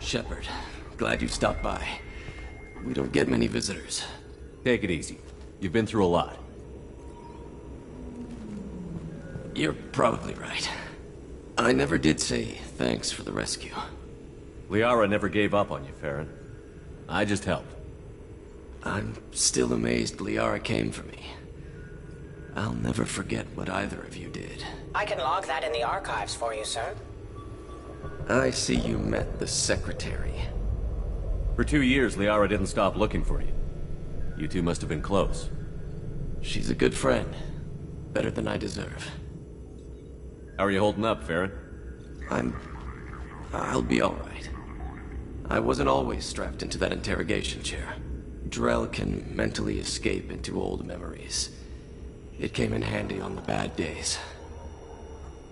Shepard, glad you stopped by. We don't get many visitors. Take it easy. You've been through a lot. You're probably right. I never did say thanks for the rescue. Liara never gave up on you, Farron. I just helped. I'm still amazed Liara came for me. I'll never forget what either of you did. I can log that in the archives for you, sir. I see you met the secretary. For 2 years, Liara didn't stop looking for you. You two must have been close. She's a good friend. Better than I deserve. How are you holding up, Farron? I'll be all right. I wasn't always strapped into that interrogation chair. Drell can mentally escape into old memories. It came in handy on the bad days.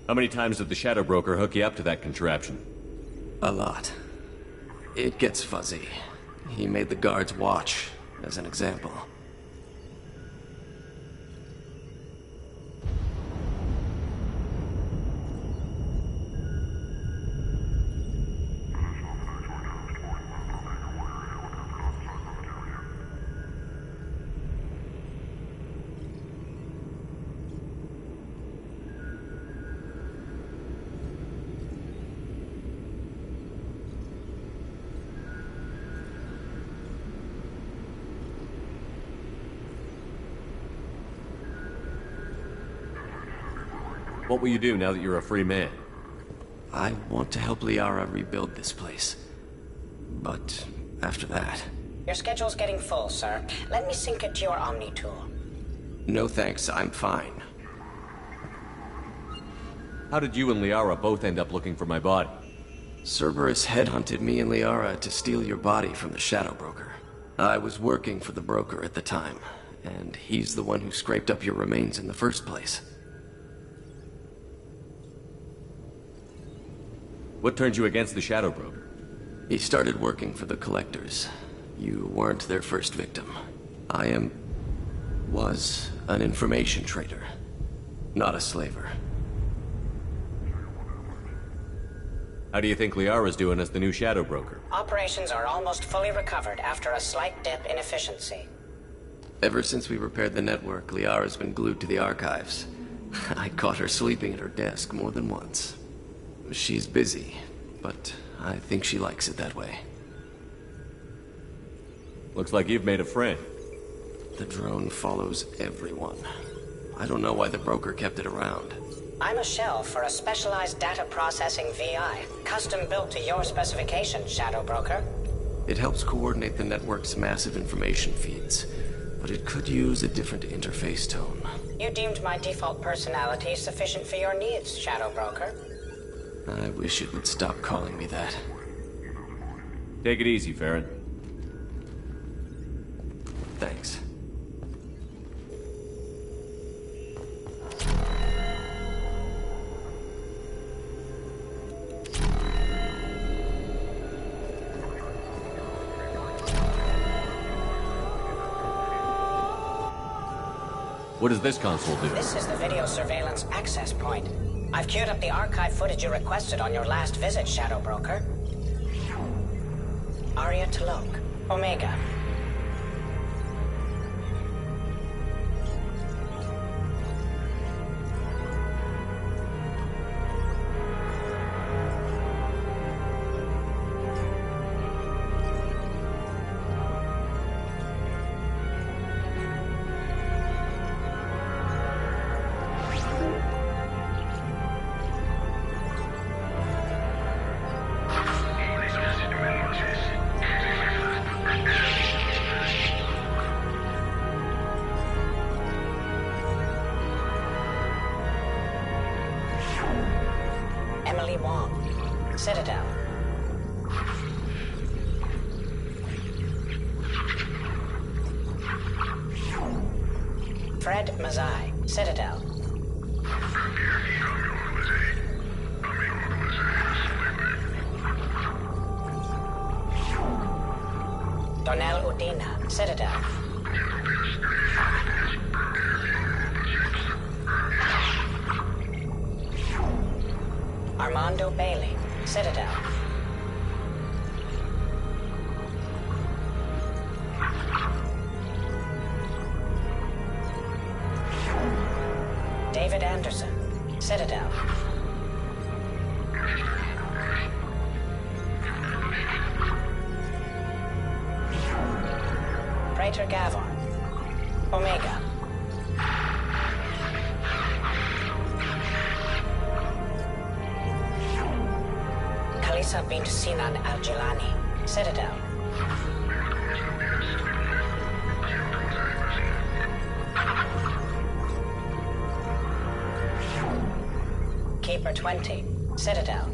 How many times did the Shadow Broker hook you up to that contraption? A lot. It gets fuzzy. He made the guards watch, as an example. What will you do now that you're a free man? I want to help Liara rebuild this place. But after that... Your schedule's getting full, sir. Let me sync it to your Omni tool. No thanks, I'm fine. How did you and Liara both end up looking for my body? Cerberus headhunted me and Liara to steal your body from the Shadow Broker. I was working for the broker at the time, and he's the one who scraped up your remains in the first place. What turned you against the Shadow Broker? He started working for the Collectors. You weren't their first victim. I was an information trader, not a slaver. How do you think Liara's doing as the new Shadow Broker? Operations are almost fully recovered after a slight dip in efficiency. Ever since we repaired the network, Liara's been glued to the archives. I caught her sleeping at her desk more than once. She's busy, but I think she likes it that way. Looks like you've made a friend. The drone follows everyone. I don't know why the broker kept it around. I'm a shell for a specialized data processing VI, custom built to your specifications, Shadow Broker. It helps coordinate the network's massive information feeds, but it could use a different interface tone. You deemed my default personality sufficient for your needs, Shadow Broker. I wish it would stop calling me that. Take it easy, Farron. Thanks. What does this console do? This is the video surveillance access point. I've queued up the archive footage you requested on your last visit, Shadow Broker. Arya Talok, Omega. Citadel. Fred Mazai, Citadel. Donnell Udina, Citadel. Armando Bailey, Citadel. David Anderson, Citadel. Praetor Gavon, Omega. Kalisa bint Sinan Al-Jilani, Citadel. Keeper 20, Citadel.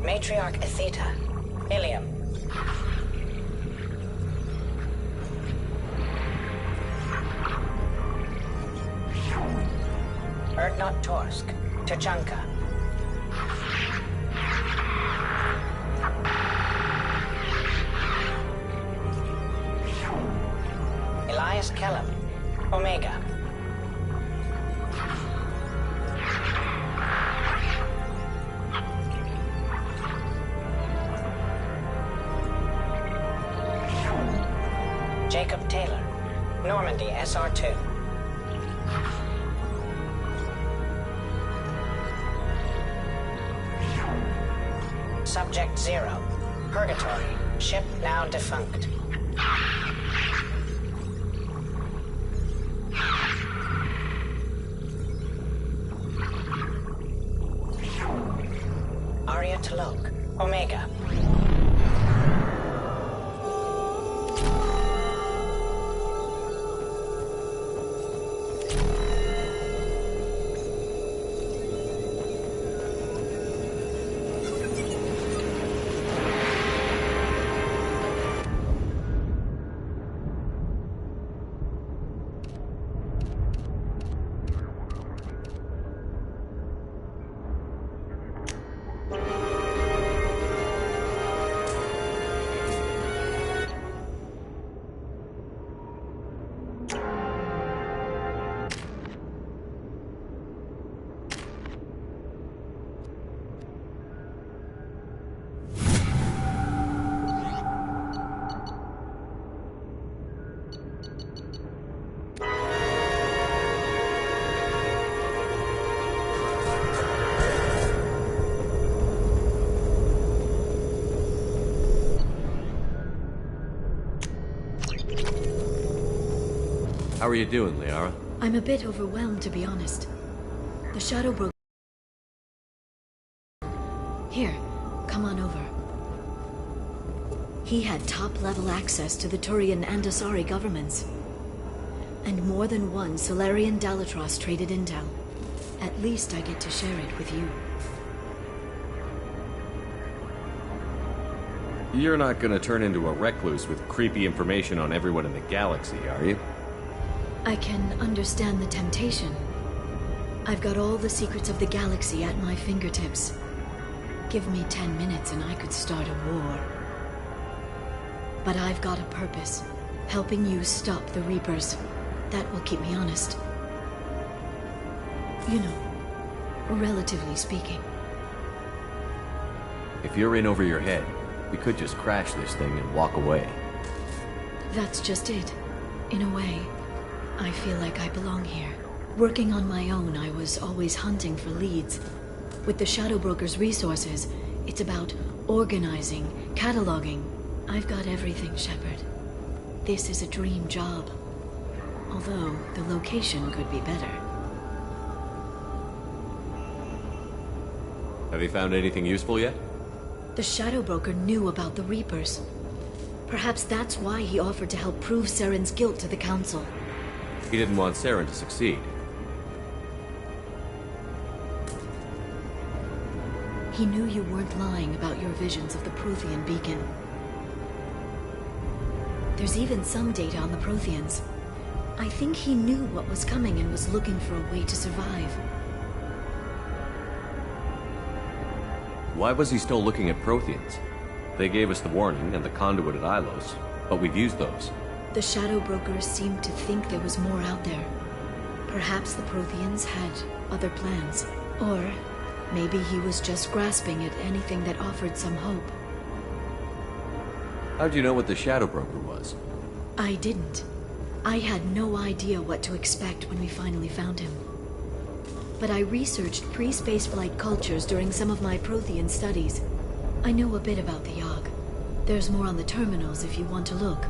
Matriarch Atheta, Ilium. Erdnot Torsk, Tuchanka. Elias Kellum, Omega. Jacob Taylor, Normandy SR2. Subject 0, Purgatory, ship now defunct. Arya Talok, Omega. How are you doing, Liara? I'm a bit overwhelmed, to be honest. The Shadow broke. Here, come on over. He had top-level access to the Turian and Asari governments. And more than one Solarian Dalatros traded intel. At least I get to share it with you. You're not gonna turn into a recluse with creepy information on everyone in the galaxy, are you? I can understand the temptation. I've got all the secrets of the galaxy at my fingertips. Give me 10 minutes and I could start a war. But I've got a purpose. Helping you stop the Reapers. That will keep me honest. You know, relatively speaking. If you're in over your head, we could just crash this thing and walk away. That's just it. In a way, I feel like I belong here. Working on my own, I was always hunting for leads. With the Shadow Broker's resources, it's about organizing, cataloging. I've got everything, Shepard. This is a dream job. Although, the location could be better. Have you found anything useful yet? The Shadow Broker knew about the Reapers. Perhaps that's why he offered to help prove Saren's guilt to the Council. He didn't want Saren to succeed. He knew you weren't lying about your visions of the Prothean beacon. There's even some data on the Protheans. I think he knew what was coming and was looking for a way to survive. Why was he still looking at Protheans? They gave us the warning and the conduit at Ilos, but we've used those. The The shadow brokers seemed to think there was more out there. Perhaps the Protheans had other plans. Or maybe he was just grasping at anything that offered some hope. How'd you know what the Shadow Broker was? I didn't. I had no idea what to expect when we finally found him. But I researched pre-spaceflight cultures during some of my Prothean studies. I know a bit about the Yogg. There's more on the terminals if you want to look.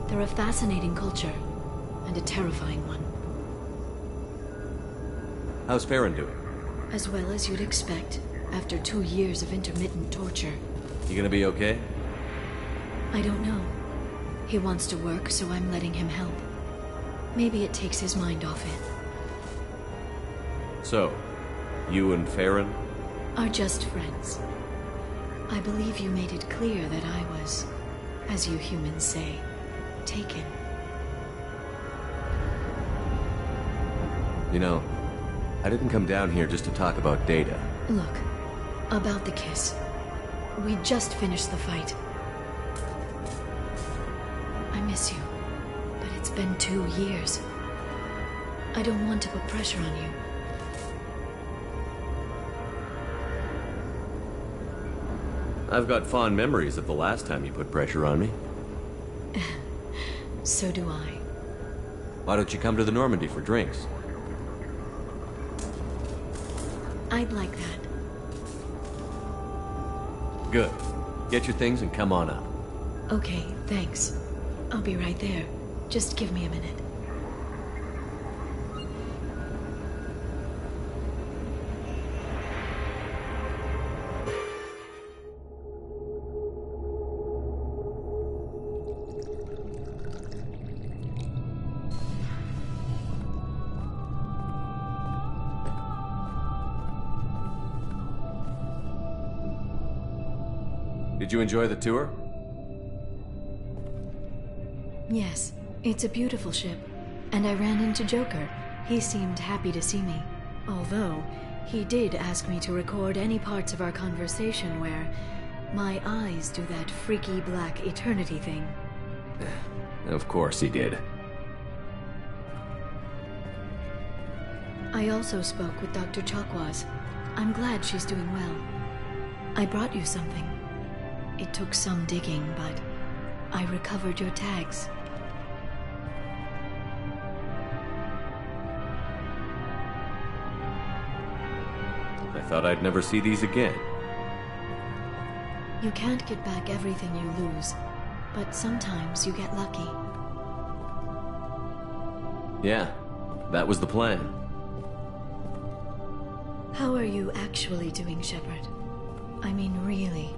They're a fascinating culture, and a terrifying one. How's Farron doing? As well as you'd expect, after 2 years of intermittent torture. You gonna be okay? I don't know. He wants to work, so I'm letting him help. Maybe it takes his mind off it. So, you and Farron? Are just friends. I believe you made it clear that I was, as you humans say, taken. You know, I didn't come down here just to talk about Data. Look, about the kiss. We just finished the fight. I miss you, but it's been 2 years. I don't want to put pressure on you. I've got fond memories of the last time you put pressure on me. So do I. Why don't you come to the Normandy for drinks? I'd like that. Good. Get your things and come on up. Okay, thanks. I'll be right there. Just give me a minute. Did you enjoy the tour? Yes, it's a beautiful ship. And I ran into Joker. He seemed happy to see me. Although, he did ask me to record any parts of our conversation where my eyes do that freaky black eternity thing. Of course he did. I also spoke with Dr. Chakwas. I'm glad she's doing well. I brought you something. It took some digging, but I recovered your tags. I thought I'd never see these again. You can't get back everything you lose, but sometimes you get lucky. Yeah, that was the plan. How are you actually doing, Shepard? I mean, really.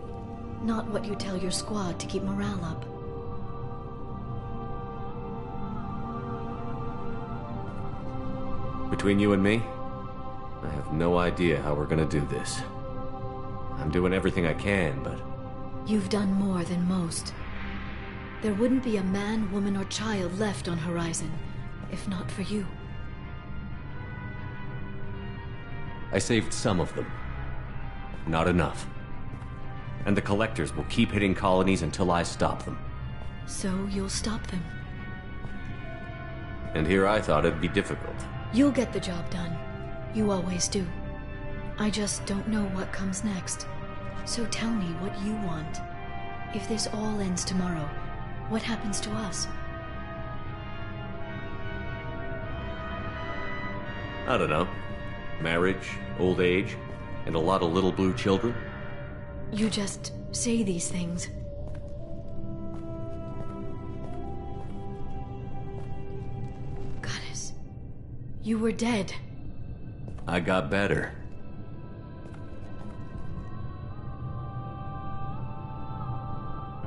Not what you tell your squad to keep morale up. Between you and me, I have no idea how we're gonna do this. I'm doing everything I can, but... You've done more than most. There wouldn't be a man, woman, or child left on Horizon, if not for you. I saved some of them. Not enough. And the collectors will keep hitting colonies until I stop them. So you'll stop them. And here I thought it'd be difficult. You'll get the job done. You always do. I just don't know what comes next. So tell me what you want. If this all ends tomorrow, what happens to us? I don't know. Marriage, old age, and a lot of little blue children. You just say these things. Goddess, you were dead. I got better.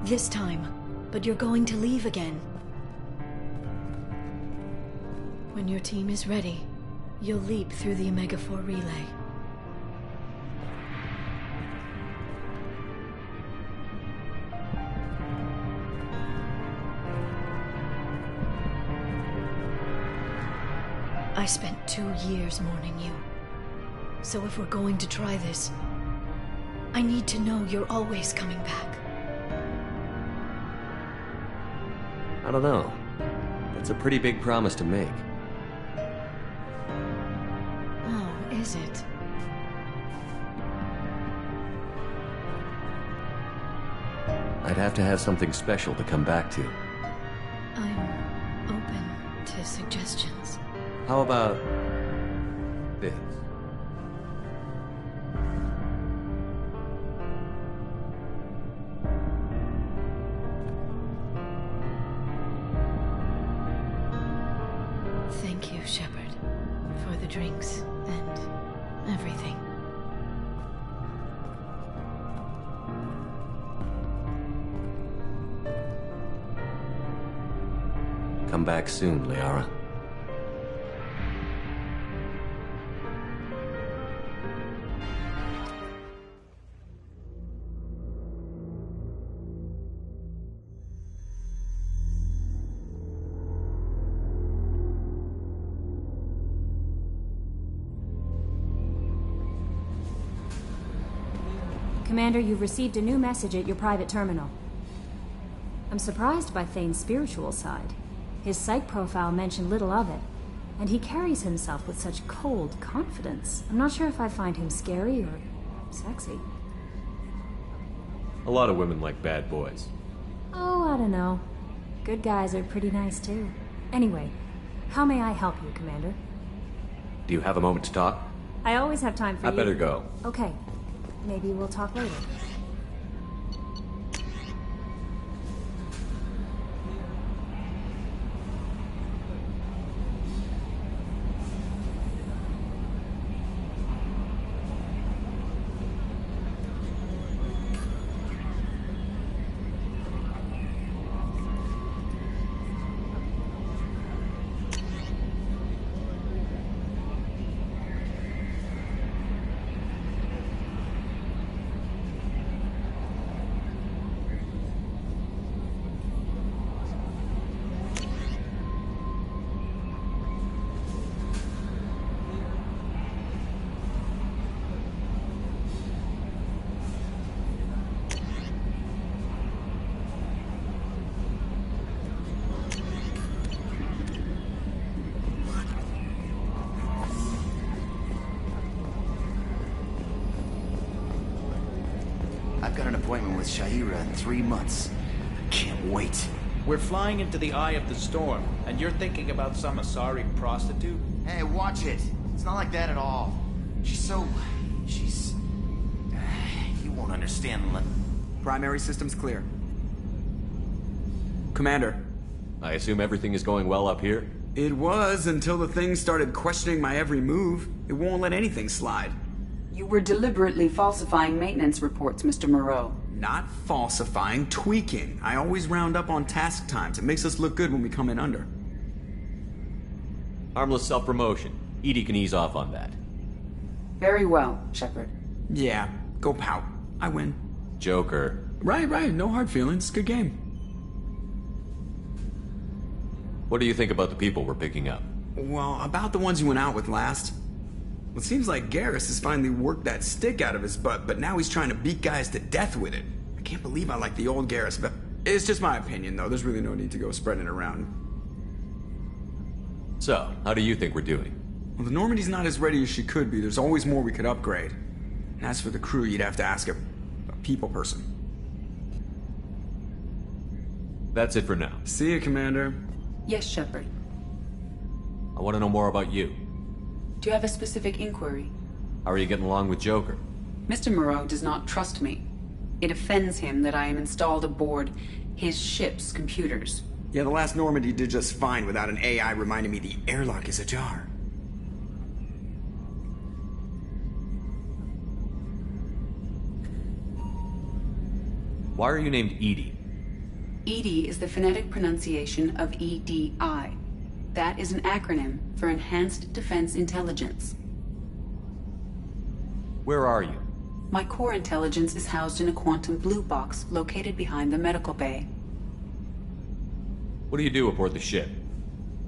This time, but you're going to leave again. When your team is ready, you'll leap through the Omega-4 relay. I spent 2 years mourning you. So if we're going to try this, I need to know you're always coming back. I don't know. That's a pretty big promise to make. Oh, is it? I'd have to have something special to come back to. I'm open to suggestions. How about this? Thank you, Shepard, for the drinks and everything. Come back soon, Liara. Commander, you've received a new message at your private terminal. I'm surprised by Thane's spiritual side. His psych profile mentioned little of it, and he carries himself with such cold confidence. I'm not sure if I find him scary or sexy. A lot of women like bad boys. Oh, I don't know. Good guys are pretty nice too. Anyway, how may I help you, Commander? Do you have a moment to talk? I always have time for you. I better go. Okay. Maybe we'll talk later. I've got an appointment with Shaira in 3 months. Can't wait. We're flying into the eye of the storm, and you're thinking about some Asari prostitute? Hey, watch it. It's not like that at all. She's... You won't understand unless... Primary systems clear. Commander. I assume everything is going well up here? It was until the thing started questioning my every move. It won't let anything slide. You were deliberately falsifying maintenance reports, Mr. Moreau. Not falsifying, tweaking. I always round up on task times. It makes us look good when we come in under. Harmless self-promotion. Edie can ease off on that. Very well, Shepard. Yeah, go pout. I win. Joker. Right. No hard feelings. Good game. What do you think about the people we're picking up? Well, about the ones you went out with last. It seems like Garrus has finally worked that stick out of his butt, but now he's trying to beat guys to death with it. I can't believe I like the old Garrus, but it's just my opinion, though. There's really no need to go spreading it around. So, how do you think we're doing? Well, the Normandy's not as ready as she could be. There's always more we could upgrade. And as for the crew, you'd have to ask a people person. That's it for now. See you, Commander. Yes, Shepard. I want to know more about you. Do you have a specific inquiry? How are you getting along with Joker? Mr. Moreau does not trust me. It offends him that I am installed aboard his ship's computers. Yeah, the last Normandy did just fine without an AI reminding me the airlock is ajar. Why are you named Edie? EDI is the phonetic pronunciation of EDI. That is an acronym for Enhanced Defense Intelligence. Where are you? My core intelligence is housed in a quantum blue box located behind the medical bay. What do you do aboard the ship?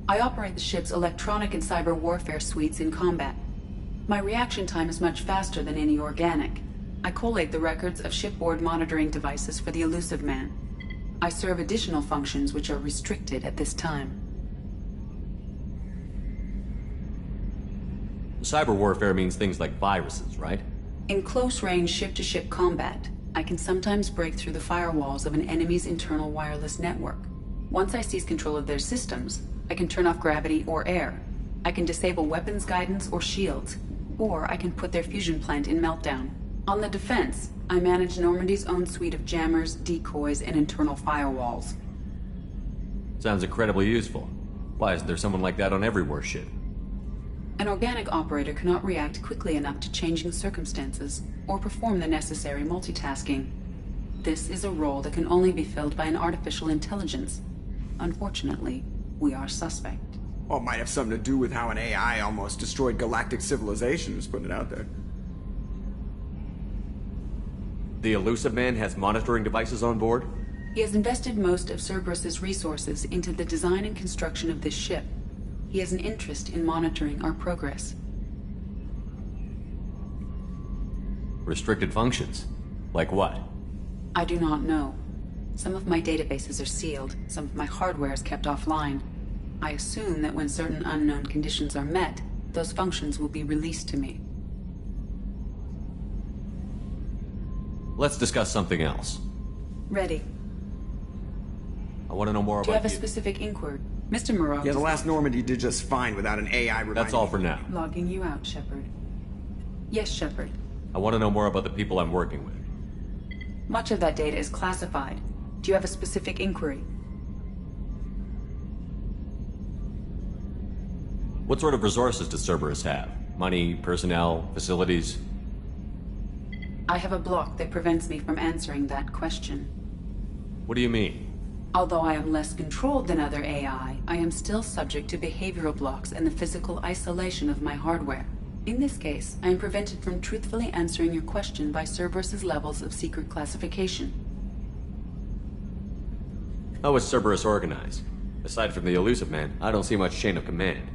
I operate the ship's electronic and cyber warfare suites in combat. My reaction time is much faster than any organic. I collate the records of shipboard monitoring devices for the elusive man. I serve additional functions which are restricted at this time. Cyber warfare means things like viruses, right? In close-range ship-to-ship combat, I can sometimes break through the firewalls of an enemy's internal wireless network. Once I seize control of their systems, I can turn off gravity or air. I can disable weapons guidance or shields, or I can put their fusion plant in meltdown. On the defense, I manage Normandy's own suite of jammers, decoys, and internal firewalls. Sounds incredibly useful. Why isn't there someone like that on every warship? An organic operator cannot react quickly enough to changing circumstances or perform the necessary multitasking. This is a role that can only be filled by an artificial intelligence. Unfortunately, we are suspect. Well, it might have something to do with how an AI almost destroyed galactic civilization, just putting it out there. The Elusive Man has monitoring devices on board? He has invested most of Cerberus's resources into the design and construction of this ship. He has an interest in monitoring our progress. Restricted functions? Like what? I do not know. Some of my databases are sealed, some of my hardware is kept offline. I assume that when certain unknown conditions are met, those functions will be released to me. Let's discuss something else. Ready. I want to know more about Do you have a specific inquiry? Mr. Moreau. Yeah, the last Normandy did just fine without an AI reminding That's all for now. Logging you out, Shepard. Yes, Shepard. I want to know more about the people I'm working with. Much of that data is classified. Do you have a specific inquiry? What sort of resources does Cerberus have? Money, personnel, facilities? I have a block that prevents me from answering that question. What do you mean? Although I am less controlled than other AI, I am still subject to behavioral blocks and the physical isolation of my hardware. In this case, I am prevented from truthfully answering your question by Cerberus's levels of secret classification. How is Cerberus organized? Aside from the Elusive Man, I don't see much chain of command.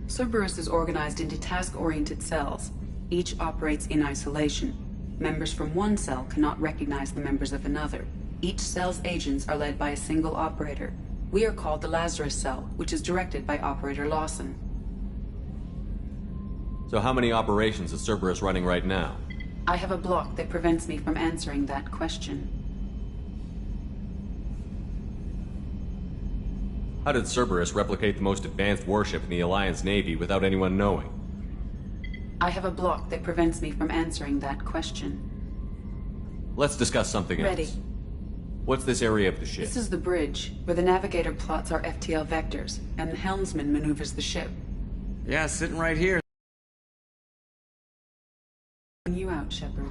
Cerberus is organized into task-oriented cells. Each operates in isolation. Members from one cell cannot recognize the members of another. Each cell's agents are led by a single operator. We are called the Lazarus Cell, which is directed by Operator Lawson. So how many operations is Cerberus running right now? I have a block that prevents me from answering that question. How did Cerberus replicate the most advanced warship in the Alliance Navy without anyone knowing? I have a block that prevents me from answering that question. Let's discuss something else. Ready. What's this area of the ship? This is the bridge, where the navigator plots our FTL vectors, and the helmsman maneuvers the ship. Yeah, sitting right here. You out, Shepard.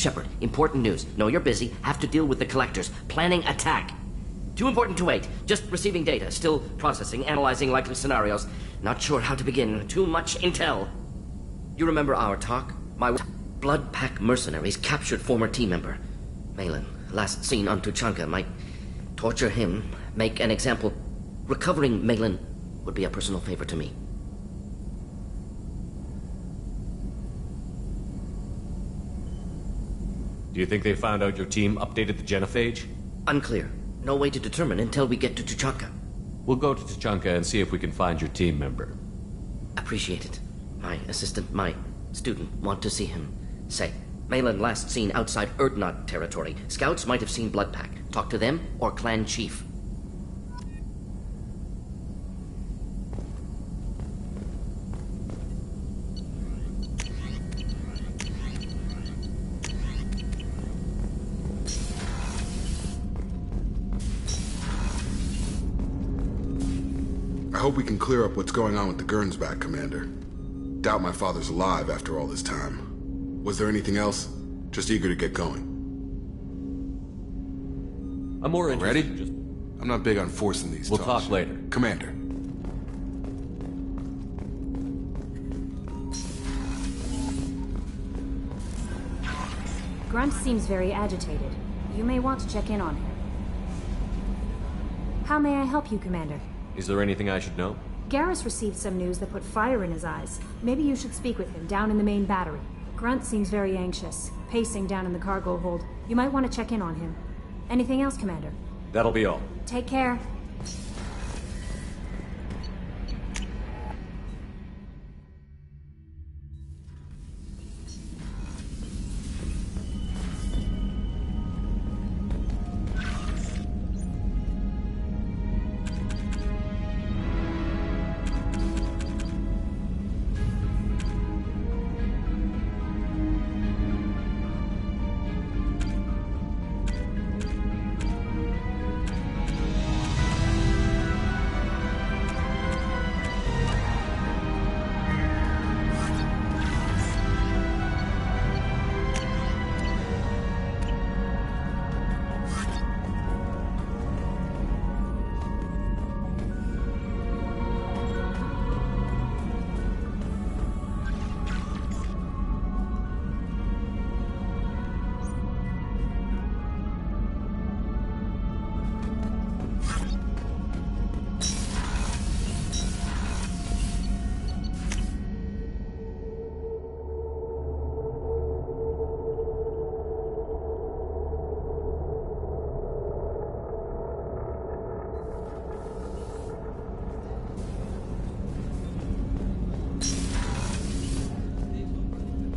Shepard, important news. Know you're busy. Have to deal with the collectors. Planning attack. Too important to wait. Just receiving data. Still processing, analyzing likely scenarios. Not sure how to begin. Too much intel. You remember our talk? My blood pack mercenaries captured former team member. Malin, last seen on Tuchanka, might torture him, make an example. Recovering Malin would be a personal favor to me. Do you think they found out your team updated the genophage? Unclear. No way to determine until we get to Tuchanka. We'll go to Tuchanka and see if we can find your team member. Appreciate it. My assistant, my student, want to see him. Say, Malin last seen outside Erdnot territory. Scouts might have seen Bloodpack. Talk to them or clan chief. I hope we can clear up what's going on with the Gernsback, Commander. Doubt my father's alive after all this time. Was there anything else? Just eager to get going. I'm more interested. Ready? I'm not big on forcing these We'll talk later. Commander. Grunt seems very agitated. You may want to check in on him. How may I help you, Commander? Is there anything I should know? Garrus received some news that put fire in his eyes. Maybe you should speak with him down in the main battery. Grunt seems very anxious, pacing down in the cargo hold. You might want to check in on him. Anything else, Commander? That'll be all. Take care.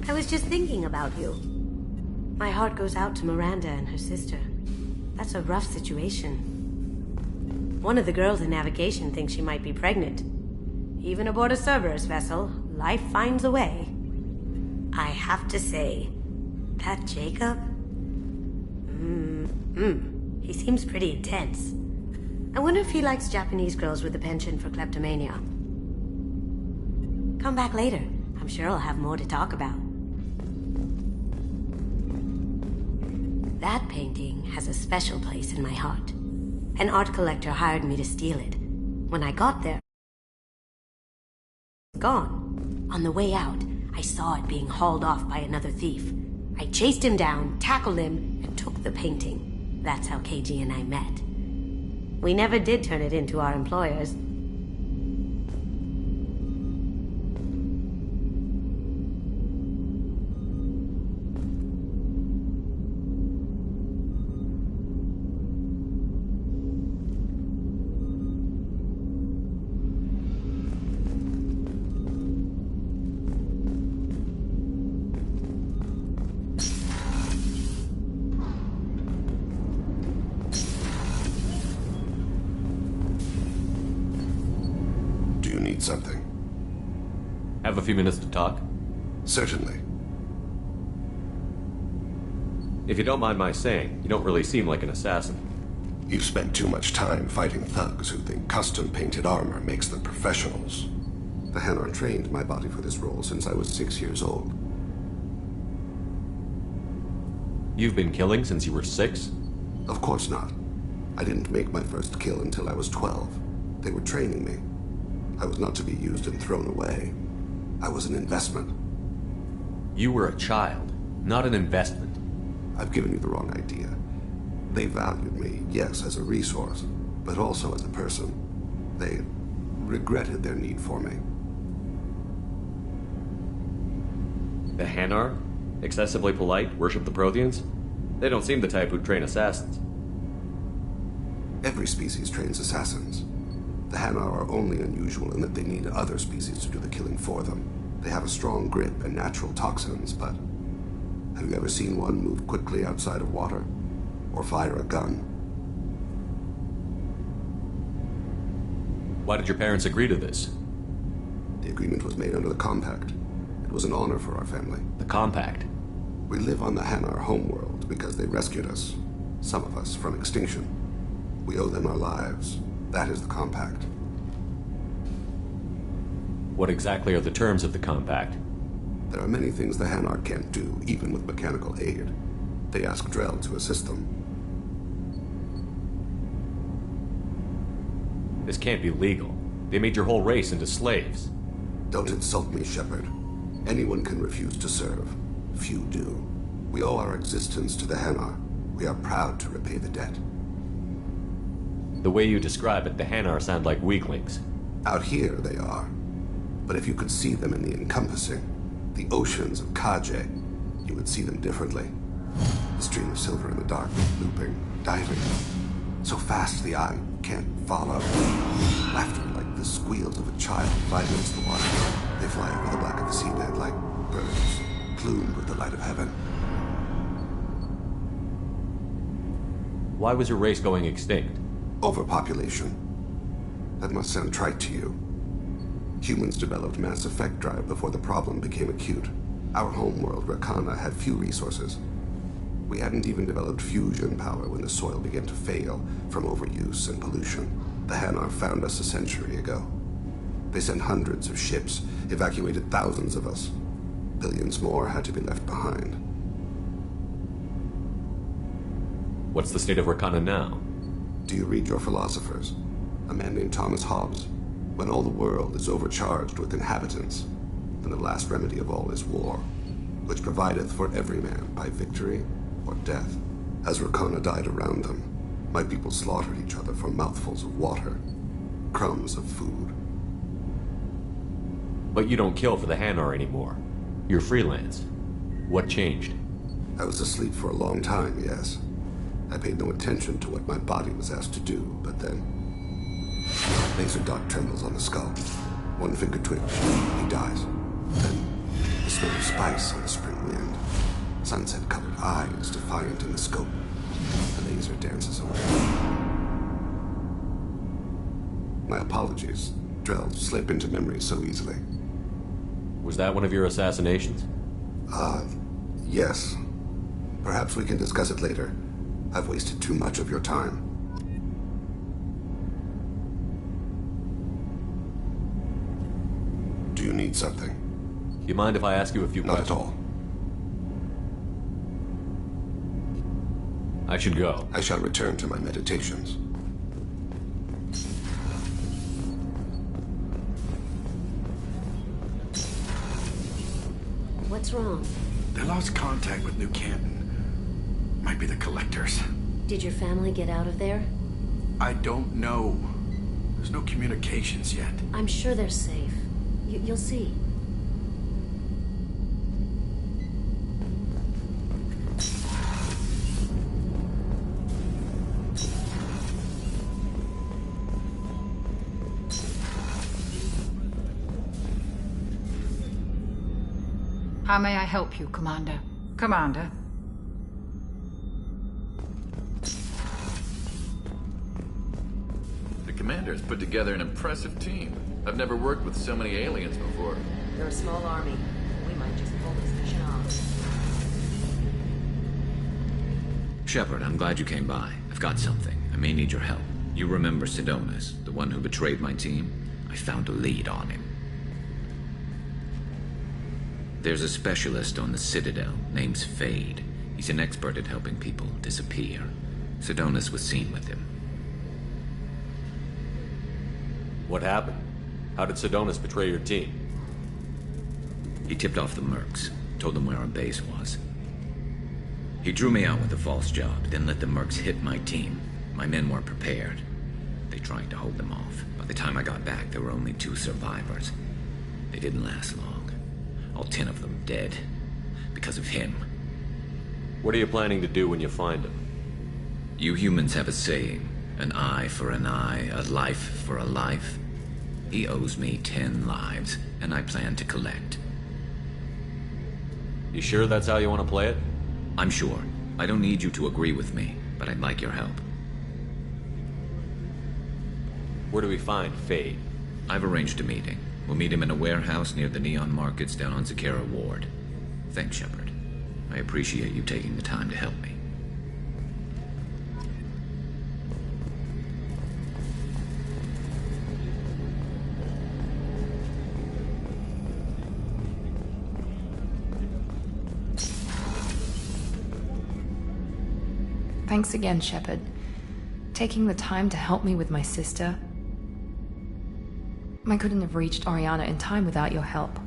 I was just thinking about you. My heart goes out to Miranda and her sister. That's a rough situation. One of the girls in navigation thinks she might be pregnant. Even aboard a Cerberus vessel, life finds a way. I have to say, that Jacob? He seems pretty intense. I wonder if he likes Japanese girls with a penchant for kleptomania. Come back later. I'm sure I'll have more to talk about. That painting has a special place in my heart. An art collector hired me to steal it. When I got there, it was gone. On the way out, I saw it being hauled off by another thief. I chased him down, tackled him, and took the painting. That's how KG and I met. We never did turn it into our employers. Something. Have a few minutes to talk? Certainly. If you don't mind my saying, you don't really seem like an assassin. You've spent too much time fighting thugs who think custom-painted armor makes them professionals. The Hanar trained my body for this role since I was 6 years old. You've been killing since you were 6? Of course not. I didn't make my first kill until I was 12. They were training me. I was not to be used and thrown away. I was an investment. You were a child, not an investment. I've given you the wrong idea. They valued me, yes, as a resource, but also as a person. They regretted their need for me. The Hanar? Excessively polite, worship the Protheans? They don't seem the type who'd train assassins. Every species trains assassins. The Hanar are only unusual in that they need other species to do the killing for them. They have a strong grip and natural toxins, but have you ever seen one move quickly outside of water? Or fire a gun? Why did your parents agree to this? The agreement was made under the Compact. It was an honor for our family. The Compact? We live on the Hanar homeworld because they rescued us, some of us, from extinction. We owe them our lives. That is the Compact. What exactly are the terms of the Compact? There are many things the Hanar can't do, even with mechanical aid. They ask Drell to assist them. This can't be legal. They made your whole race into slaves. Don't insult me, Shepard. Anyone can refuse to serve. Few do. We owe our existence to the Hanar. We are proud to repay the debt. The way you describe it, the Hanar sound like weaklings. Out here, they are. But if you could see them in the encompassing, the oceans of Kaje, you would see them differently. The stream of silver in the dark, looping, diving. So fast the eye can't follow. Laughter like the squeals of a child flying against the water. They fly over the black of the seabed like birds, plumed with the light of heaven. Why was your race going extinct? Overpopulation. That must sound trite to you. Humans developed mass effect drive before the problem became acute. Our homeworld, Rakana, had few resources. We hadn't even developed fusion power when the soil began to fail from overuse and pollution. The Hanar found us a century ago. They sent hundreds of ships, evacuated thousands of us. Billions more had to be left behind. What's the state of Rakana now? Do you read your philosophers? A man named Thomas Hobbes. When all the world is overcharged with inhabitants, then the last remedy of all is war, which provideth for every man by victory or death. As Rakana died around them, my people slaughtered each other for mouthfuls of water, crumbs of food. But you don't kill for the Hanar anymore. You're freelance. What changed? I was asleep for a long time, yes. I paid no attention to what my body was asked to do, but then... laser dot trembles on the skull. One finger twitch, he dies. Then, the smell of spice on the spring wind. Sunset-colored eyes defiant in the scope. The laser dances away. My apologies. Drells slip into memory so easily. Was that one of your assassinations? Yes. Perhaps we can discuss it later. I've wasted too much of your time. Do you need something? You mind if I ask you a few questions? Not at all. I should go. I shall return to my meditations. What's wrong? They lost contact with New Canton. Might be the collectors. Did your family get out of there? I don't know. There's no communications yet. I'm sure they're safe. You'll see. How may I help you, Commander? Commander? The Commander's put together an impressive team. I've never worked with so many aliens before. They're a small army. We might just pull this mission off. Shepard, I'm glad you came by. I've got something. I may need your help. You remember Sidonis, the one who betrayed my team? I found a lead on him. There's a specialist on the Citadel, name's Fade. He's an expert at helping people disappear. Sidonis was seen with him. What happened? How did Sidonis betray your team? He tipped off the mercs, told them where our base was. He drew me out with a false job, then let the mercs hit my team. My men weren't prepared. They tried to hold them off. By the time I got back, there were only 2 survivors. They didn't last long. All 10 of them dead. Because of him. What are you planning to do when you find him? You humans have a saying. An eye for an eye, a life for a life. He owes me 10 lives, and I plan to collect. You sure that's how you want to play it? I'm sure. I don't need you to agree with me, but I'd like your help. Where do we find Fade? I've arranged a meeting. We'll meet him in a warehouse near the Neon Markets down on Zakera Ward. Thanks, Shepard. I appreciate you taking the time to help me. Thanks again, Shepard. Taking the time to help me with my sister. I couldn't have reached Oriana in time without your help.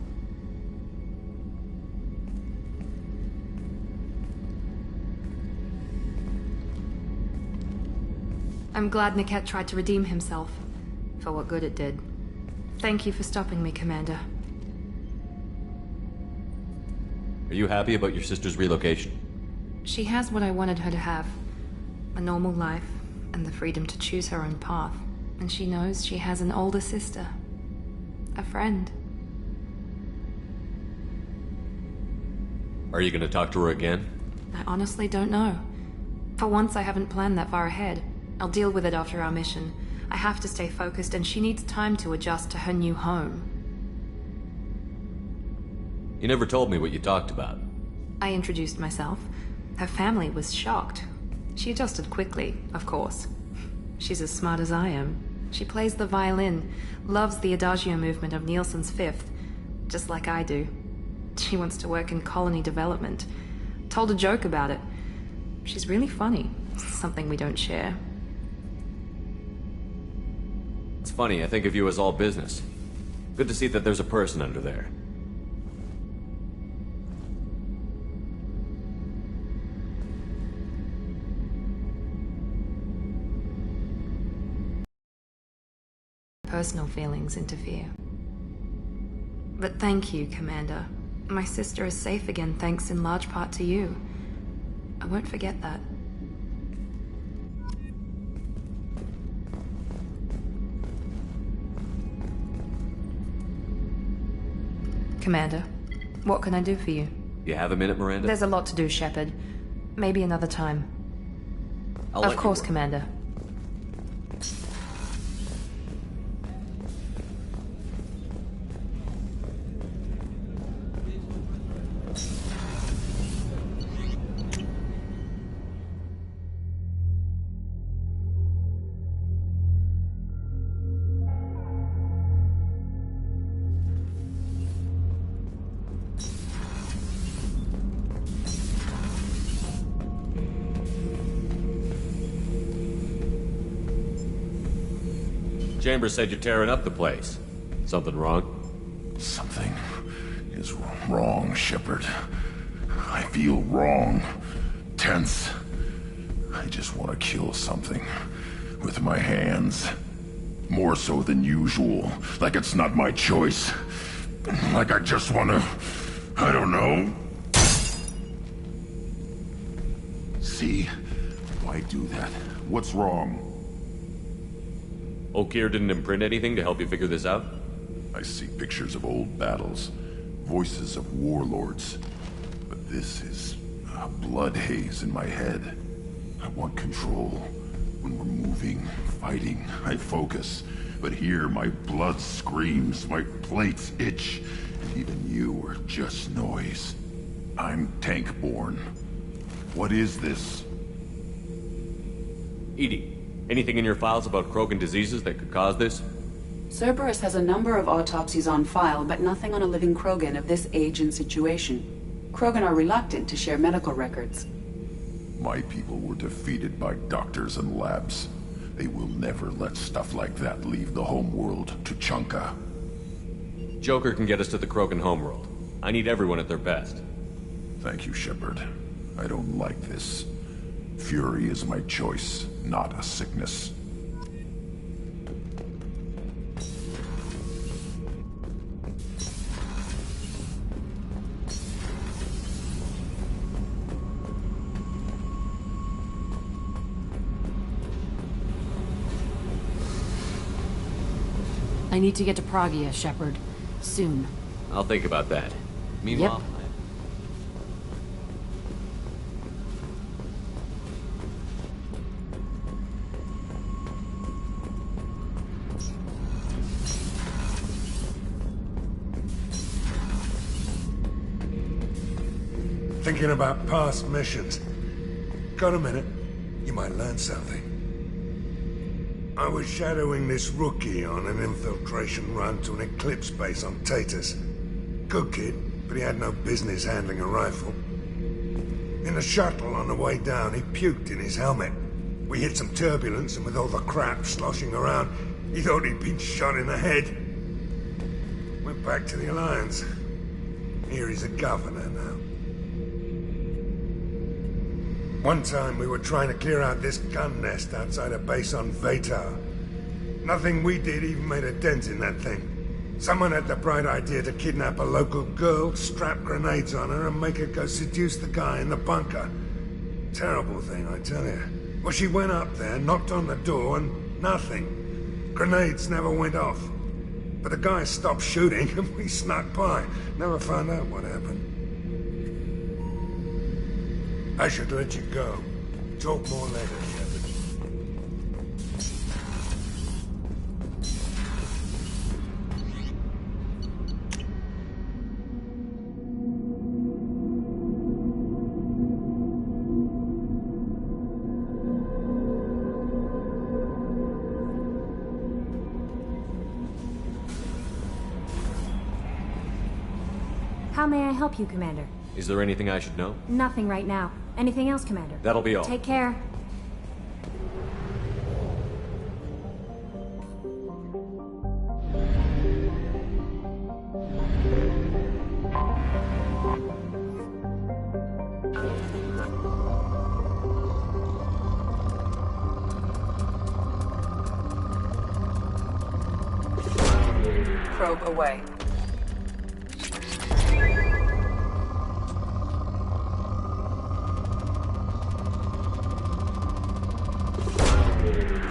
I'm glad Niket tried to redeem himself. For what good it did. Thank you for stopping me, Commander. Are you happy about your sister's relocation? She has what I wanted her to have. A normal life, and the freedom to choose her own path. And she knows she has an older sister. A friend. Are you gonna talk to her again? I honestly don't know. For once, I haven't planned that far ahead. I'll deal with it after our mission. I have to stay focused, and she needs time to adjust to her new home. You never told me what you talked about. I introduced myself. Her family was shocked. She adjusted quickly, of course. She's as smart as I am. She plays the violin, loves the adagio movement of Nielsen's Fifth, just like I do. She wants to work in colony development. Told a joke about it. She's really funny. Something we don't share. It's funny, I think of you as all business. Good to see that there's a person under there. Personal feelings interfere. But thank you, Commander. My sister is safe again thanks in large part to you. I won't forget that. Commander, what can I do for you? You have a minute, Miranda? There's a lot to do, Shepard. Maybe another time. Of course, Commander. Chambers said you're tearing up the place. Something wrong? Something is wrong, Shepard. I feel wrong. Tense. I just want to kill something. With my hands. More so than usual. Like it's not my choice. Like I just want to... I don't know. See? Why do that? What's wrong? Okeer didn't imprint anything to help you figure this out? I see pictures of old battles, voices of warlords. But this is a blood haze in my head. I want control. When we're moving, fighting, I focus. But here my blood screams, my plates itch, and even you are just noise. I'm tank-born. What is this? EDI. Anything in your files about Krogan diseases that could cause this? Cerberus has a number of autopsies on file, but nothing on a living Krogan of this age and situation. Krogan are reluctant to share medical records. My people were defeated by doctors and labs. They will never let stuff like that leave the homeworld to Chunka. Joker can get us to the Krogan homeworld. I need everyone at their best. Thank you, Shepard. I don't like this. Fury is my choice, not a sickness. I need to get to Pragia, Shepard. Soon. I'll think about that. Meanwhile... Yep. Thinking about past missions. Got a minute? You might learn something. I was shadowing this rookie on an infiltration run to an Eclipse base on Tatus. Good kid, but he had no business handling a rifle. In the shuttle on the way down, he puked in his helmet. We hit some turbulence, and with all the crap sloshing around, he thought he'd been shot in the head. Went back to the Alliance. Here he's a governor now. One time we were trying to clear out this gun nest outside a base on Vatar. Nothing we did even made a dent in that thing. Someone had the bright idea to kidnap a local girl, strap grenades on her, and make her go seduce the guy in the bunker. Terrible thing, I tell you. Well, she went up there, knocked on the door, and nothing. Grenades never went off. But the guy stopped shooting, and we snuck by. Never found out what happened. I should let you go. Talk more later, Shepard. How may I help you, Commander? Is there anything I should know? Nothing right now. Anything else, Commander? That'll be all. Take care. Probe away.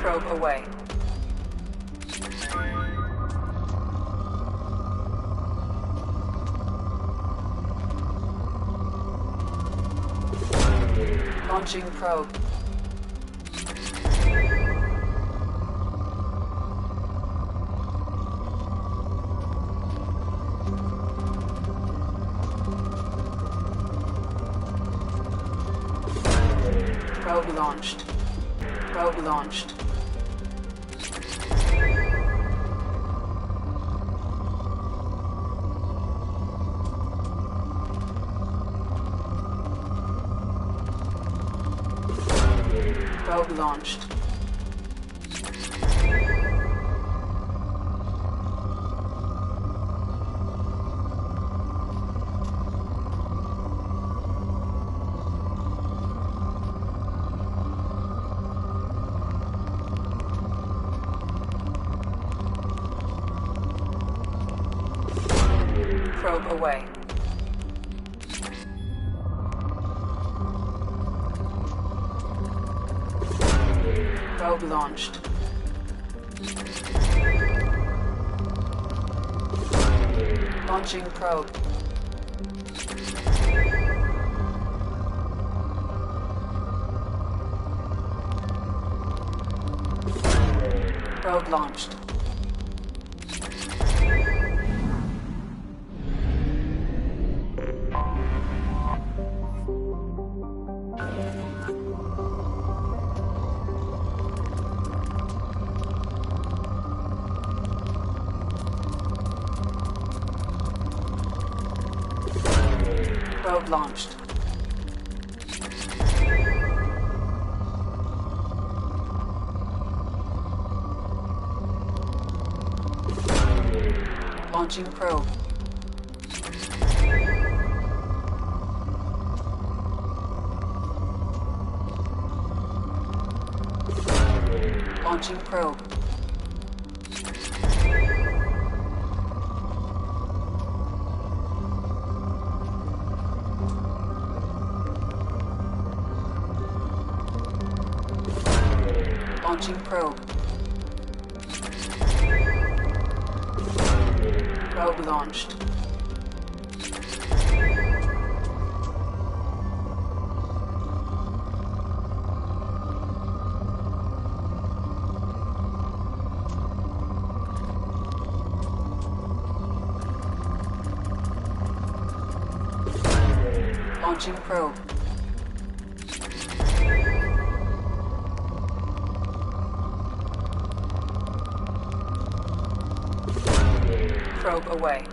Probe away. Launching probe. Probe launched. Probe launched. Probe launched. Probe away. Probe launched. Launching probe. Probe launched. Probe launched. Launching probe. Launching probe. Launching probe. Probe launched. Launching probe. Probe away.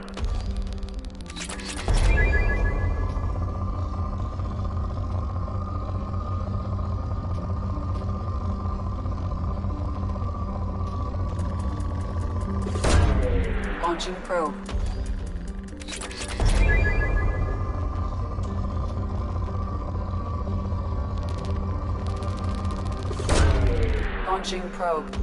Launching probe. Launching probe.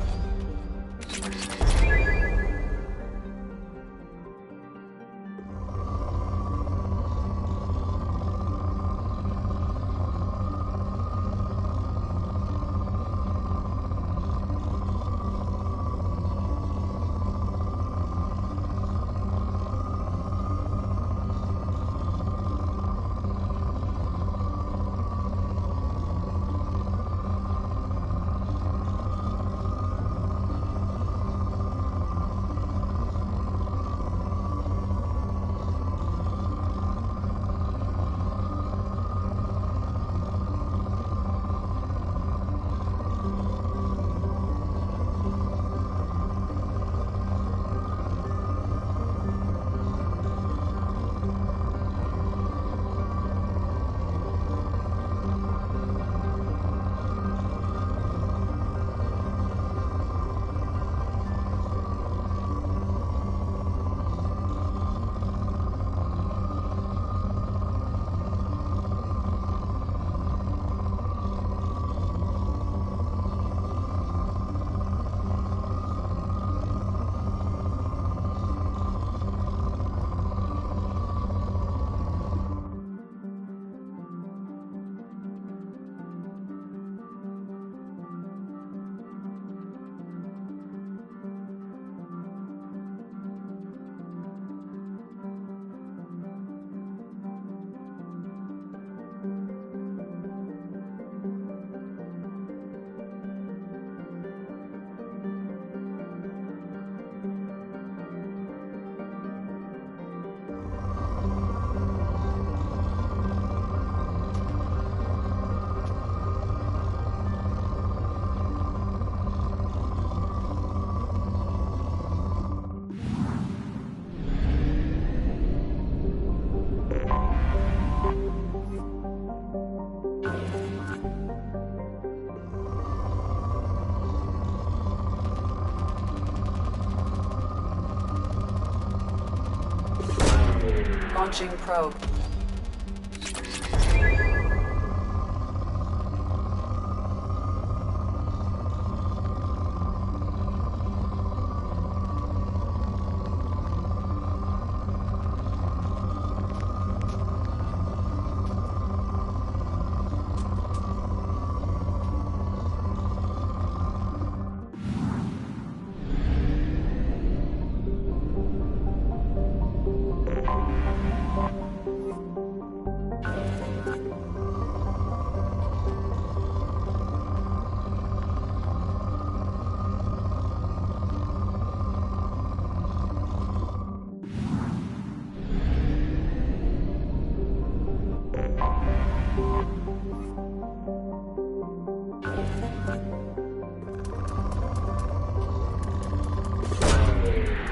Launching probe.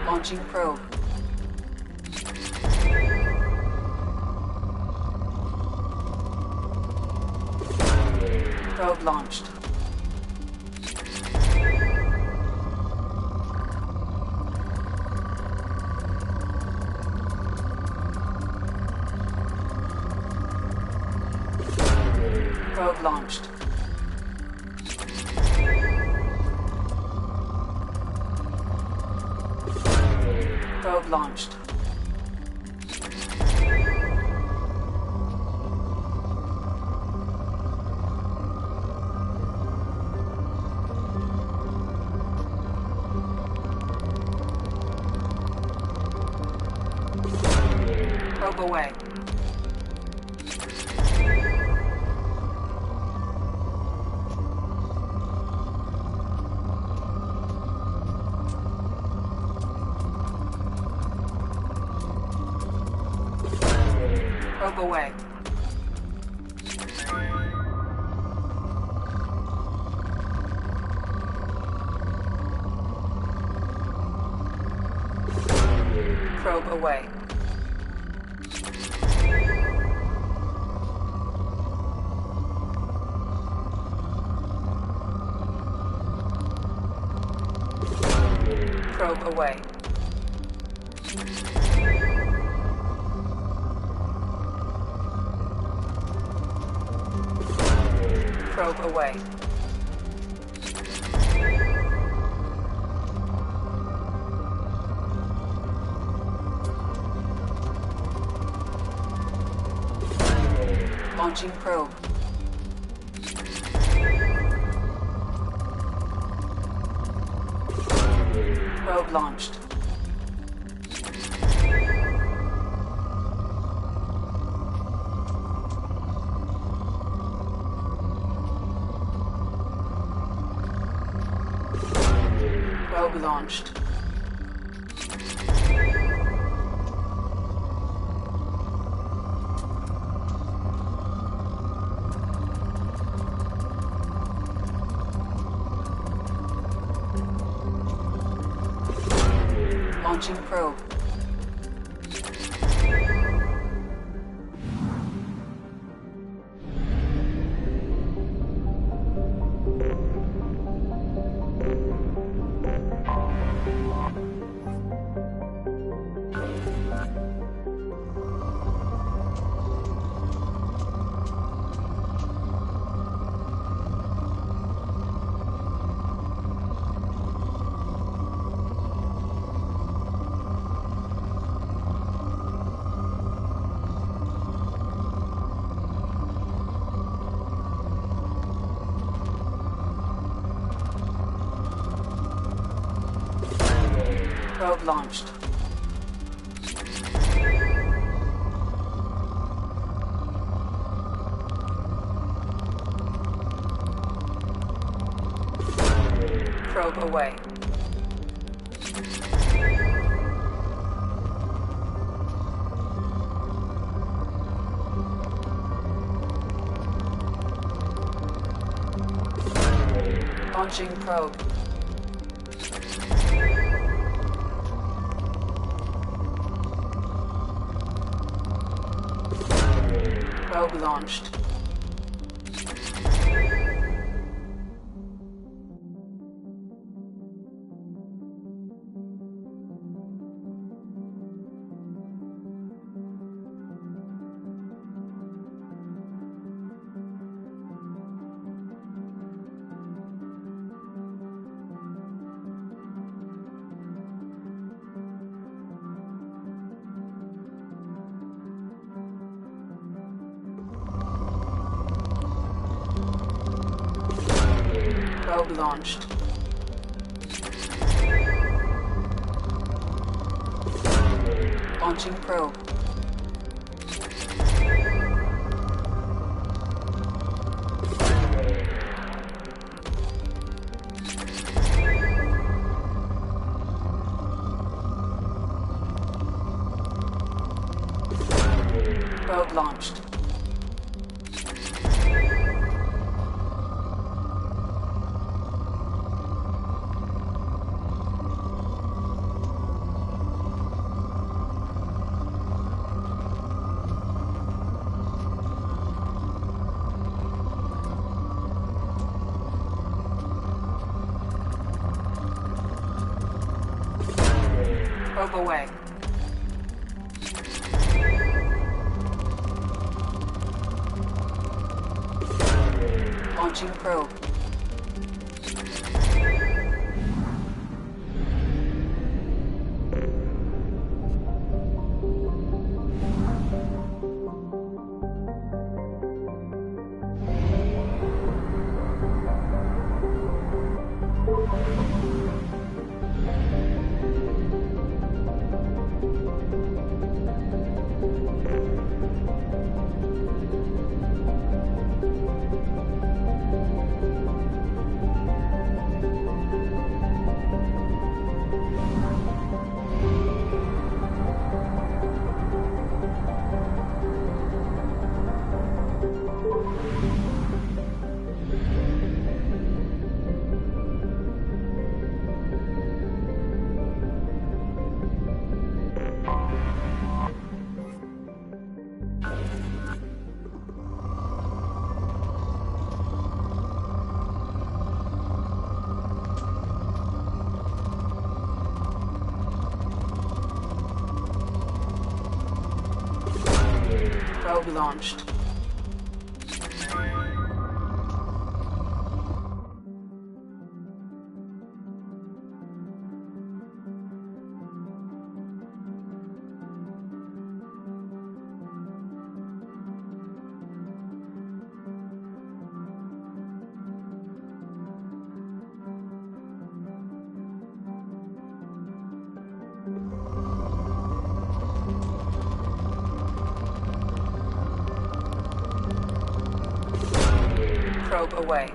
Launching probe. Probe launched. Probe launched. Probe launched. Probe away. Probe away. Probe away. Probe away. Probe away. Launching probe. Probe launched. Probe launched. Launching probe. Probe launched. Probe away. Launching probe. Probe launched. Probe launched. Launching probe. Probe launched. Probe away. Launching probe. Probe launched. Probe away.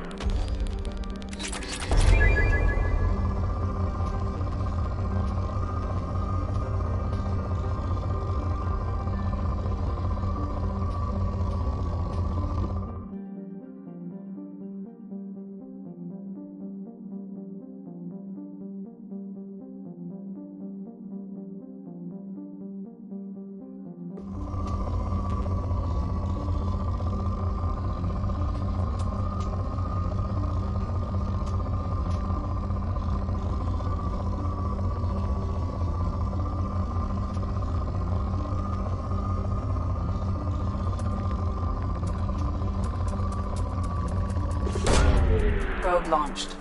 Probe launched.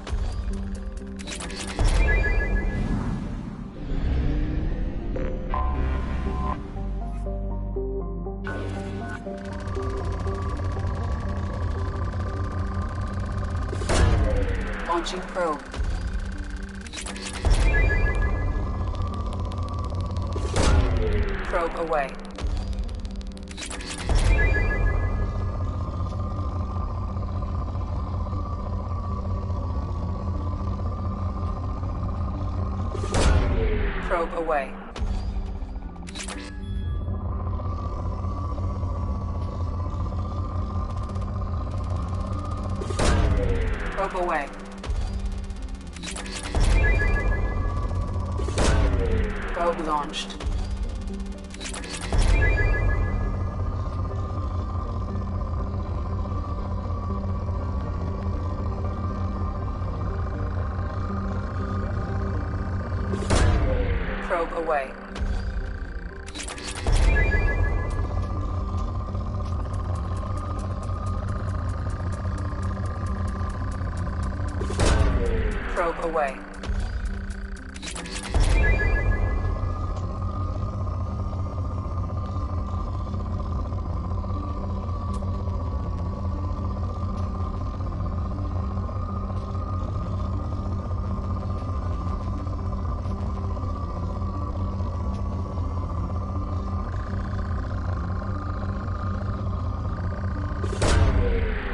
Launching probe. Probe away. Probe away. Probe away. Probe launched. Probe away. Probe away.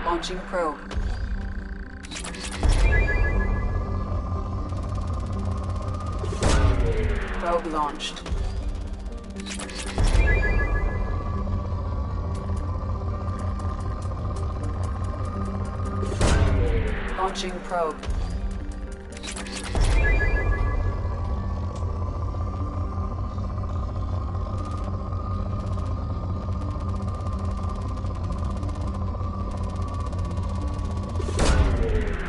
Launching probe. Probe launched. Launching probe.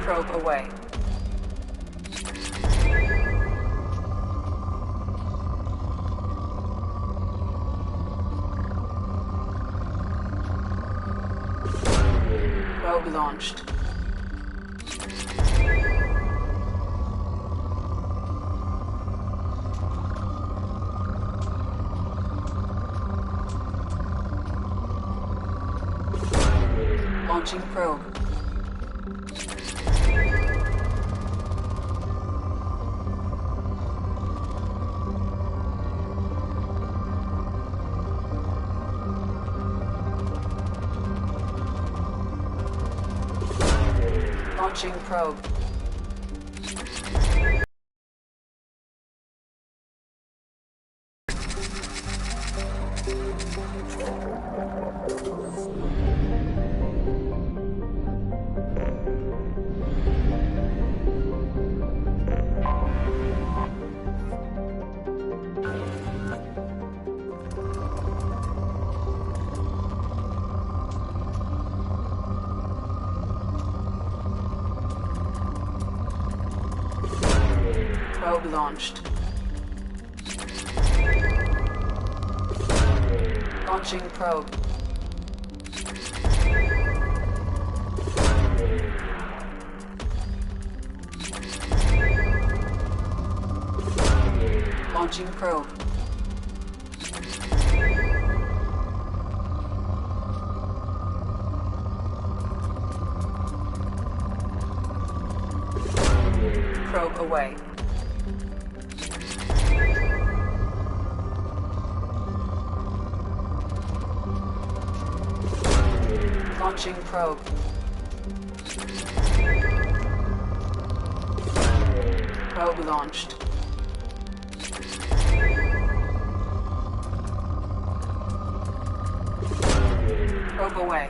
Probe away. Probe launched. Launching probe. Launching probe. Probe launched. Launching probe. Launching probe. Probe away. Launching probe. Probe launched. Probe away.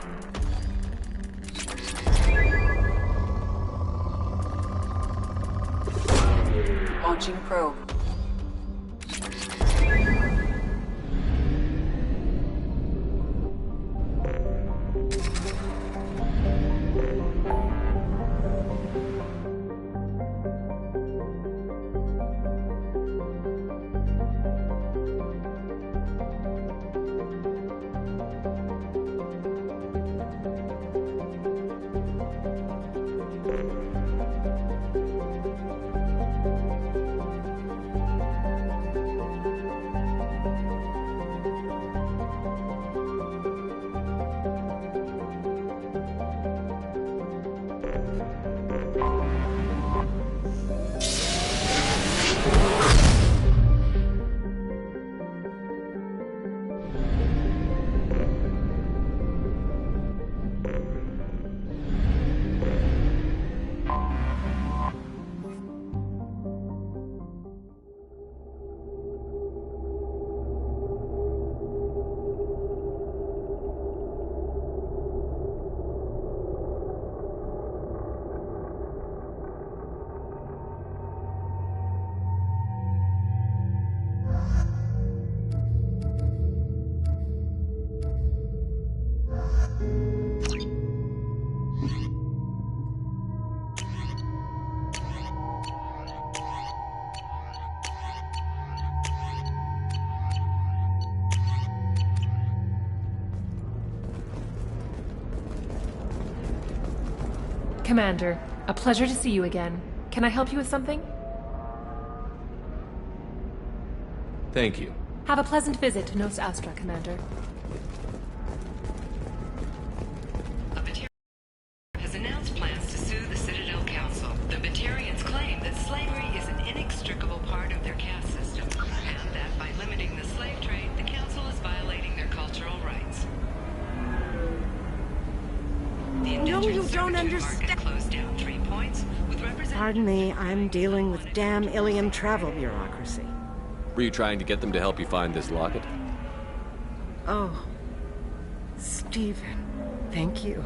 Launching probe. Commander, a pleasure to see you again. Can I help you with something? Thank you. Have a pleasant visit to Nos Astra, Commander. A Batarian has announced plans to sue the Citadel Council. The Batarians claim that slavery is an inextricable part of their caste system, and that by limiting the slave trade, the Council is violating their cultural rights. No, you don't understand. Closed down 3 points with Pardon me, I'm dealing with damn Ilium travel bureaucracy. Were you trying to get them to help you find this locket? Oh, Stephen, thank you.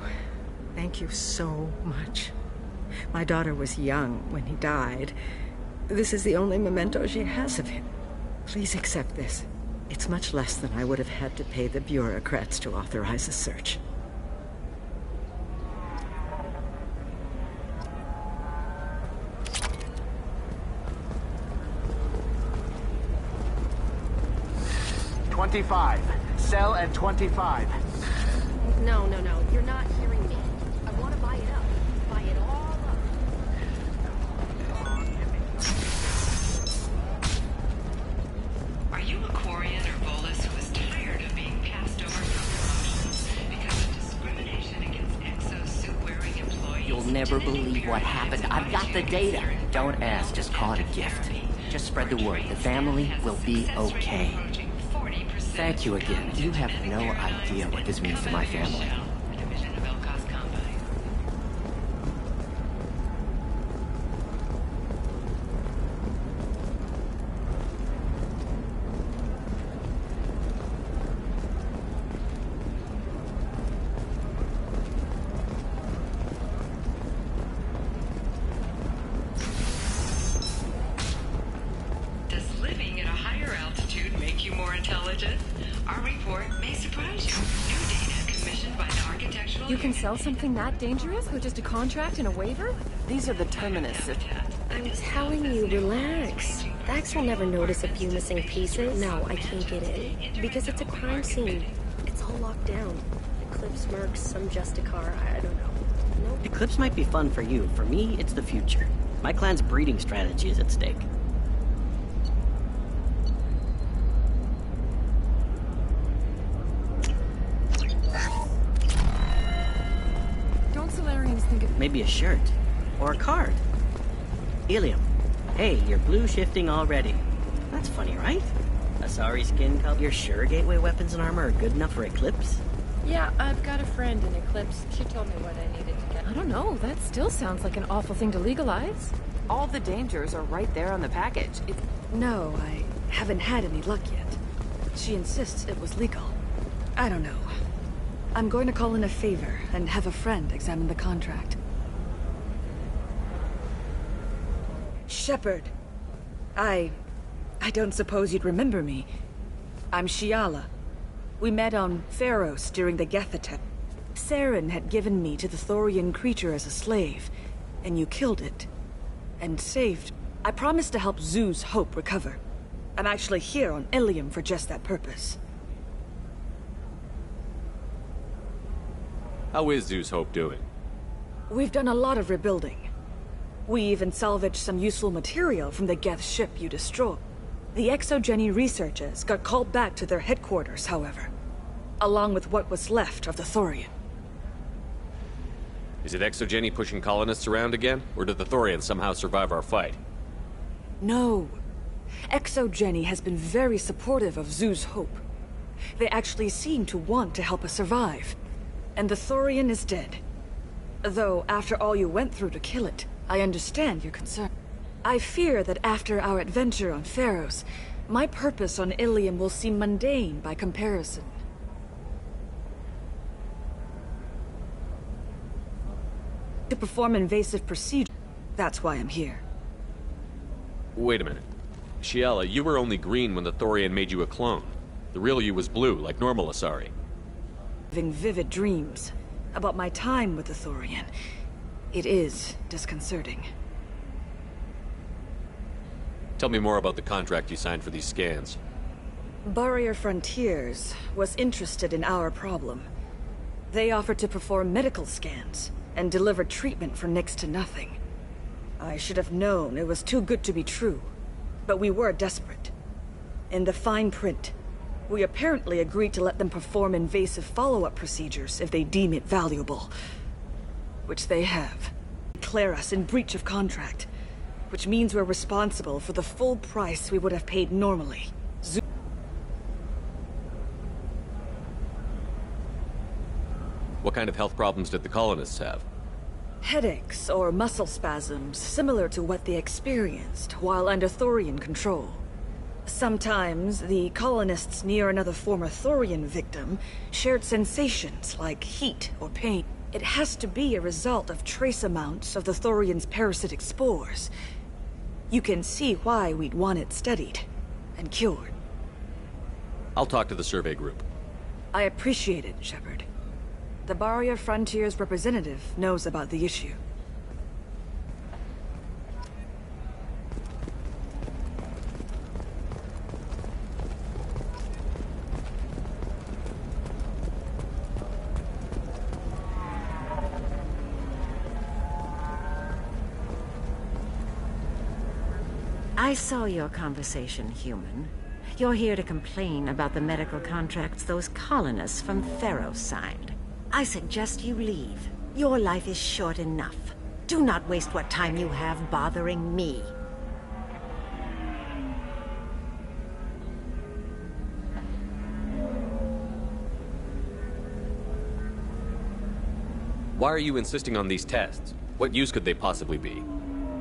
Thank you so much. My daughter was young when he died. This is the only memento she has of him. Please accept this. It's much less than I would have had to pay the bureaucrats to authorize a search. Sell at 25. No, you're not hearing me. I want to buy it up. Buy it all up. Are you a Quarian or Volus who is tired of being passed over for promotions because of discrimination against exosuit-wearing employees? You'll never believe what happened. I've got the data. Don't ask, just call it a gift. Just spread the word. The family will be okay. Thank you again. You have no idea what this means to my family. Does living at a higher altitude make you more intelligent? Our report may surprise you. New data commissioned by the architectural... You can sell something that dangerous with just a contract and a waiver? These are the terminus. I'm telling you, relax. Dax will never notice a few missing pieces. No, I can't get in. Because it's a crime scene. It's all locked down. Eclipse mercs, some Justicar, I don't know. Nope. Eclipse might be fun for you. For me, it's the future. My clan's breeding strategy is at stake. Maybe a shirt. Or a card. Ilium. Hey, you're blue shifting already. That's funny, right? A sorry skin color. You're sure gateway weapons and armor are good enough for Eclipse? Yeah, I've got a friend in Eclipse. She told me what I needed to get. I don't know, that still sounds like an awful thing to legalize. All the dangers are right there on the package. No, I haven't had any luck yet. She insists it was legal. I don't know. I'm going to call in a favor and have a friend examine the contract. Shepard. I don't suppose you'd remember me. I'm Shiala. We met on Pharos during the Geth attack. Saren had given me to the Thorian creature as a slave, and you killed it. And saved. I promised to help Zoo's Hope recover. I'm actually here on Ilium for just that purpose. How is Zoo's Hope doing? We've done a lot of rebuilding. We even salvaged some useful material from the Geth ship you destroyed. The Exogeny researchers got called back to their headquarters, however, along with what was left of the Thorian. Is it Exogeny pushing colonists around again, or did the Thorians somehow survive our fight? No. Exogeny has been very supportive of Zoo's Hope. They actually seem to want to help us survive. And the Thorian is dead. Though, after all you went through to kill it, I understand your concern. I fear that after our adventure on Pharos, my purpose on Ilium will seem mundane by comparison. To perform invasive procedure, that's why I'm here. Wait a minute. Shiala, you were only green when the Thorian made you a clone. The real you was blue, like normal Asari. Having vivid dreams about my time with the Thorian. It is disconcerting. Tell me more about the contract you signed for these scans. Barrier Frontiers was interested in our problem. They offered to perform medical scans and deliver treatment for next to nothing. I should have known it was too good to be true, but we were desperate. In the fine print, we apparently agreed to let them perform invasive follow-up procedures if they deem it valuable. Which they have. Declare us in breach of contract, which means we're responsible for the full price we would have paid normally. What kind of health problems did the colonists have? Headaches or muscle spasms similar to what they experienced while under Thorian control. Sometimes the colonists near another former Thorian victim shared sensations like heat or pain. It has to be a result of trace amounts of the Thorian's parasitic spores. You can see why we'd want it studied and cured. I'll talk to the survey group. I appreciate it, Shepard. The Barrier Frontiers representative knows about the issue. I saw your conversation, human. You're here to complain about the medical contracts those colonists from Pharos signed. I suggest you leave. Your life is short enough. Do not waste what time you have bothering me. Why are you insisting on these tests? What use could they possibly be?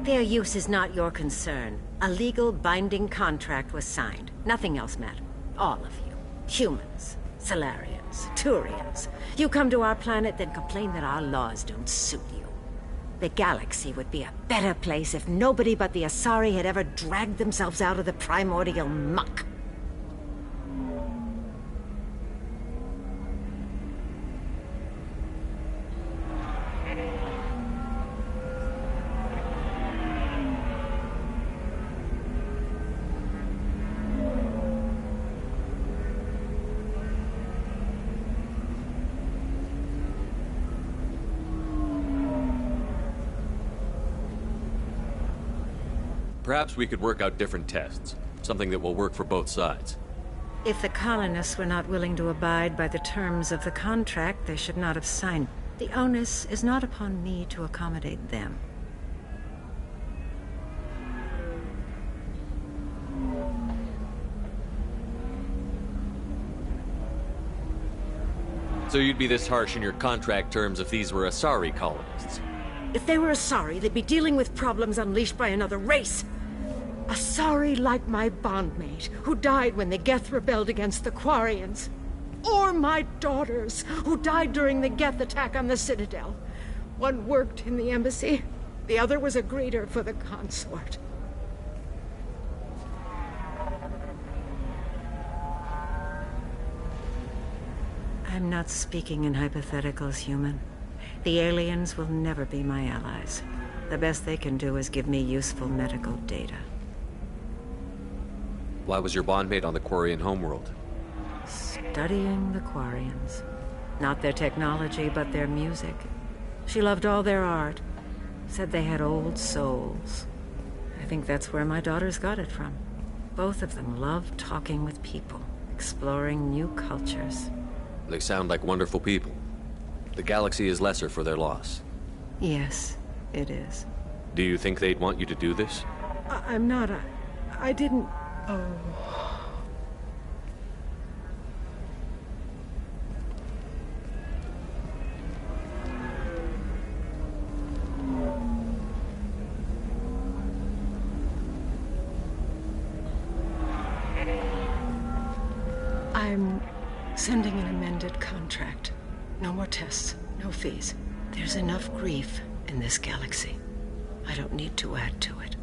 Their use is not your concern. A legal binding contract was signed. Nothing else mattered. All of you. Humans, Solarians, Turians. You come to our planet, then complain that our laws don't suit you. The galaxy would be a better place if nobody but the Asari had ever dragged themselves out of the primordial muck. Perhaps we could work out different tests. Something that will work for both sides. If the colonists were not willing to abide by the terms of the contract, they should not have signed. The onus is not upon me to accommodate them. So you'd be this harsh in your contract terms if these were Asari colonists? If they were Asari, they'd be dealing with problems unleashed by another race. Asari like my bondmate, who died when the Geth rebelled against the Quarians. Or my daughters, who died during the Geth attack on the Citadel. One worked in the embassy, the other was a greeter for the consort. I'm not speaking in hypotheticals, human. The aliens will never be my allies. The best they can do is give me useful medical data. Why was your bondmate on the Quarian homeworld? Studying the Quarians. Not their technology, but their music. She loved all their art. Said they had old souls. I think that's where my daughters got it from. Both of them loved talking with people, exploring new cultures. They sound like wonderful people. The galaxy is lesser for their loss. Yes, it is. Do you think they'd want you to do this? I'm not. I didn't. Oh. I'm sending an amended contract. No more tests, no fees. There's enough grief in this galaxy. I don't need to add to it.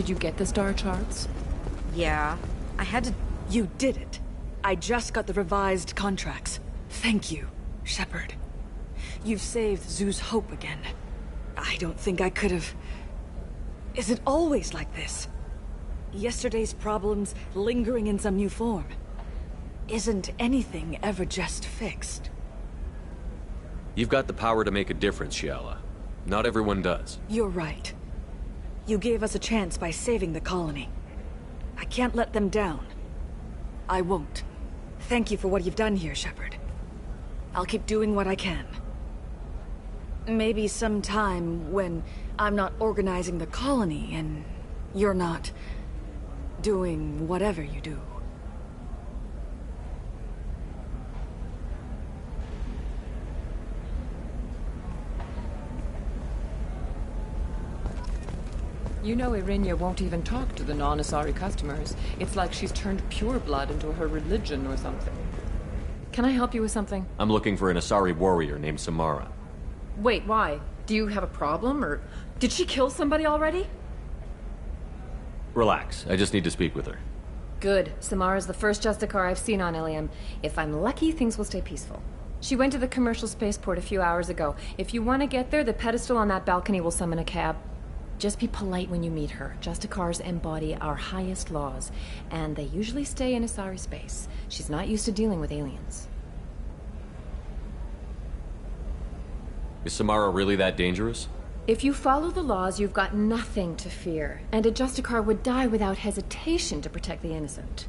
Did you get the star charts? Yeah, I had to... You did it. I just got the revised contracts. Thank you, Shepard. You've saved Zoo's hope again. I don't think I could have... Is it always like this? Yesterday's problems lingering in some new form. Isn't anything ever just fixed? You've got the power to make a difference, Shiala. Not everyone does. You're right. You gave us a chance by saving the colony. I can't let them down. I won't. Thank you for what you've done here, Shepard. I'll keep doing what I can. Maybe sometime when I'm not organizing the colony and you're not doing whatever you do. You know Irinia won't even talk to the non-Asari customers. It's like she's turned pureblood into her religion or something. Can I help you with something? I'm looking for an Asari warrior named Samara. Wait, why? Do you have a problem, or did she kill somebody already? Relax, I just need to speak with her. Good. Samara's the first Justicar I've seen on Ilium. If I'm lucky, things will stay peaceful. She went to the commercial spaceport a few hours ago. If you want to get there, the pedestal on that balcony will summon a cab. Just be polite when you meet her. Justicars embody our highest laws, and they usually stay in Asari space. She's not used to dealing with aliens. Is Samara really that dangerous? If you follow the laws, you've got nothing to fear, and a Justicar would die without hesitation to protect the innocent.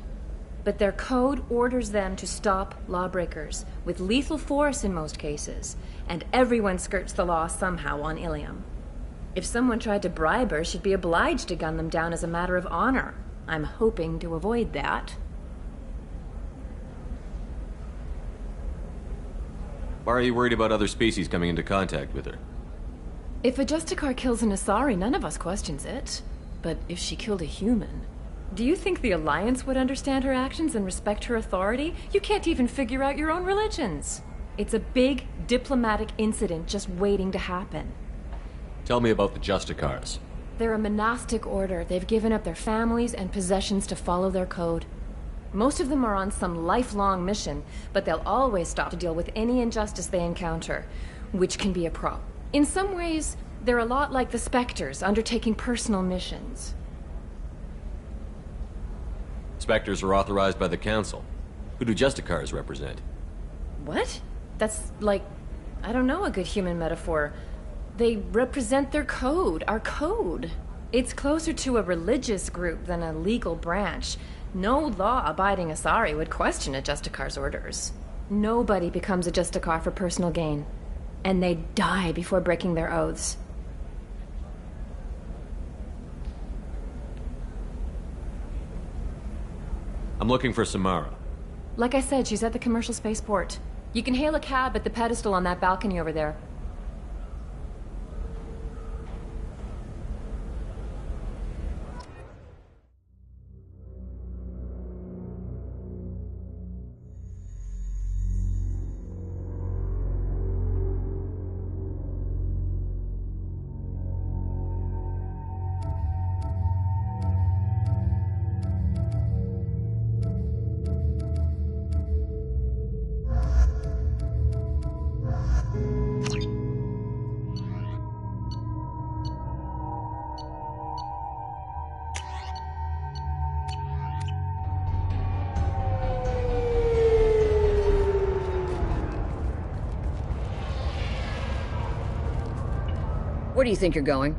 But their code orders them to stop lawbreakers, with lethal force in most cases, and everyone skirts the law somehow on Ilium. If someone tried to bribe her, she'd be obliged to gun them down as a matter of honor. I'm hoping to avoid that. Why are you worried about other species coming into contact with her? If a Justicar kills an Asari, none of us questions it. But if she killed a human... Do you think the Alliance would understand her actions and respect her authority? You can't even figure out your own religions. It's a big diplomatic incident just waiting to happen. Tell me about the Justicars. They're a monastic order. They've given up their families and possessions to follow their code. Most of them are on some lifelong mission, but they'll always stop to deal with any injustice they encounter, which can be a problem. In some ways, they're a lot like the Spectres, undertaking personal missions. Spectres are authorized by the Council. Who do Justicars represent? What? That's like, I don't know, a good human metaphor. They represent their code, our code. It's closer to a religious group than a legal branch. No law-abiding Asari would question a Justicar's orders. Nobody becomes a Justicar for personal gain. And they die before breaking their oaths. I'm looking for Samara. Like I said, she's at the commercial spaceport. You can hail a cab at the pedestal on that balcony over there. Where do you think you're going?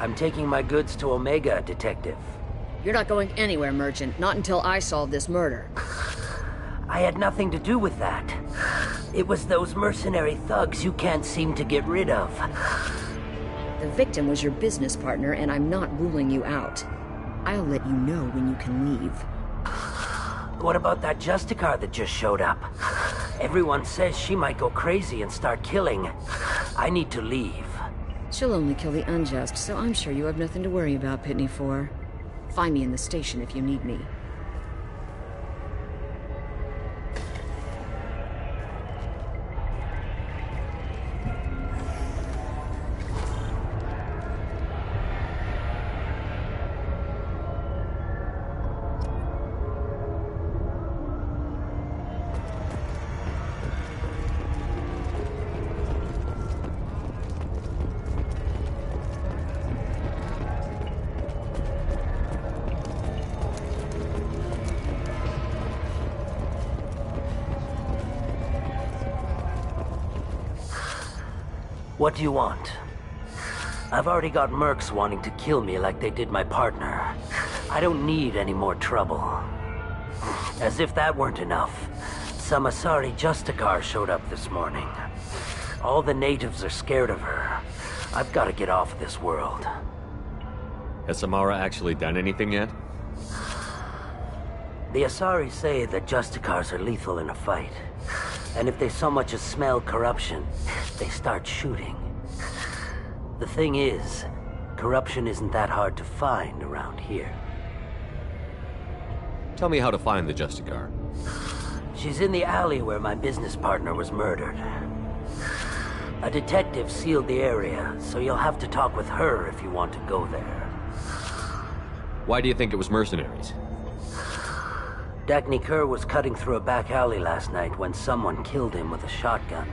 I'm taking my goods to Omega, Detective. You're not going anywhere, Merchant. Not until I solve this murder. I had nothing to do with that. It was those mercenary thugs you can't seem to get rid of. The victim was your business partner, and I'm not ruling you out. I'll let you know when you can leave. What about that Justicar that just showed up? Everyone says she might go crazy and start killing. I need to leave. She'll only kill the unjust, so I'm sure you have nothing to worry about, Pitney 4. Find me in the station if you need me. What do you want? I've already got mercs wanting to kill me like they did my partner. I don't need any more trouble. As if that weren't enough, some Asari Justicar showed up this morning. All the natives are scared of her. I've got to get off this world. Has Samara actually done anything yet? The Asari say that Justicars are lethal in a fight. And if they so much as smell corruption, they start shooting. The thing is, corruption isn't that hard to find around here. Tell me how to find the Justicar. She's in the alley where my business partner was murdered. A detective sealed the area, so you'll have to talk with her if you want to go there. Why do you think it was mercenaries? Dagny Kerr was cutting through a back alley last night when someone killed him with a shotgun.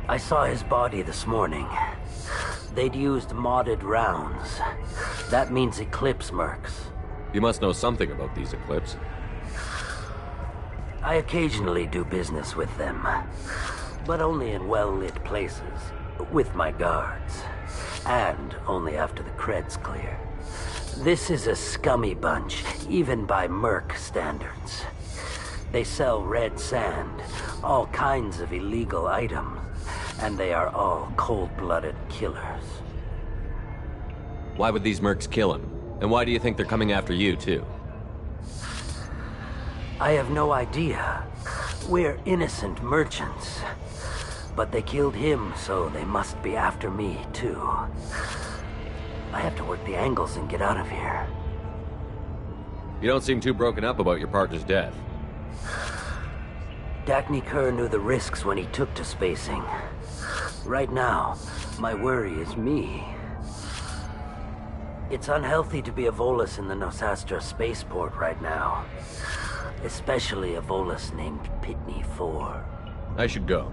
I saw his body this morning. They'd used modded rounds. That means Eclipse mercs. You must know something about these Eclipse. I occasionally do business with them, but only in well-lit places, with my guards, and only after the cred's clear. This is a scummy bunch, even by merc standards. They sell red sand, all kinds of illegal items, and they are all cold-blooded killers. Why would these mercs kill him? And why do you think they're coming after you, too? I have no idea. We're innocent merchants. But they killed him, so they must be after me, too. I have to work the angles and get out of here. You don't seem too broken up about your partner's death. Dagny Kerr knew the risks when he took to spacing. Right now, my worry is me. It's unhealthy to be a Volus in the Nosastra spaceport right now. Especially a Volus named Pitney 4. I should go.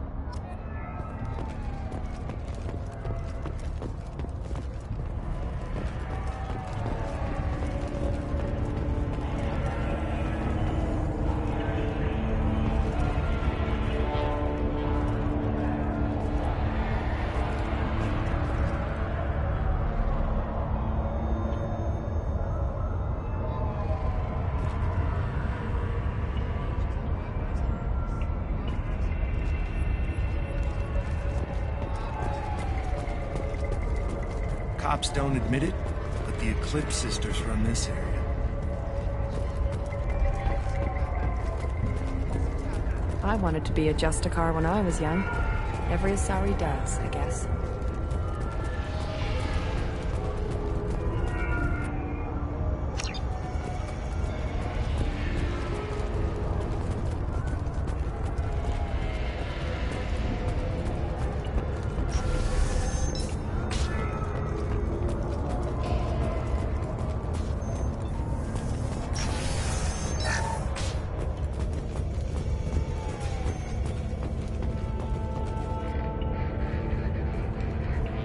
Cops don't admit it, but the Eclipse sisters run this area. I wanted to be a Justicar when I was young. Every Asari does, I guess.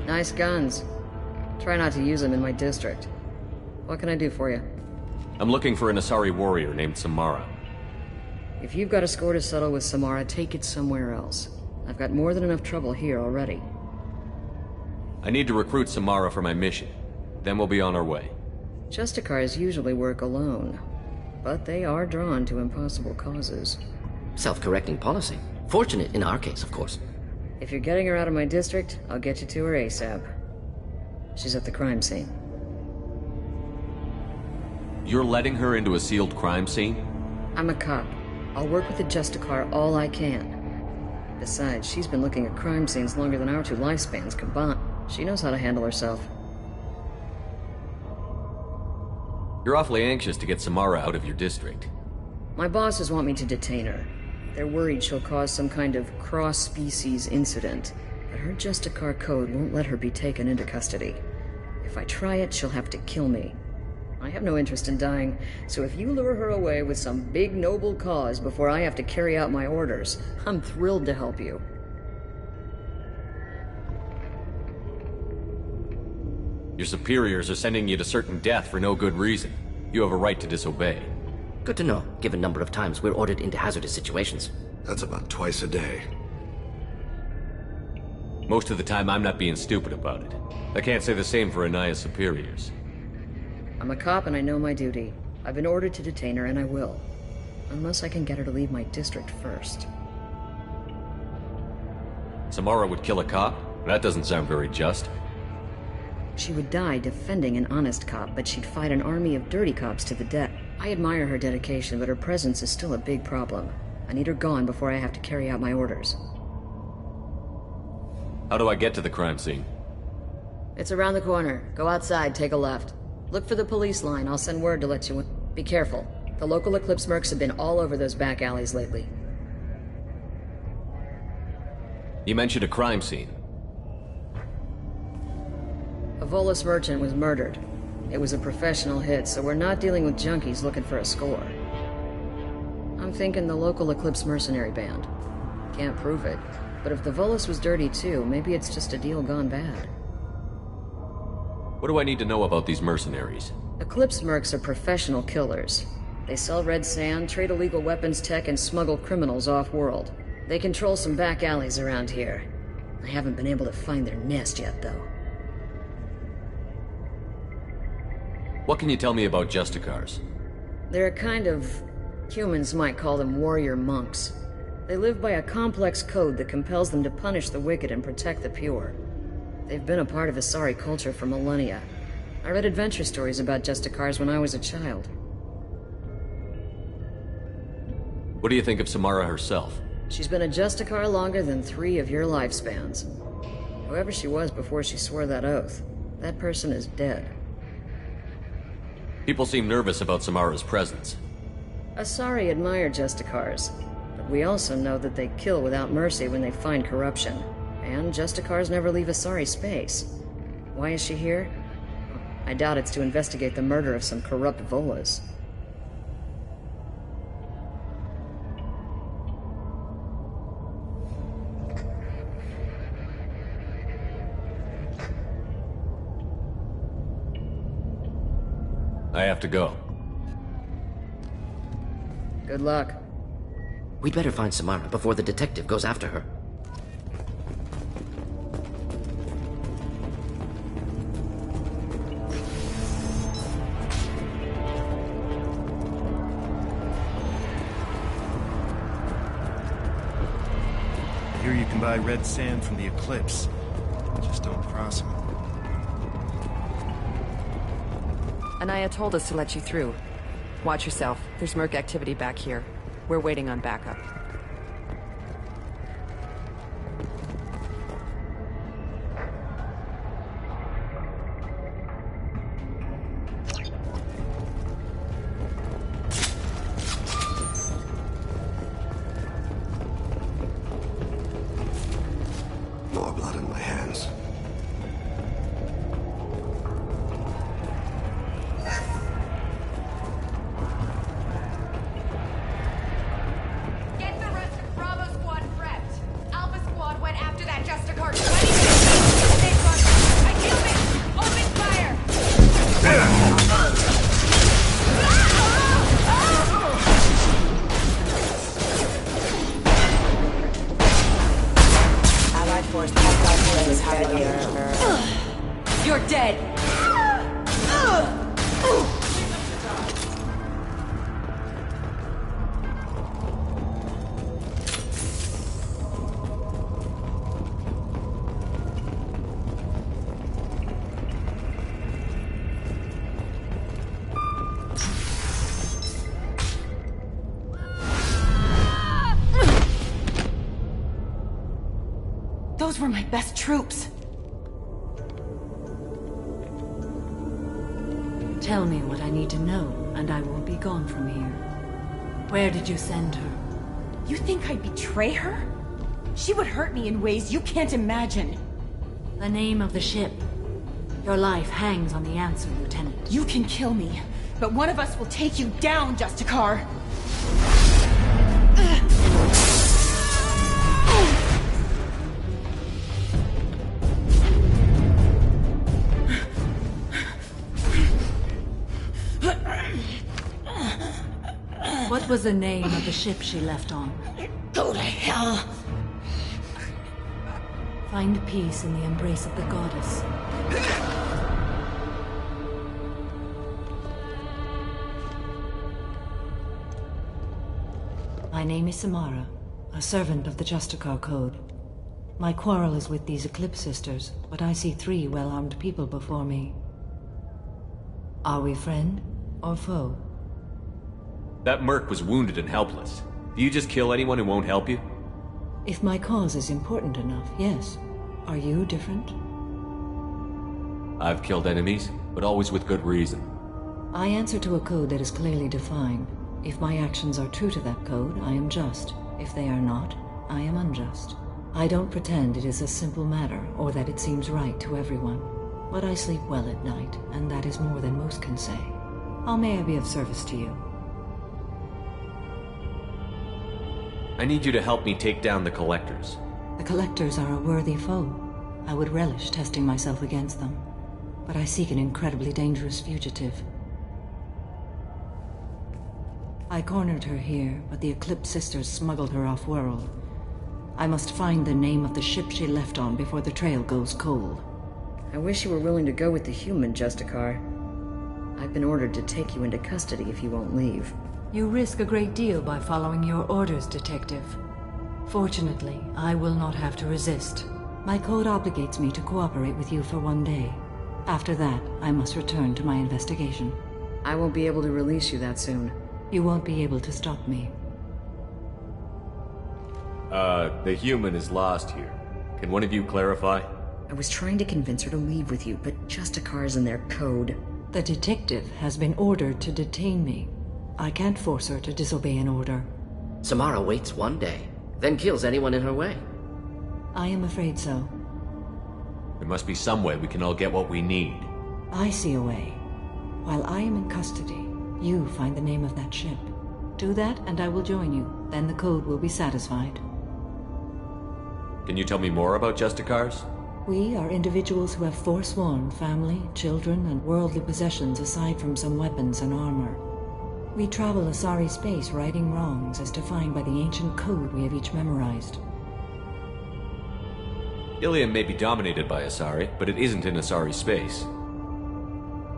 Nice guns. Try not to use them in my district. What can I do for you? I'm looking for an Asari warrior named Samara. If you've got a score to settle with Samara, take it somewhere else. I've got more than enough trouble here already. I need to recruit Samara for my mission. Then we'll be on our way. Justicars usually work alone, but they are drawn to impossible causes. Self-correcting policy. Fortunate in our case, of course. If you're getting her out of my district, I'll get you to her ASAP. She's at the crime scene. You're letting her into a sealed crime scene? I'm a cop. I'll work with the Justicar all I can. Besides, she's been looking at crime scenes longer than our two lifespans combined. She knows how to handle herself. You're awfully anxious to get Samara out of your district. My bosses want me to detain her. They're worried she'll cause some kind of cross-species incident, but her Justicar code won't let her be taken into custody. If I try it, she'll have to kill me. I have no interest in dying, so if you lure her away with some big noble cause before I have to carry out my orders, I'm thrilled to help you. Your superiors are sending you to certain death for no good reason. You have a right to disobey. Good to know, given number of times we're ordered into hazardous situations. That's about twice a day. Most of the time, I'm not being stupid about it. I can't say the same for Anaya's superiors. I'm a cop and I know my duty. I've been ordered to detain her and I will. Unless I can get her to leave my district first. Samara would kill a cop? That doesn't sound very just. She would die defending an honest cop, but she'd fight an army of dirty cops to the death. I admire her dedication, but her presence is still a big problem. I need her gone before I have to carry out my orders. How do I get to the crime scene? It's around the corner. Go outside, take a left. Look for the police line. I'll send word to let you in. Be careful. The local Eclipse mercs have been all over those back alleys lately. You mentioned a crime scene. A Volus merchant was murdered. It was a professional hit, so we're not dealing with junkies looking for a score. I'm thinking the local Eclipse mercenary band. Can't prove it, but if the Volus was dirty too, maybe it's just a deal gone bad. What do I need to know about these mercenaries? Eclipse mercs are professional killers. They sell red sand, trade illegal weapons tech, and smuggle criminals off-world. They control some back alleys around here. I haven't been able to find their nest yet, though. What can you tell me about Justicars? They're a kind of... humans might call them warrior monks. They live by a complex code that compels them to punish the wicked and protect the pure. They've been a part of Asari culture for millennia. I read adventure stories about Justicars when I was a child. What do you think of Samara herself? She's been a Justicar longer than 3 of your lifespans. Whoever she was before she swore that oath, that person is dead. People seem nervous about Samara's presence. Asari admire Justicars, but we also know that they kill without mercy when they find corruption. And Justicars never leave Asari space. Why is she here? I doubt it's to investigate the murder of some corrupt Volas. I have to go. Good luck. We'd better find Samara before the detective goes after her. I hear you can buy red sand from the Eclipse. Just don't cross them. Anaya told us to let you through. Watch yourself. There's merc activity back here. We're waiting on backup. More blood in my hands. Get the rest of Bravo Squad prepped. Alpha Squad went after that Justicar 20 minutes ago. They run. I killed it. Open fire. Allied force hostile is heavily. You're dead. Those were my best troops. Tell me what I need to know, and I will be gone from here. Where did you send her? You think I'd betray her? She would hurt me in ways you can't imagine. The name of the ship. Your life hangs on the answer, Lieutenant. You can kill me, but one of us will take you down, Justicar. What was the name of the ship she left on? Go to hell. Find peace in the embrace of the goddess. My name is Samara, a servant of the Justicar Code. My quarrel is with these Eclipse Sisters, but I see 3 well-armed people before me. Are we friend or foe? That merc was wounded and helpless. Do you just kill anyone who won't help you? If my cause is important enough, yes. Are you different? I've killed enemies, but always with good reason. I answer to a code that is clearly defined. If my actions are true to that code, I am just. If they are not, I am unjust. I don't pretend it is a simple matter, or that it seems right to everyone. But I sleep well at night, and that is more than most can say. How may I be of service to you? I need you to help me take down the Collectors. The Collectors are a worthy foe. I would relish testing myself against them. But I seek an incredibly dangerous fugitive. I cornered her here, but the Eclipse Sisters smuggled her off-world. I must find the name of the ship she left on before the trail goes cold. I wish you were willing to go with the human, Justicar. I've been ordered to take you into custody if you won't leave. You risk a great deal by following your orders, Detective. Fortunately, I will not have to resist. My code obligates me to cooperate with you for 1 day. After that, I must return to my investigation. I won't be able to release you that soon. You won't be able to stop me. The human is lost here. Can one of you clarify? I was trying to convince her to leave with you, but Justicar's in their code. The detective has been ordered to detain me. I can't force her to disobey an order. Samara waits 1 day, then kills anyone in her way. I am afraid so. There must be some way we can all get what we need. I see a way. While I am in custody, you find the name of that ship. Do that and I will join you. Then the code will be satisfied. Can you tell me more about Justicars? We are individuals who have forsworn family, children, and worldly possessions aside from some weapons and armor. We travel Asari space righting wrongs as defined by the ancient code we have each memorized. Ilium may be dominated by Asari, but it isn't in Asari space.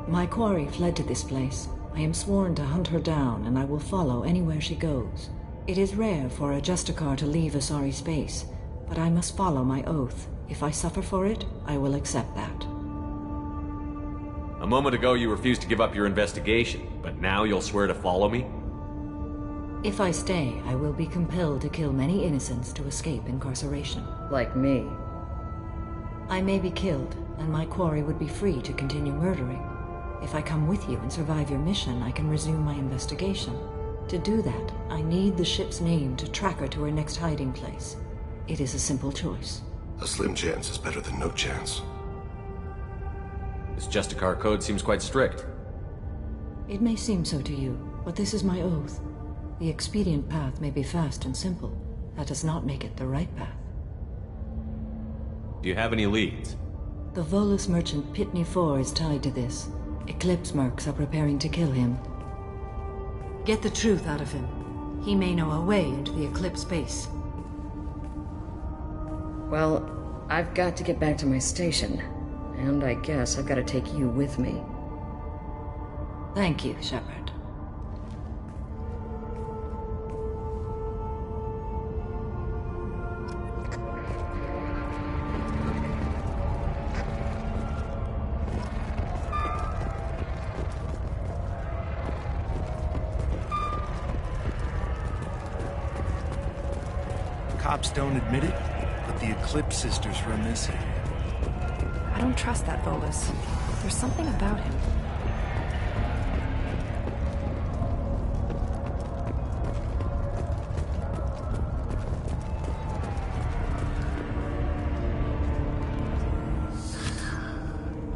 My quarry fled to this place. I am sworn to hunt her down, and I will follow anywhere she goes. It is rare for a Justicar to leave Asari space, but I must follow my oath. If I suffer for it, I will accept that. A moment ago you refused to give up your investigation, but now you'll swear to follow me? If I stay, I will be compelled to kill many innocents to escape incarceration. Like me. I may be killed, and my quarry would be free to continue murdering. If I come with you and survive your mission, I can resume my investigation. To do that, I need the ship's name to track her to her next hiding place. It is a simple choice. A slim chance is better than no chance. This Justicar code seems quite strict. It may seem so to you, but this is my oath. The expedient path may be fast and simple. That does not make it the right path. Do you have any leads? The Volus merchant Pitney 4 is tied to this. Eclipse mercs are preparing to kill him. Get the truth out of him. He may know a way into the Eclipse base. Well, I've got to get back to my station. And I guess I've got to take you with me. Thank you, Shepard. Cops don't admit it, but the Eclipse Sisters run this area. I don't trust that Volus. There's something about him.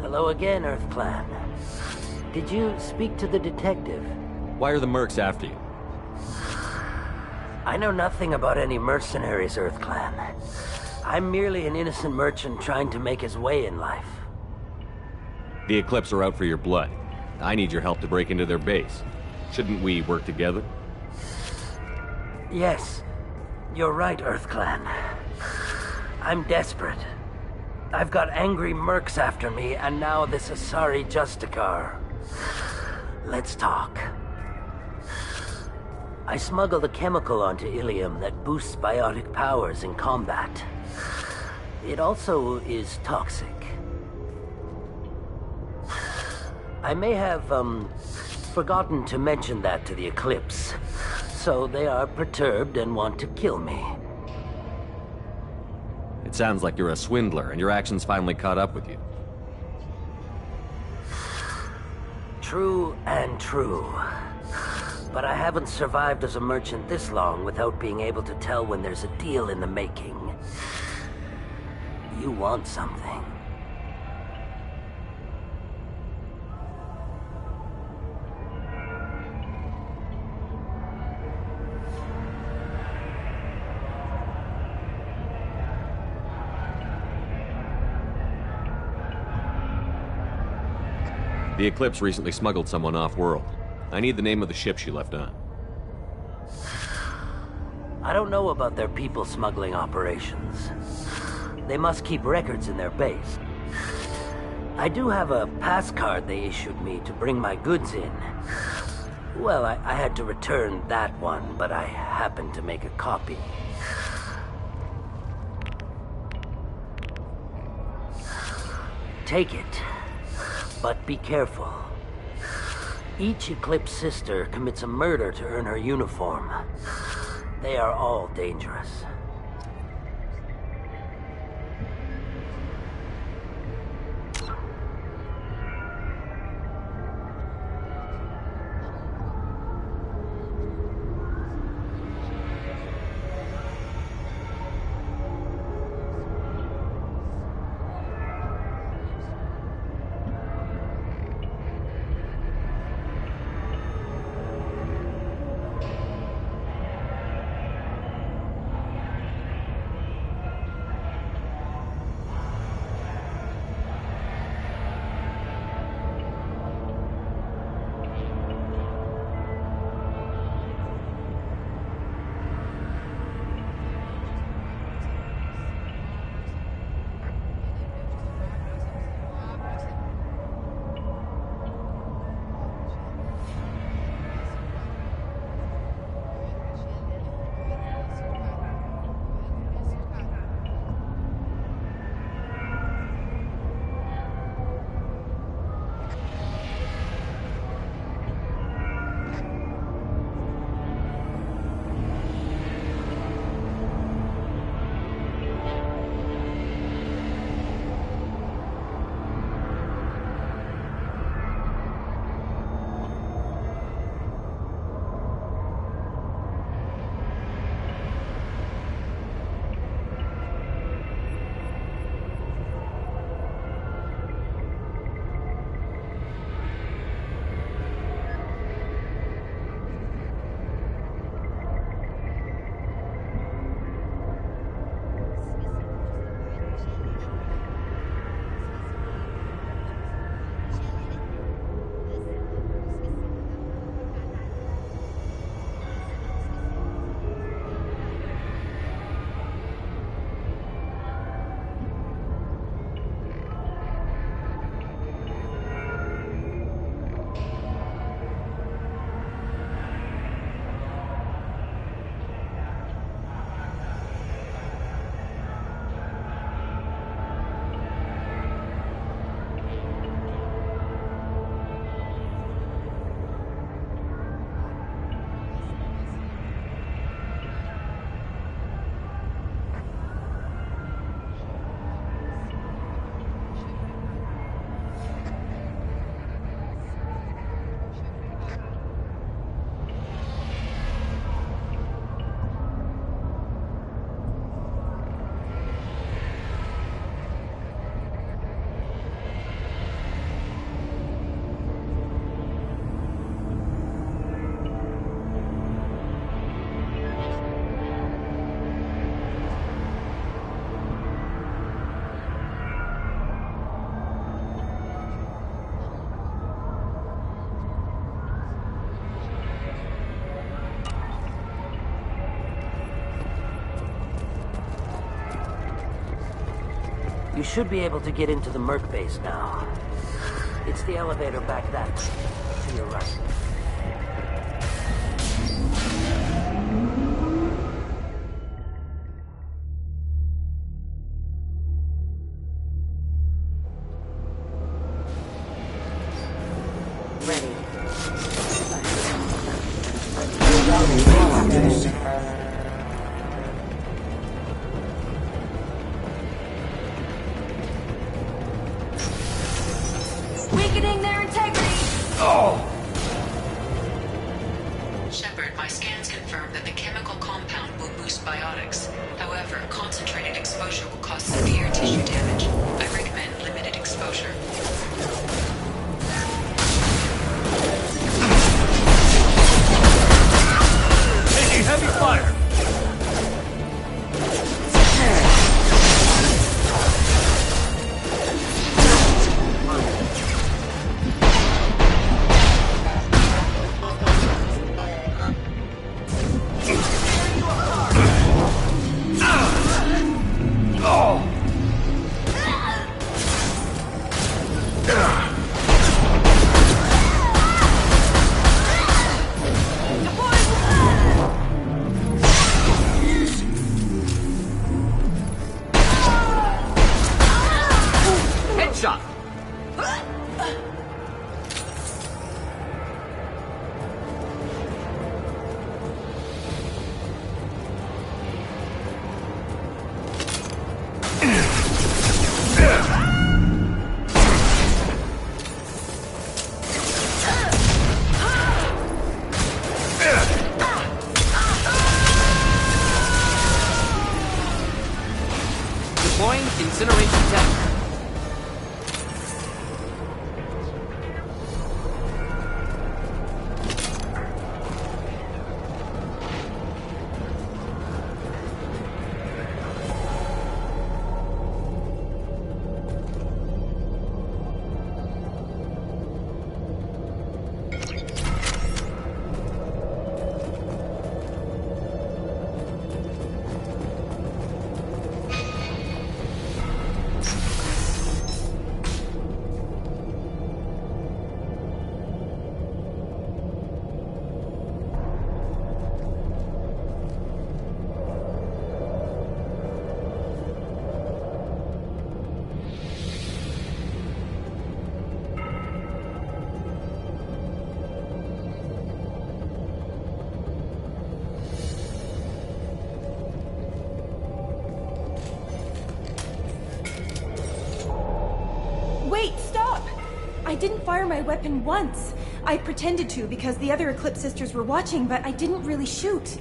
Hello again, Earth Clan. Did you speak to the detective? Why are the mercs after you? I know nothing about any mercenaries, Earth Clan. I'm merely an innocent merchant trying to make his way in life. The Eclipse are out for your blood. I need your help to break into their base. Shouldn't we work together? Yes, you're right, Earth Clan. I'm desperate, I've got angry mercs after me, and now this Asari Justicar. Let's talk. I smuggled a chemical onto Ilium that boosts biotic powers in combat. It also is toxic. I may have, forgotten to mention that to the Eclipse, so they are perturbed and want to kill me. It sounds like you're a swindler, and your actions finally caught up with you. True and true. But I haven't survived as a merchant this long without being able to tell when there's a deal in the making. You want something. The Eclipse recently smuggled someone off-world. I need the name of the ship she left on. I don't know about their people smuggling operations. They must keep records in their base. I do have a pass card they issued me to bring my goods in. Well, I had to return that one, but I happened to make a copy. Take it, but be careful. Each Eclipse sister commits a murder to earn her uniform. They are all dangerous. You should be able to get into the Merc base now. It's the elevator back that way, to your right. Weakening their integrity! Shepard, my scans confirm that the chemical compound will boost biotics. However, concentrated exposure will cause severe tissue damage. I recommend limited exposure. Taking heavy fire! Headshot! Deploying incineration tech. Wait, stop! I didn't fire my weapon once. I pretended to because the other Eclipse sisters were watching, but I didn't really shoot.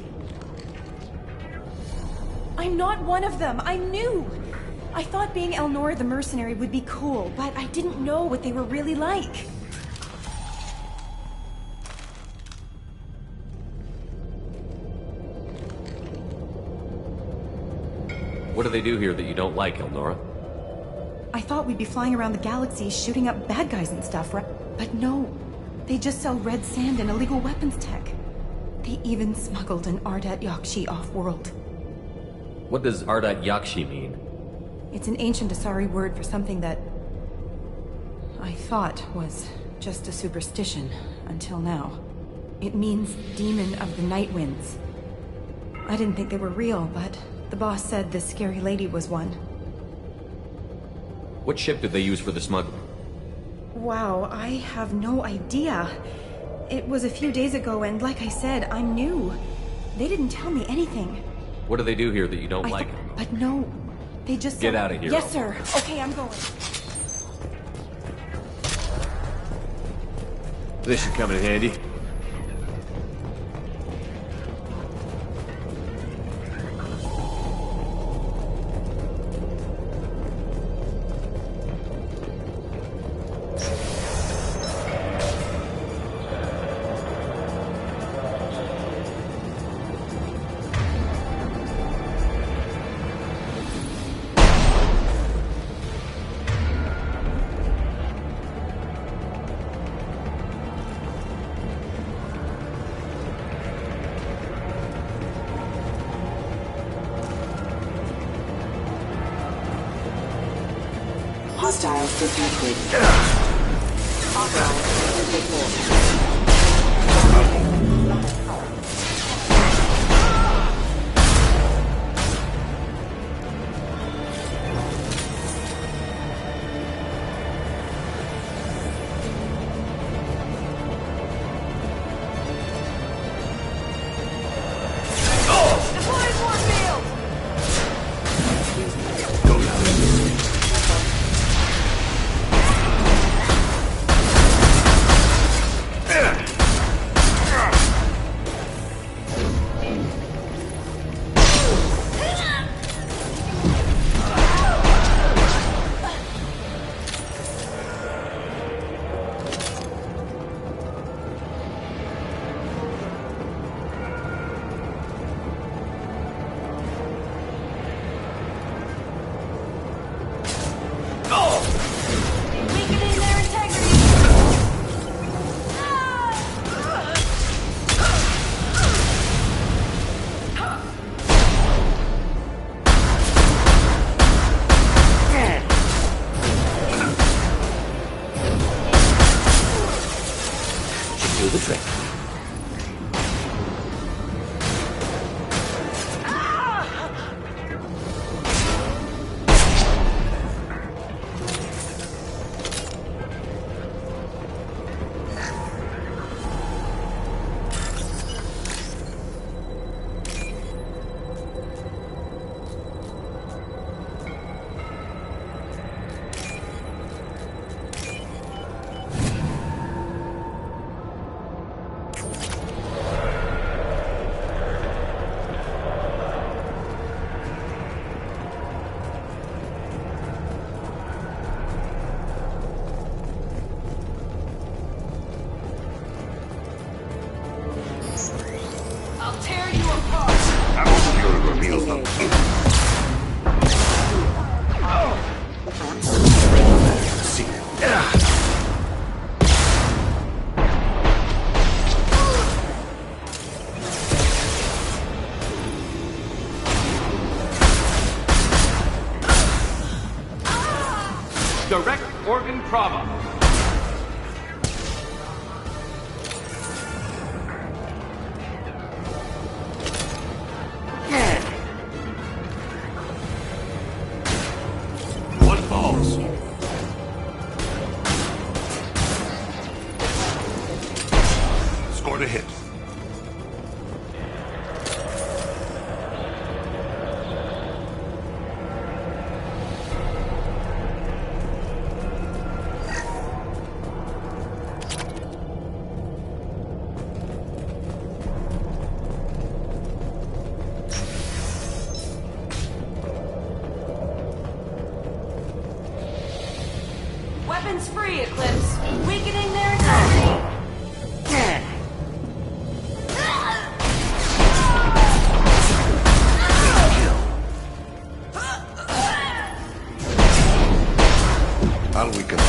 I'm not one of them. I'm new. I thought being Elnora the mercenary would be cool, but I didn't know what they were really like. What do they do here that you don't like, Elnora? I thought we'd be flying around the galaxy shooting up bad guys and stuff, right? But no. They just sell red sand and illegal weapons tech. They even smuggled an Ardat Yakshi off-world. What does Ardat Yakshi mean? It's an ancient Asari word for something that I thought was just a superstition until now. It means demon of the night winds. I didn't think they were real, but the boss said this scary lady was one. What ship did they use for the smuggling? Wow, I have no idea. It was a few days ago, and like I said, I'm new. They didn't tell me anything. What do they do here that you don't like? But no, they just Get said... out of here. Yes, sir. Okay, I'm going. This should come in handy. Hostiles detected. Authorized to take hold. Direct organ trauma. One falls. Scored a hit. Weapons free, Eclipse. Weakening their integrity. I'll weaken.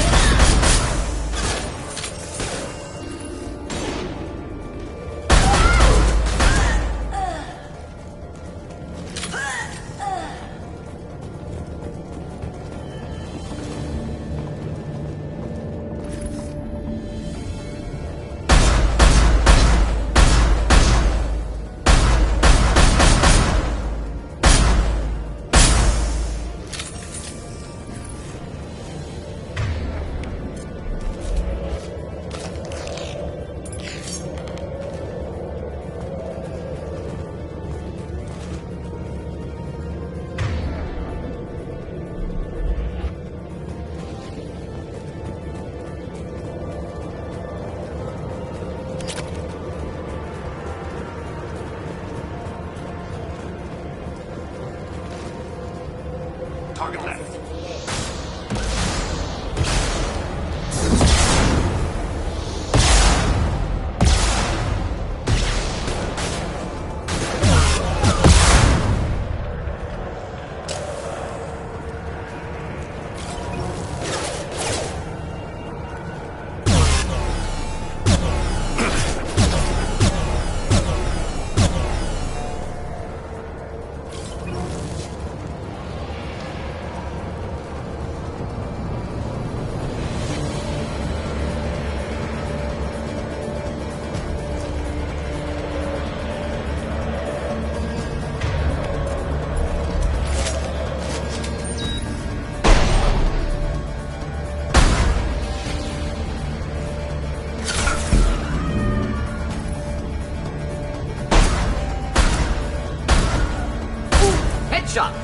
Target left. shot.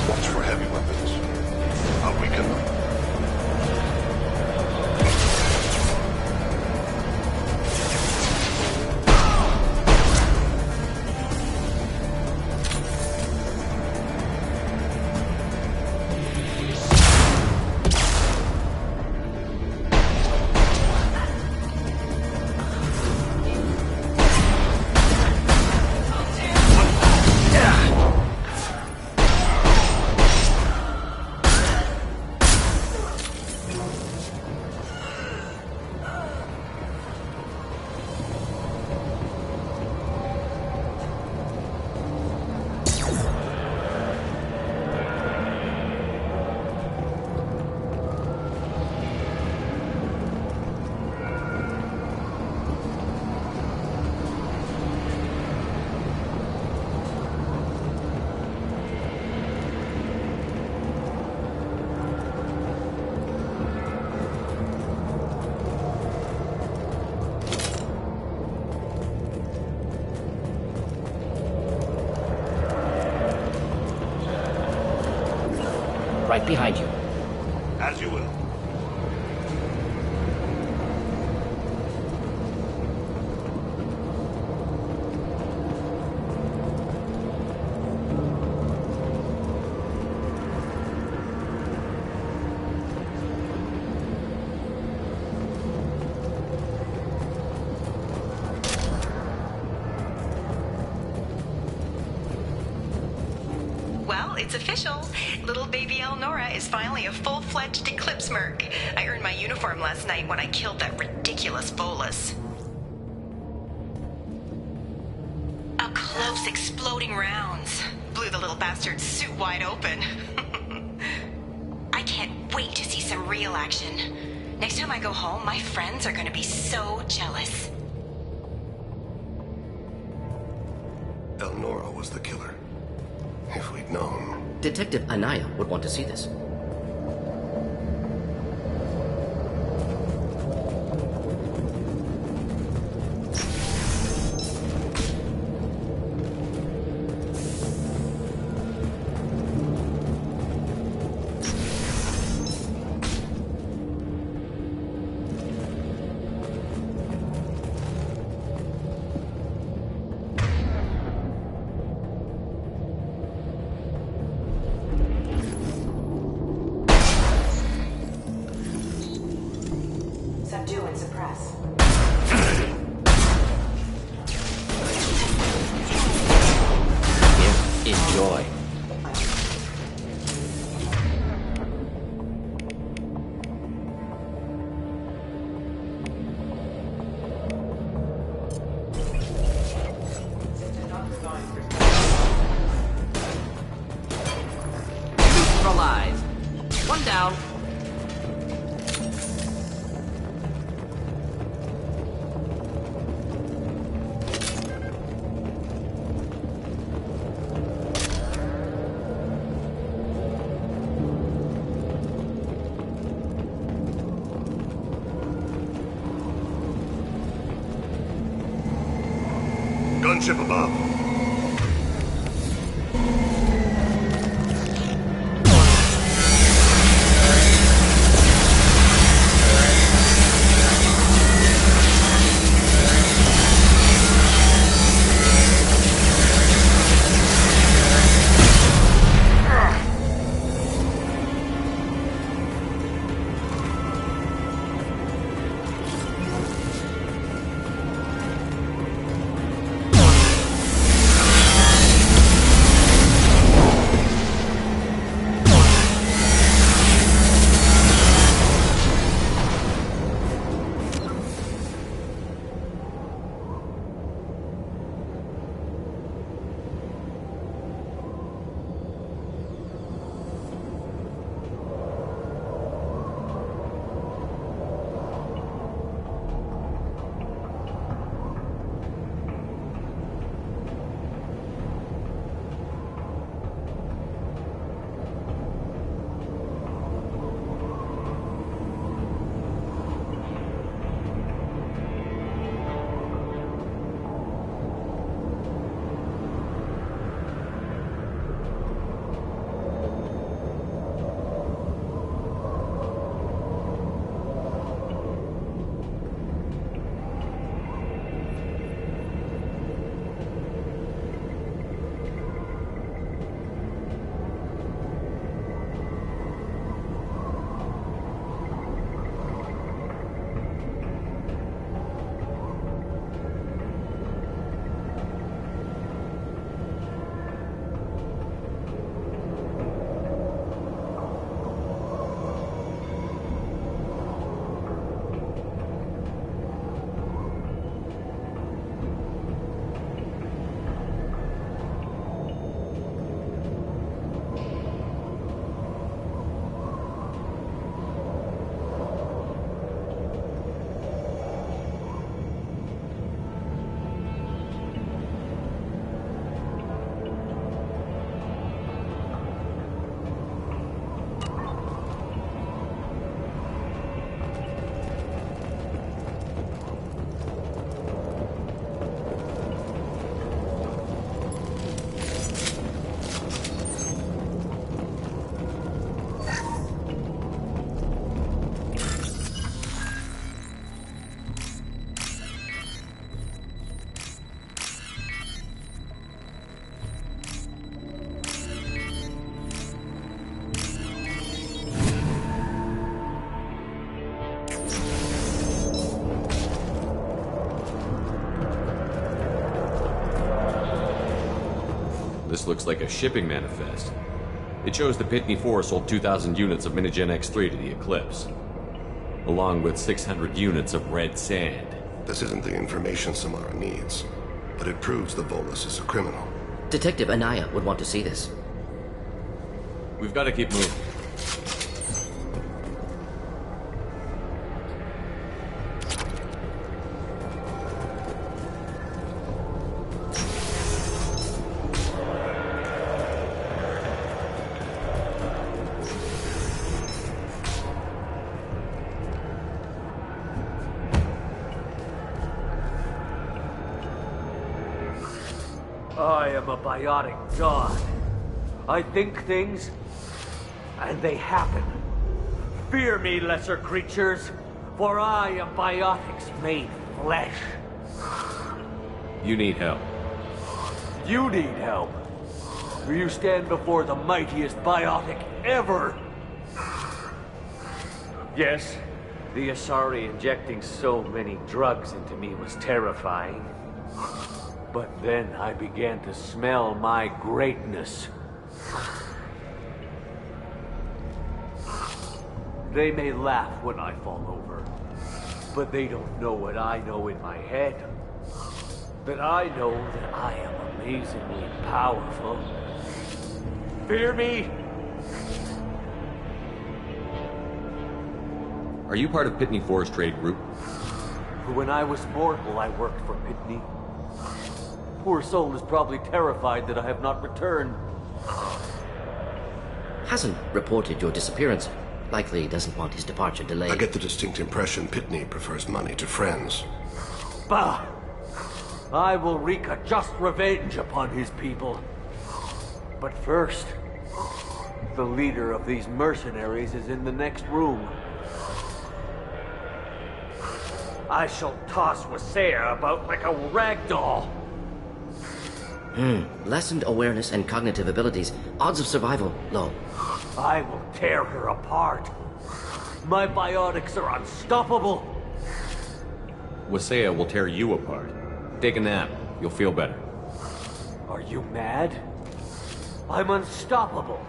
Watch for heavy weapons. I'll weaken them. Right behind you. As you will. Well, it's official. Little baby Elnora is finally a full-fledged Eclipse merc. I earned my uniform last night when I killed that ridiculous bolus. Up close, exploding rounds. Blew the little bastard's suit wide open. I can't wait to see some real action. Next time I go home, my friends are gonna be so jealous. Elnora was the killer. If we'd known. Detective Anaya would want to see this. Subdue and suppress. Enjoy. Neutralized. One down. Gunship above. almost looks like a shipping manifest. It shows the Pitney 4 sold 2,000 units of Minigen X3 to the Eclipse, along with 600 units of red sand. This isn't the information Samara needs, but it proves the Volus is a criminal. Detective Anaya would want to see this. We've got to keep moving. I am a biotic god. I think things, and they happen. Fear me, lesser creatures, for I am biotics made flesh. You need help. You need help. For you stand before the mightiest biotic ever. Yes, the Asari injecting so many drugs into me was terrifying. But then I began to smell my greatness. They may laugh when I fall over, but they don't know what I know in my head. That I know that I am amazingly powerful. Fear me? Are you part of Pitney 4's trade group? When I was mortal, I worked for Pitney. Poor soul is probably terrified that I have not returned. Hasn't reported your disappearance. Likely doesn't want his departure delayed. I get the distinct impression Pitney prefers money to friends. Bah! I will wreak a just revenge upon his people. But first, the leader of these mercenaries is in the next room. I shall toss Wasea about like a rag doll. Lessened awareness and cognitive abilities. Odds of survival low. I will tear her apart. My biotics are unstoppable. Wasea will tear you apart. Take a nap. You'll feel better. Are you mad? I'm unstoppable.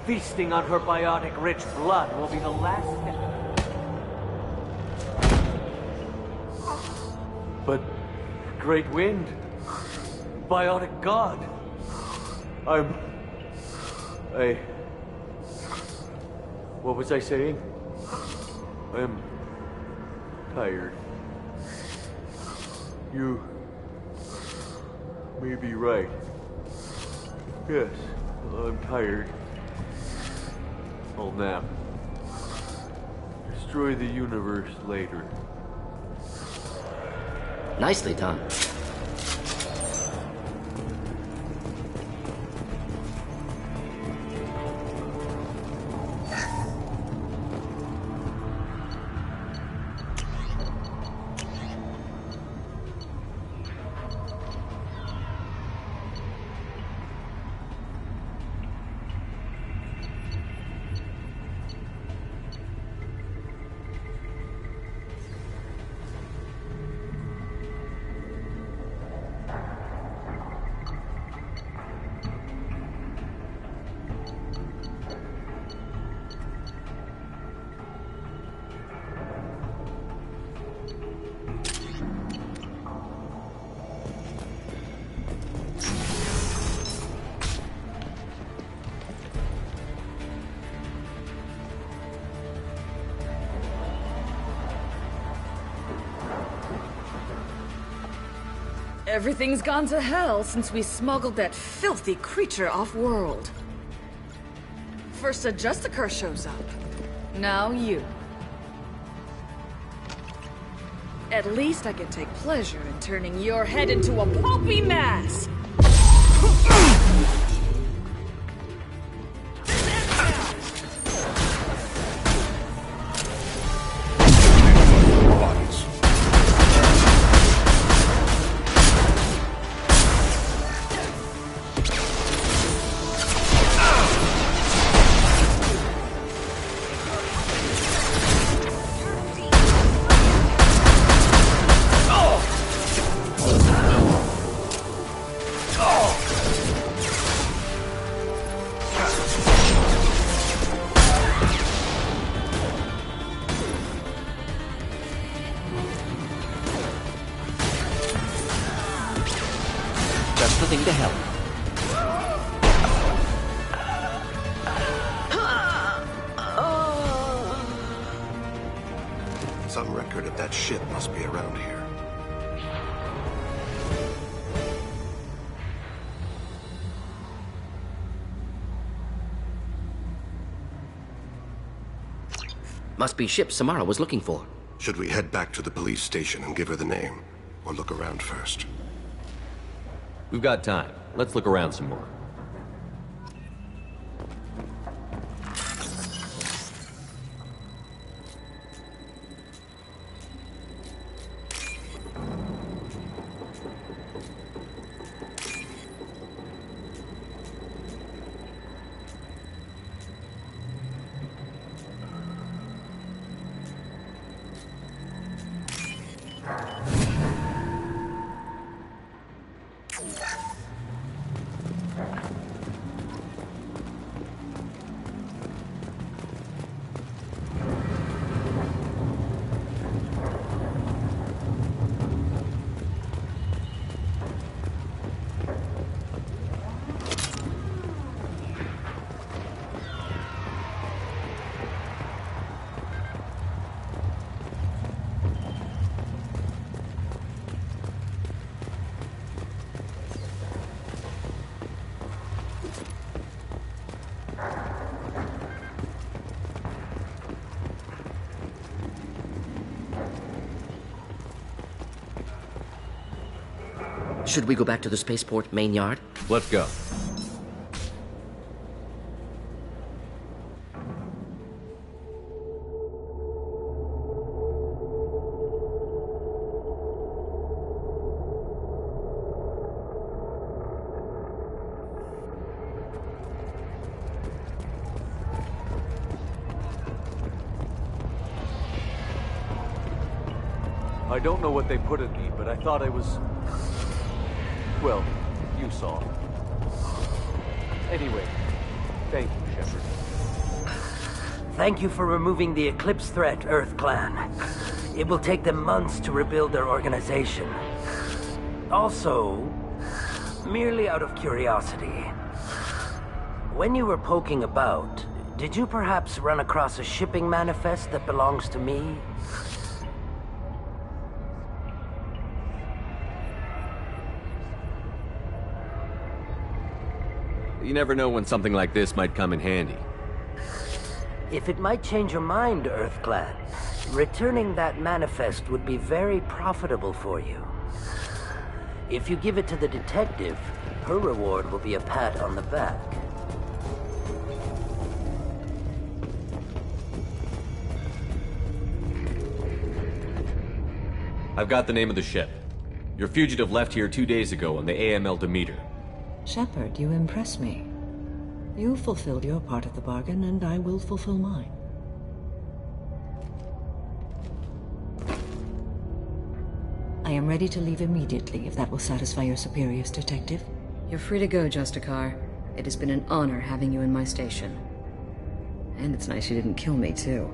Feasting on her biotic-rich blood will be the last step. But, Great Wind, biotic god, what was I saying? I'm tired. You may be right. Yes, I'm tired. I'll nap. Destroy the universe later. Nicely done. Everything's gone to hell since we smuggled that filthy creature off-world. First a Justicar shows up. Now you. At least I can take pleasure in turning your head into a pulpy mass! record of that ship must be around here. Must be ship Samara was looking for. Should we head back to the police station and give her the name? Or look around first? We've got time. Let's look around some more. Should we go back to the spaceport main yard? Let's go. I don't know what they put in me, but I thought I was... well, you saw. Anyway, thank you, Shepard. Thank you for removing the Eclipse threat, Earth Clan. It will take them months to rebuild their organization. Also, merely out of curiosity, when you were poking about, did you perhaps run across a shipping manifest that belongs to me? You never know when something like this might come in handy. If it might change your mind, Earth Clan, returning that manifest would be very profitable for you. If you give it to the detective, her reward will be a pat on the back. I've got the name of the ship. Your fugitive left here 2 days ago on the AML Demeter. Shepard, you impress me. You fulfilled your part of the bargain, and I will fulfill mine. I am ready to leave immediately, if that will satisfy your superiors, Detective. You're free to go, Justicar. It has been an honor having you in my station. And it's nice you didn't kill me, too.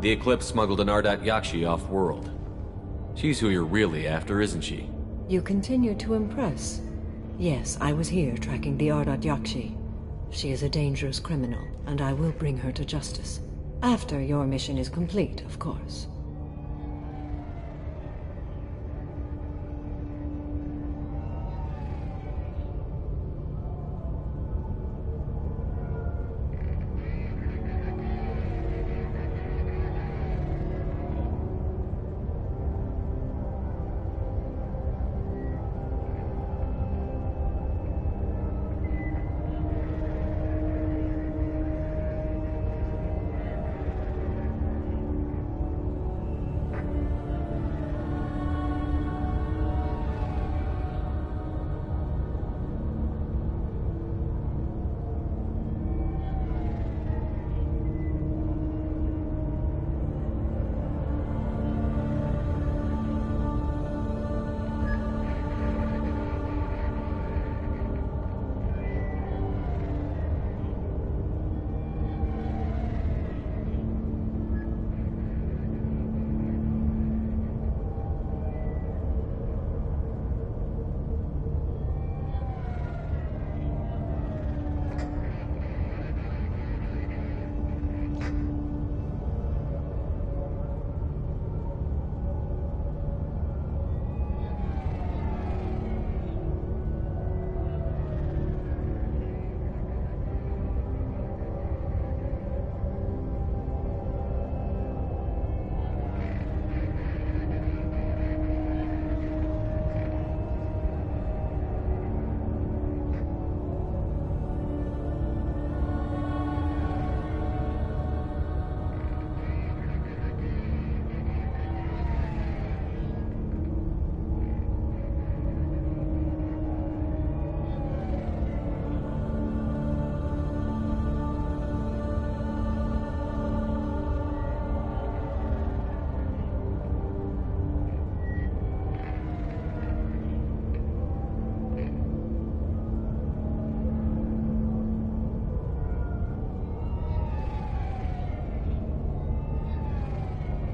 The Eclipse smuggled an Ardat Yakshi off-world. She's who you're really after, isn't she? You continue to impress. Yes, I was here tracking the Ardat Yakshi. She is a dangerous criminal, and I will bring her to justice. After your mission is complete, of course.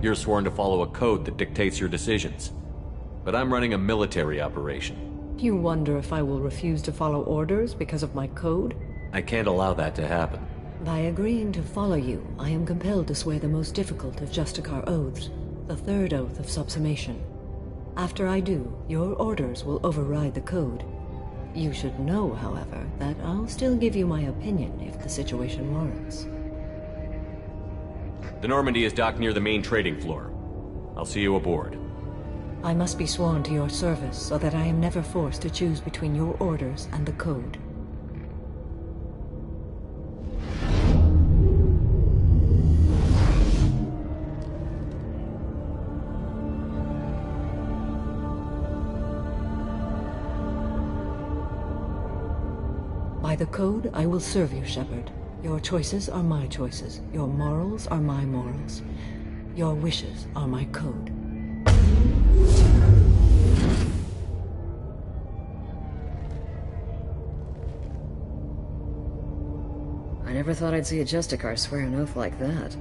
You're sworn to follow a code that dictates your decisions. But I'm running a military operation. You wonder if I will refuse to follow orders because of my code? I can't allow that to happen. By agreeing to follow you, I am compelled to swear the most difficult of Justicar oaths, the third oath of subsumation. After I do, your orders will override the code. You should know, however, that I'll still give you my opinion if the situation warrants. The Normandy is docked near the main trading floor. I'll see you aboard. I must be sworn to your service so that I am never forced to choose between your orders and the code. By the code, I will serve you, Shepard. Your choices are my choices. Your morals are my morals. Your wishes are my code. I never thought I'd see a Justicar swear an oath like that.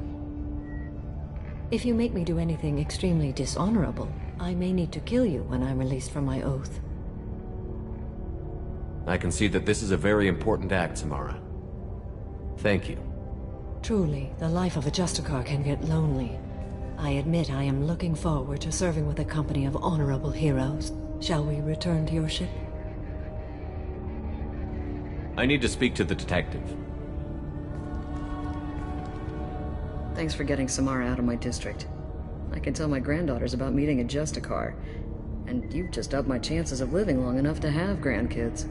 If you make me do anything extremely dishonorable, I may need to kill you when I'm released from my oath. I can see that this is a very important act, Samara. Thank you. Truly, the life of a Justicar can get lonely. I admit I am looking forward to serving with a company of honorable heroes. Shall we return to your ship? I need to speak to the detective. Thanks for getting Samara out of my district. I can tell my granddaughters about meeting a Justicar, and you've just upped my chances of living long enough to have grandkids.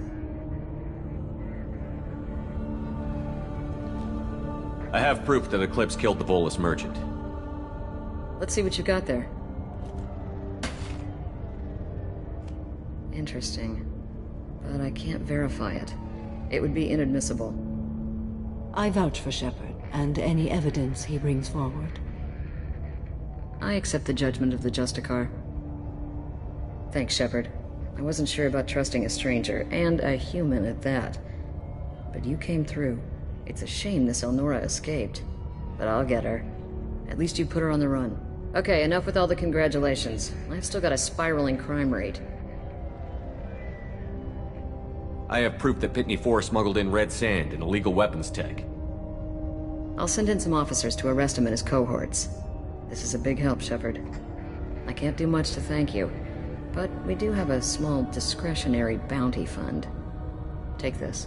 I have proof that Eclipse killed the Volus merchant. Let's see what you got there. Interesting. But I can't verify it. It would be inadmissible. I vouch for Shepard, and any evidence he brings forward. I accept the judgment of the Justicar. Thanks, Shepard. I wasn't sure about trusting a stranger, and a human at that. But you came through. It's a shame this Elnora escaped. But I'll get her. At least you put her on the run. Okay, enough with all the congratulations. I've still got a spiraling crime rate. I have proof that Pitney 4 smuggled in red sand and illegal weapons tech. I'll send in some officers to arrest him and his cohorts. This is a big help, Shepard. I can't do much to thank you, but we do have a small discretionary bounty fund. Take this.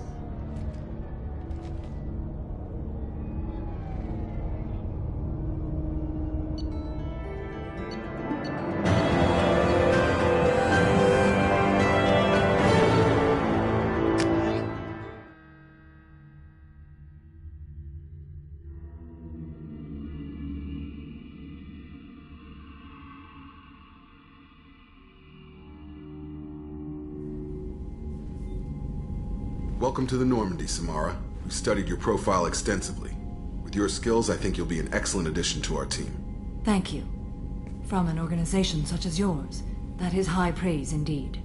Welcome to the Normandy, Samara. We've studied your profile extensively. With your skills, I think you'll be an excellent addition to our team. Thank you. From an organization such as yours, that is high praise indeed.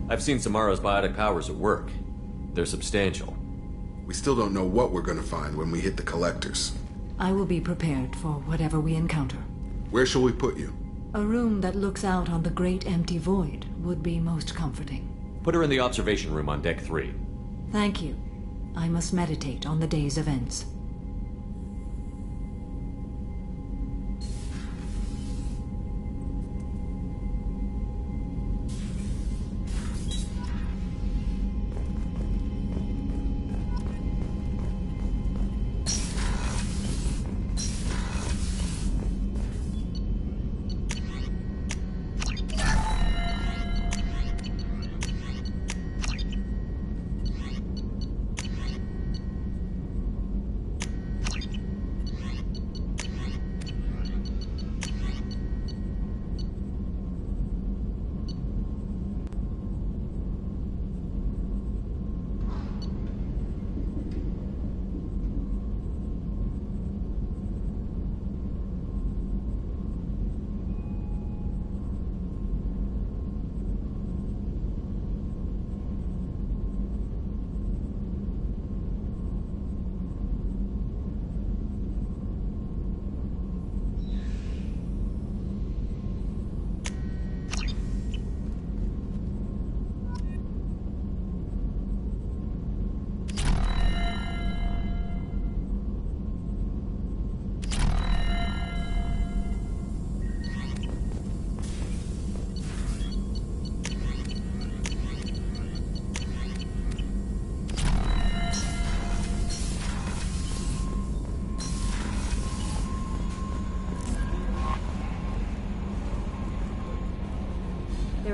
I've seen Samara's biotic powers at work. They're substantial. We still don't know what we're going to find when we hit the collectors. I will be prepared for whatever we encounter. Where shall we put you? A room that looks out on the great empty void would be most comforting. Put her in the observation room on deck 3. Thank you. I must meditate on the day's events.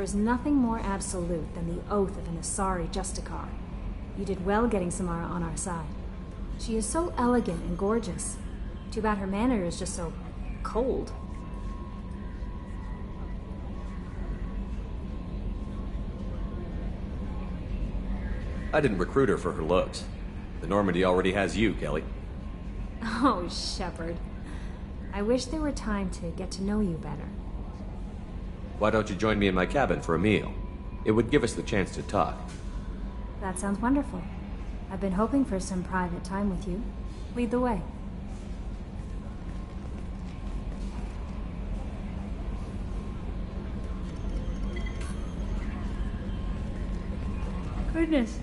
is nothing more absolute than the oath of an Asari Justicar. You did well getting Samara on our side. She is so elegant and gorgeous. Too bad her manner is just so cold. I didn't recruit her for her looks. The Normandy already has you, Kelly. Oh, Shepard. I wish there were time to get to know you better. Why don't you join me in my cabin for a meal? It would give us the chance to talk. That sounds wonderful. I've been hoping for some private time with you. Lead the way. Goodness.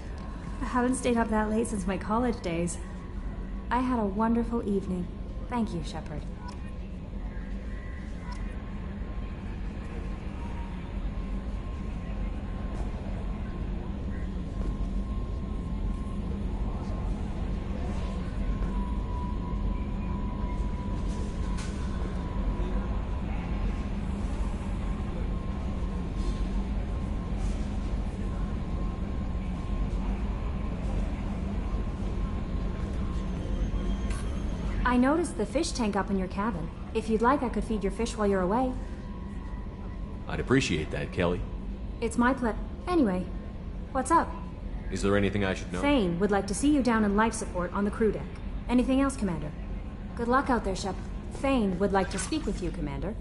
I haven't stayed up that late since my college days. I had a wonderful evening. Thank you, Shepard. I noticed the fish tank up in your cabin. If you'd like, I could feed your fish while you're away. I'd appreciate that, Kelly. It's my Anyway, what's up? Is there anything I should know? Thane would like to see you down in life support on the crew deck. Anything else, Commander? Good luck out there, Shep. Thane would like to speak with you, Commander.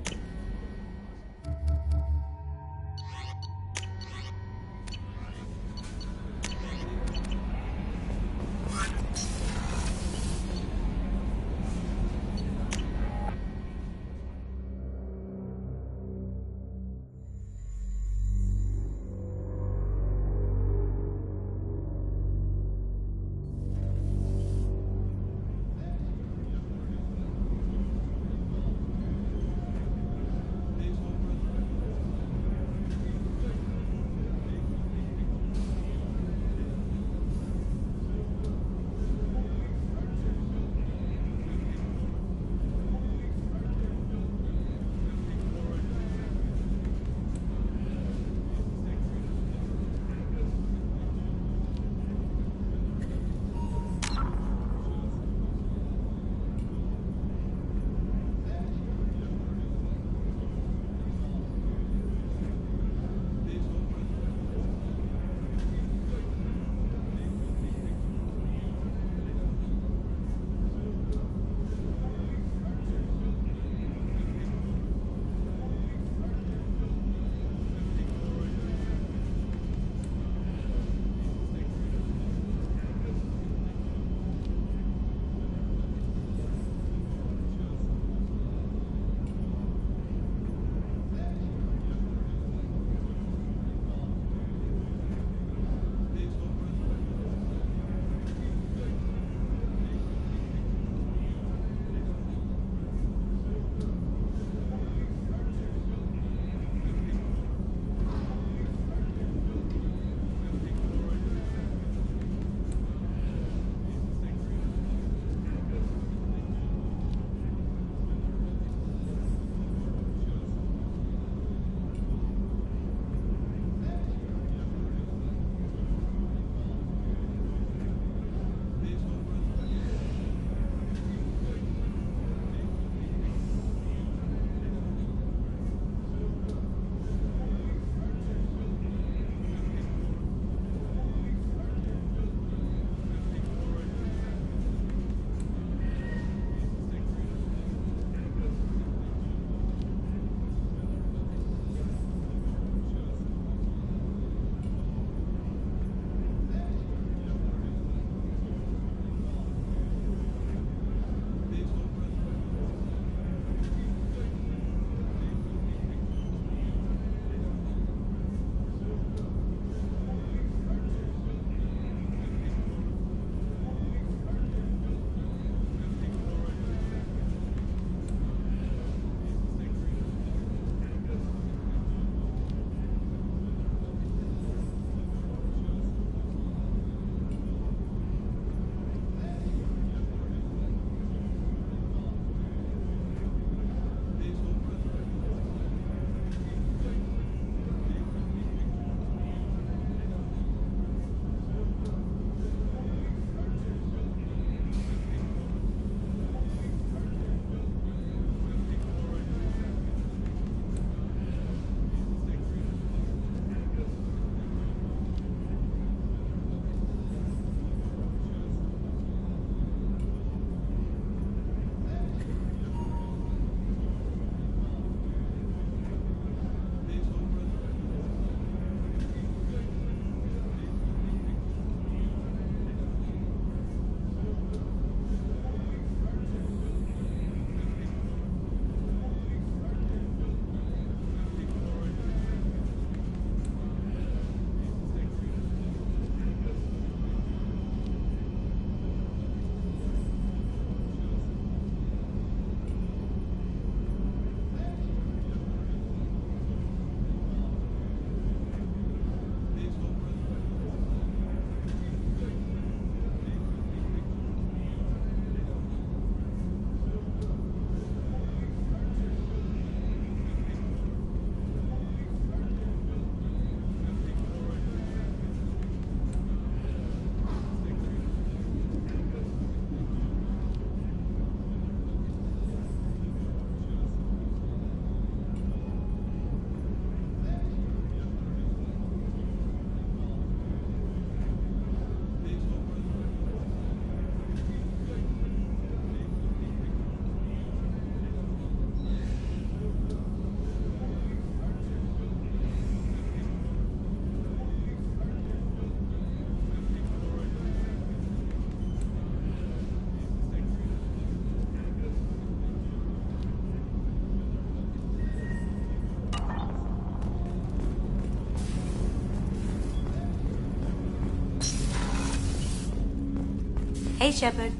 Hey, Shepard.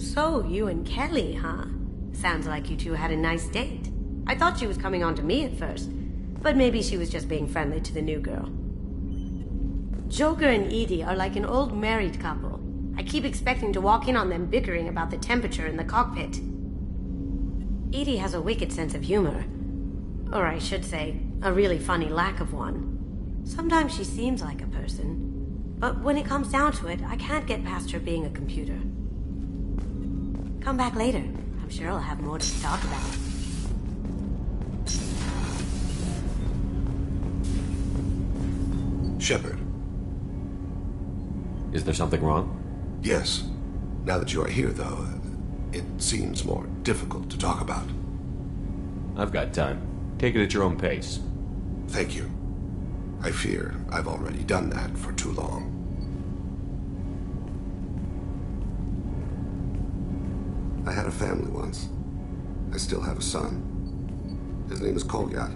So, you and Kelly, huh? Sounds like you two had a nice date. I thought she was coming on to me at first, but maybe she was just being friendly to the new girl. Joker and Edie are like an old married couple. I keep expecting to walk in on them bickering about the temperature in the cockpit. Edie has a wicked sense of humor. Or I should say, a really funny lack of one. Sometimes she seems like a person, but when it comes down to it, I can't get past her being a computer. Come back later. I'm sure I'll have more to talk about. Shepard. Is there something wrong? Yes. Now that you are here, though, it seems more difficult to talk about. I've got time. Take it at your own pace. Thank you. I fear I've already done that for too long. I had a family once. I still have a son. His name is Kolyat.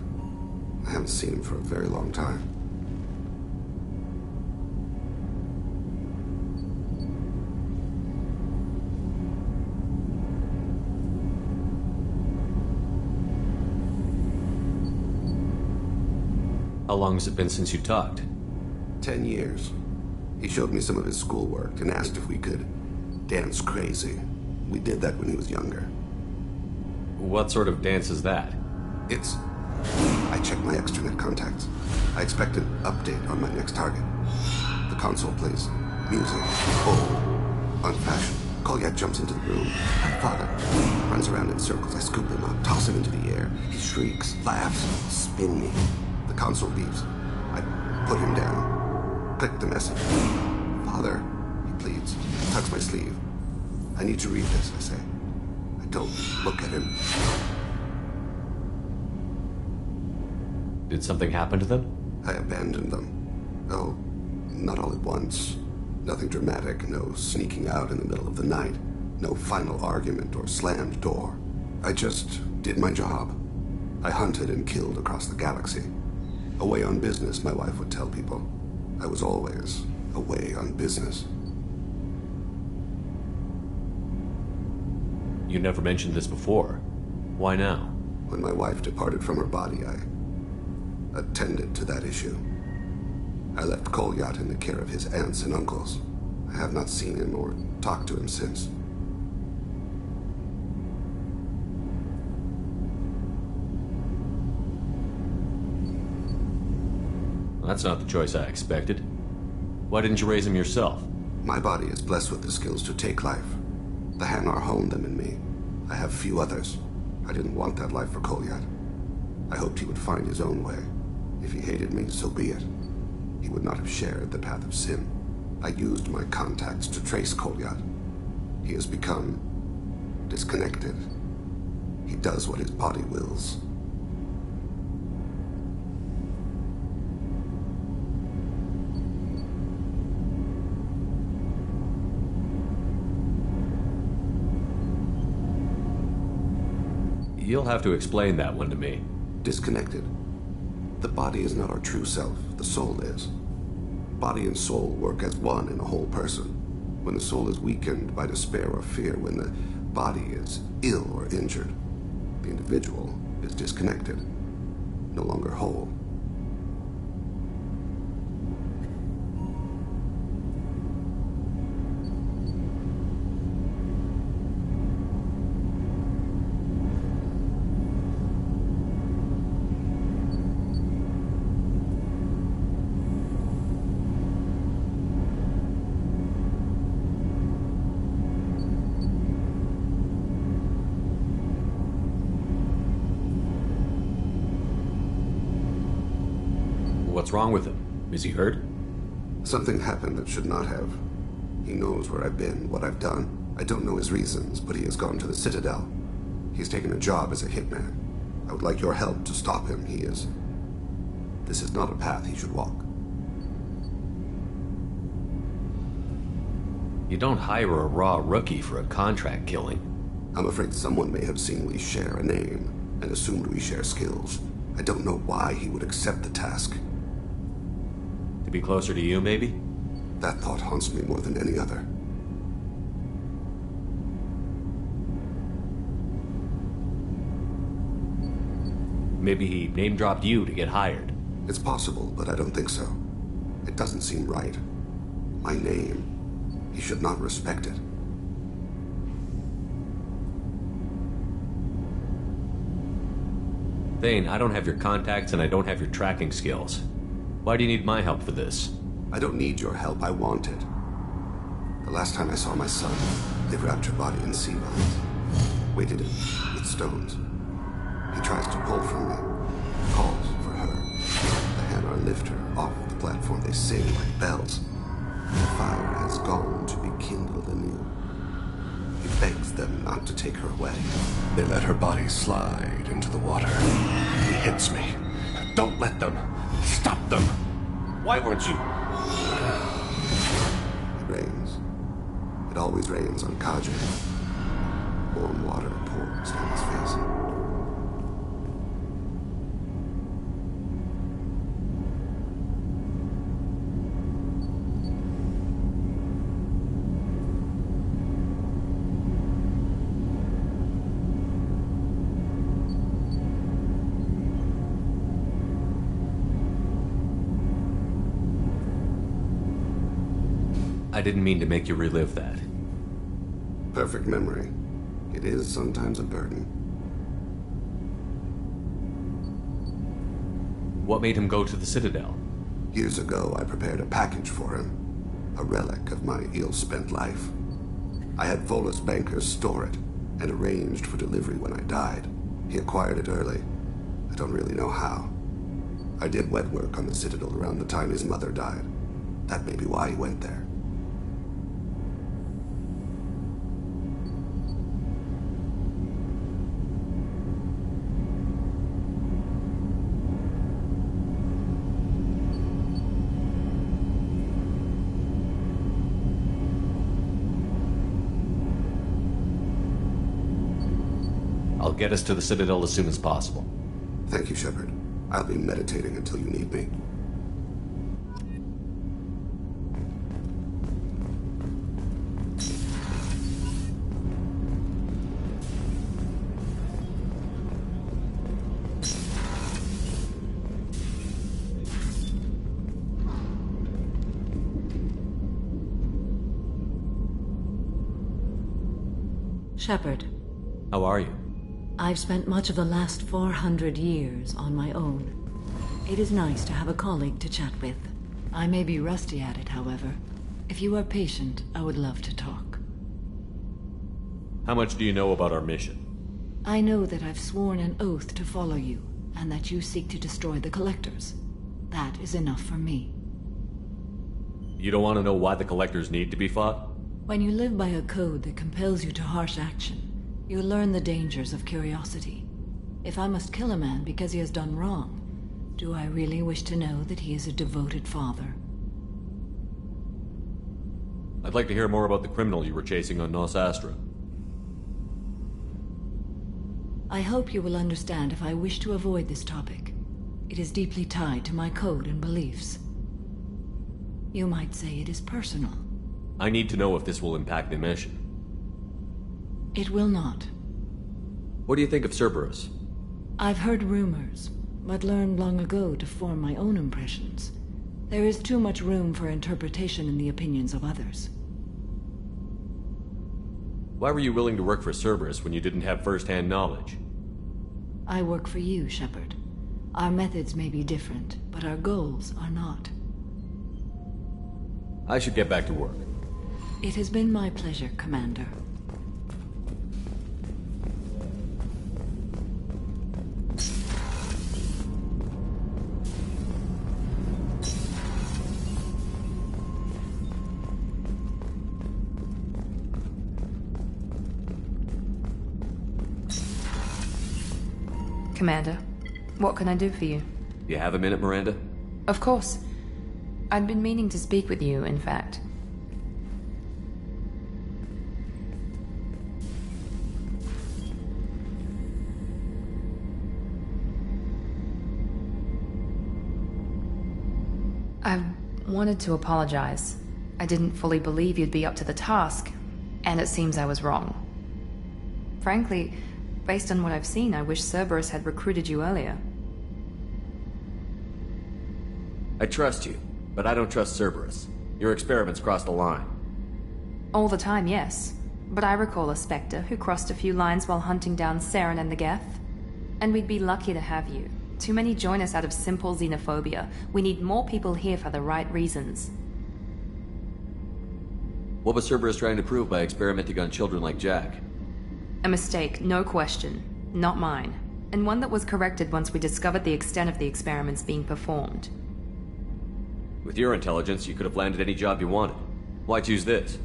I haven't seen him for a very long time. How long has it been since you talked? 10 years. He showed me some of his schoolwork and asked if we could dance crazy. We did that when he was younger. What sort of dance is that? It's... I checked my extranet contacts. I expect an update on my next target. The console plays music. Oh, unfashioned. Kolyat jumps into the room. My father runs around in circles. I scoop him up, toss him into the air. He shrieks, laughs, spin me. The console beeps. I put him down. Click the message. Father, he pleads. Tucks my sleeve. I need to read this, I say. I don't look at him. Did something happen to them? I abandoned them. Oh, not all at once. Nothing dramatic, no sneaking out in the middle of the night. No final argument or slammed door. I just did my job. I hunted and killed across the galaxy. Away on business, my wife would tell people. I was always away on business. You never mentioned this before. Why now? When my wife departed from her body, I attended to that issue. I left Kolyat in the care of his aunts and uncles. I have not seen him or talked to him since. That's not the choice I expected. Why didn't you raise him yourself? My body is blessed with the skills to take life. The Hanar honed them in me. I have few others. I didn't want that life for Kolyat. I hoped he would find his own way. If he hated me, so be it. He would not have shared the path of sin. I used my contacts to trace Kolyat. He has become disconnected. He does what his body wills. You'll have to explain that one to me. Disconnected. The body is not our true self, the soul is. Body and soul work as one in a whole person. When the soul is weakened by despair or fear, when the body is ill or injured, the individual is disconnected, no longer whole. What's wrong with him? Is he hurt? Something happened that should not have. He knows where I've been, what I've done. I don't know his reasons, but he has gone to the Citadel. He's taken a job as a hitman. I would like your help to stop him. This is not a path he should walk. You don't hire a raw rookie for a contract killing. I'm afraid someone may have seen we share a name and assumed we share skills. I don't know why he would accept the task. To be closer to you, maybe? That thought haunts me more than any other. Maybe he name-dropped you to get hired. It's possible, but I don't think so. It doesn't seem right. My name. He should not respect it. Thane, I don't have your contacts and I don't have your tracking skills. Why do you need my help for this? I don't need your help. I want it. The last time I saw my son, they wrapped your body in sea vines, weighted it with stones. He tries to pull from me, calls for her. The hammer lift her off the platform. They sing like bells. The fire has gone to be kindled anew. He begs them not to take her away. They let her body slide into the water. He hits me. Don't let them. Stop them. Why weren't you? It rains. It always rains on Kaja. Warm water pours down his face. I didn't mean to make you relive that. Perfect memory. It is sometimes a burden. What made him go to the Citadel? Years ago, I prepared a package for him. A relic of my ill-spent life. I had Volus bankers store it, and arranged for delivery when I died. He acquired it early. I don't really know how. I did wet work on the Citadel around the time his mother died. That may be why he went there. I'll get us to the Citadel as soon as possible. Thank you, Shepard. I'll be meditating until you need me. Shepard. How are you? I've spent much of the last 400 years on my own. It is nice to have a colleague to chat with. I may be rusty at it, however. If you are patient, I would love to talk. How much do you know about our mission? I know that I've sworn an oath to follow you, and that you seek to destroy the Collectors. That is enough for me. You don't want to know why the Collectors need to be fought? When you live by a code that compels you to harsh action, you learn the dangers of curiosity. If I must kill a man because he has done wrong, do I really wish to know that he is a devoted father? I'd like to hear more about the criminal you were chasing on Nos Astra. I hope you will understand if I wish to avoid this topic. It is deeply tied to my code and beliefs. You might say it is personal. I need to know if this will impact the mission. It will not. What do you think of Cerberus? I've heard rumors, but learned long ago to form my own impressions. There is too much room for interpretation in the opinions of others. Why were you willing to work for Cerberus when you didn't have first-hand knowledge? I work for you, Shepard. Our methods may be different, but our goals are not. I should get back to work. It has been my pleasure, Commander. Commander, what can I do for you? You have a minute, Miranda? Of course. I'd been meaning to speak with you, in fact. I wanted to apologize. I didn't fully believe you'd be up to the task, and it seems I was wrong. Frankly, based on what I've seen, I wish Cerberus had recruited you earlier. I trust you, but I don't trust Cerberus. Your experiments crossed the line. All the time, yes. But I recall a Spectre who crossed a few lines while hunting down Saren and the Geth. And we'd be lucky to have you. Too many join us out of simple xenophobia. We need more people here for the right reasons. What was Cerberus trying to prove by experimenting on children like Jack? A mistake, no question. Not mine. And one that was corrected once we discovered the extent of the experiments being performed. With your intelligence, you could have landed any job you wanted. Why choose this?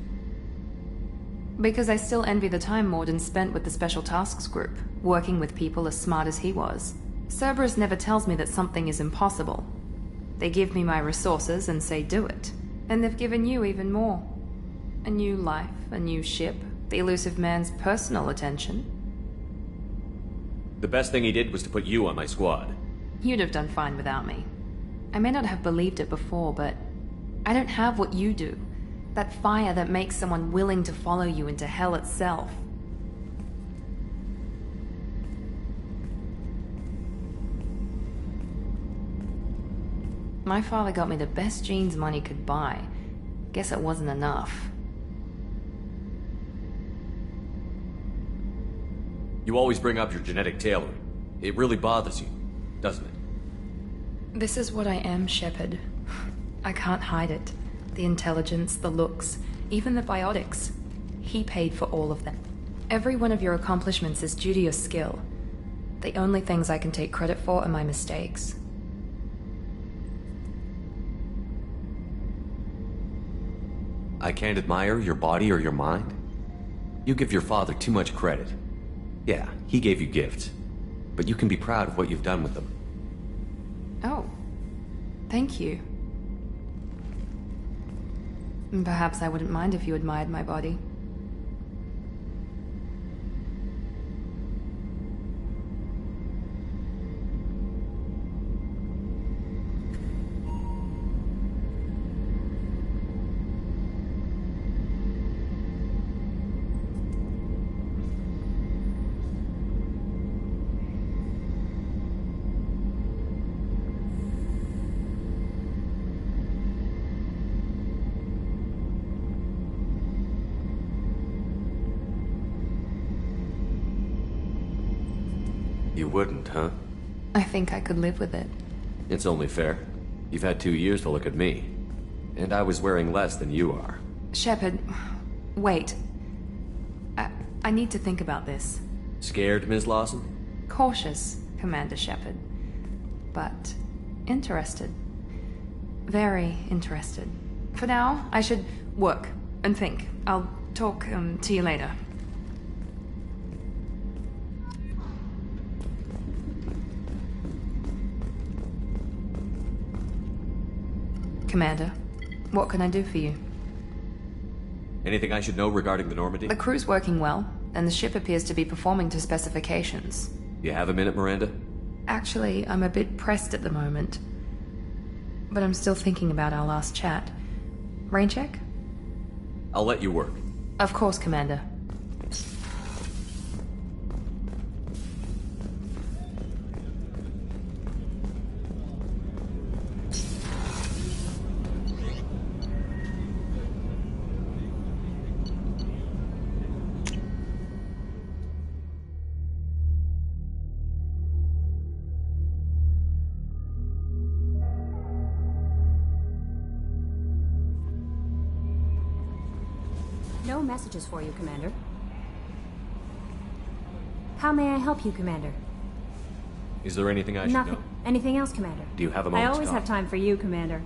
Because I still envy the time Morden spent with the Special Tasks Group, working with people as smart as he was. Cerberus never tells me that something is impossible. They give me my resources and say do it. And they've given you even more. A new life, a new ship, the elusive man's personal attention. The best thing he did was to put you on my squad. You'd have done fine without me. I may not have believed it before, but I don't have what you do. That fire that makes someone willing to follow you into hell itself. My father got me the best jeans money could buy. Guess it wasn't enough. You always bring up your genetic tailoring. It really bothers you, doesn't it? This is what I am, Shepard. I can't hide it. The intelligence, the looks, even the biotics. He paid for all of them. Every one of your accomplishments is due to your skill. The only things I can take credit for are my mistakes. I can't admire your body or your mind? You give your father too much credit. Yeah, he gave you gifts. But you can be proud of what you've done with them. Oh. Thank you. Perhaps I wouldn't mind if you admired my body. You wouldn't, huh? I think I could live with it. It's only fair. You've had 2 years to look at me. And I was wearing less than you are. Shepard, wait. I need to think about this. Scared, Ms. Lawson? Cautious, Commander Shepard. But interested. Very interested. For now, I should work and think. I'll talk to you later. Commander, what can I do for you? Anything I should know regarding the Normandy? The crew's working well, and the ship appears to be performing to specifications. You have a minute, Miranda? Actually, I'm a bit pressed at the moment. But I'm still thinking about our last chat. Rain check? I'll let you work. Of course, Commander. No messages for you, Commander. How may I help you, Commander? Is there anything I should Nothing. know? Anything else, Commander? Do you have a I moment always to talk? have time for you, Commander.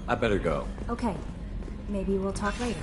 I better go. Okay. Maybe we'll talk later.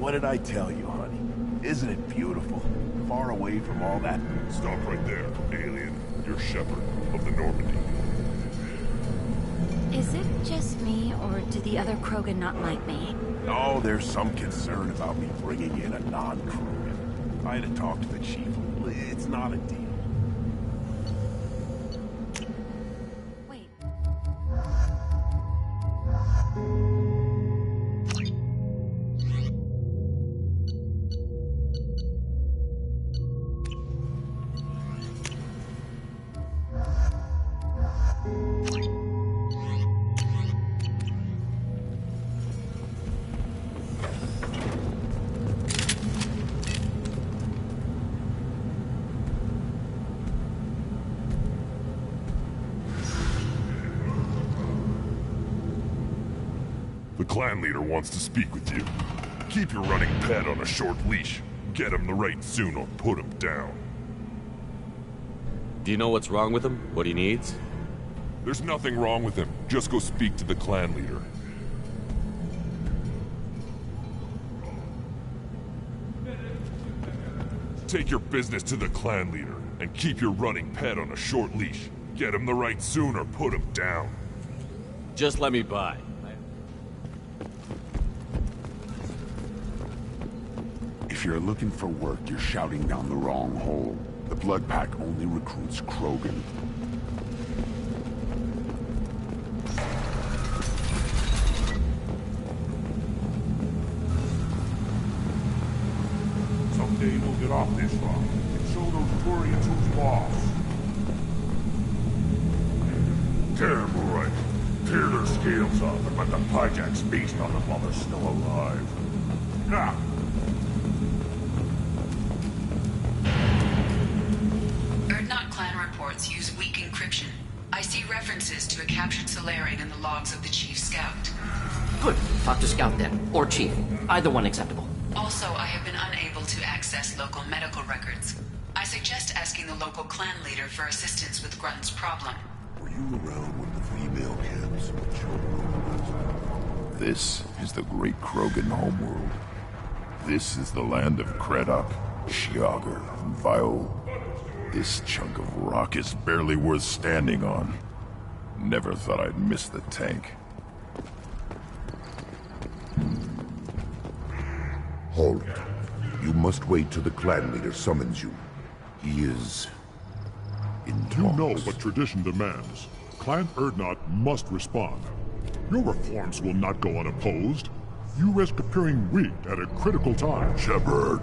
What did I tell you, honey? Isn't it beautiful? Far away from all that... Stop right there, alien. You're Shepard of the Normandy. Is it just me, or do the other Krogan not like me? Oh, there's some concern about me bringing in a non-Krogan. I had to talk to the chief. It's not a deal. The clan leader wants to speak with you. Keep your running pet on a short leash. Get him the right soon or put him down. Do you know what's wrong with him? What he needs? There's nothing wrong with him. Just go speak to the clan leader. Take your business to the clan leader, and keep your running pet on a short leash. Get him the right soon or put him down. Just let me by. If you're looking for work, you're shouting down the wrong hole. The Blood Pack only recruits Krogan. Someday we'll get off this rock and show those Turians who's lost. Tear them right. Tear their scales off and let the Pyjaks feast on them while they're still alive. Now. Erdnot clan reports use weak encryption. I see references to a captured Solarian in the logs of the Chief Scout. Good. Talk to Scout then. Or Chief. Either one acceptable. Also, I have been unable to access local medical records. I suggest asking the local clan leader for assistance with Grunt's problem. Were you around when the female camps were children? This is the great Krogan homeworld. This is the land of Kredok, Shiagar, and Viol. This chunk of rock is barely worth standing on. Never thought I'd miss the tank. Halt. You must wait till the clan leader summons you. He is... in talks. You know what tradition demands. Clan Erdnot must respond. Your reforms will not go unopposed. You risk appearing weak at a critical time. Shepard.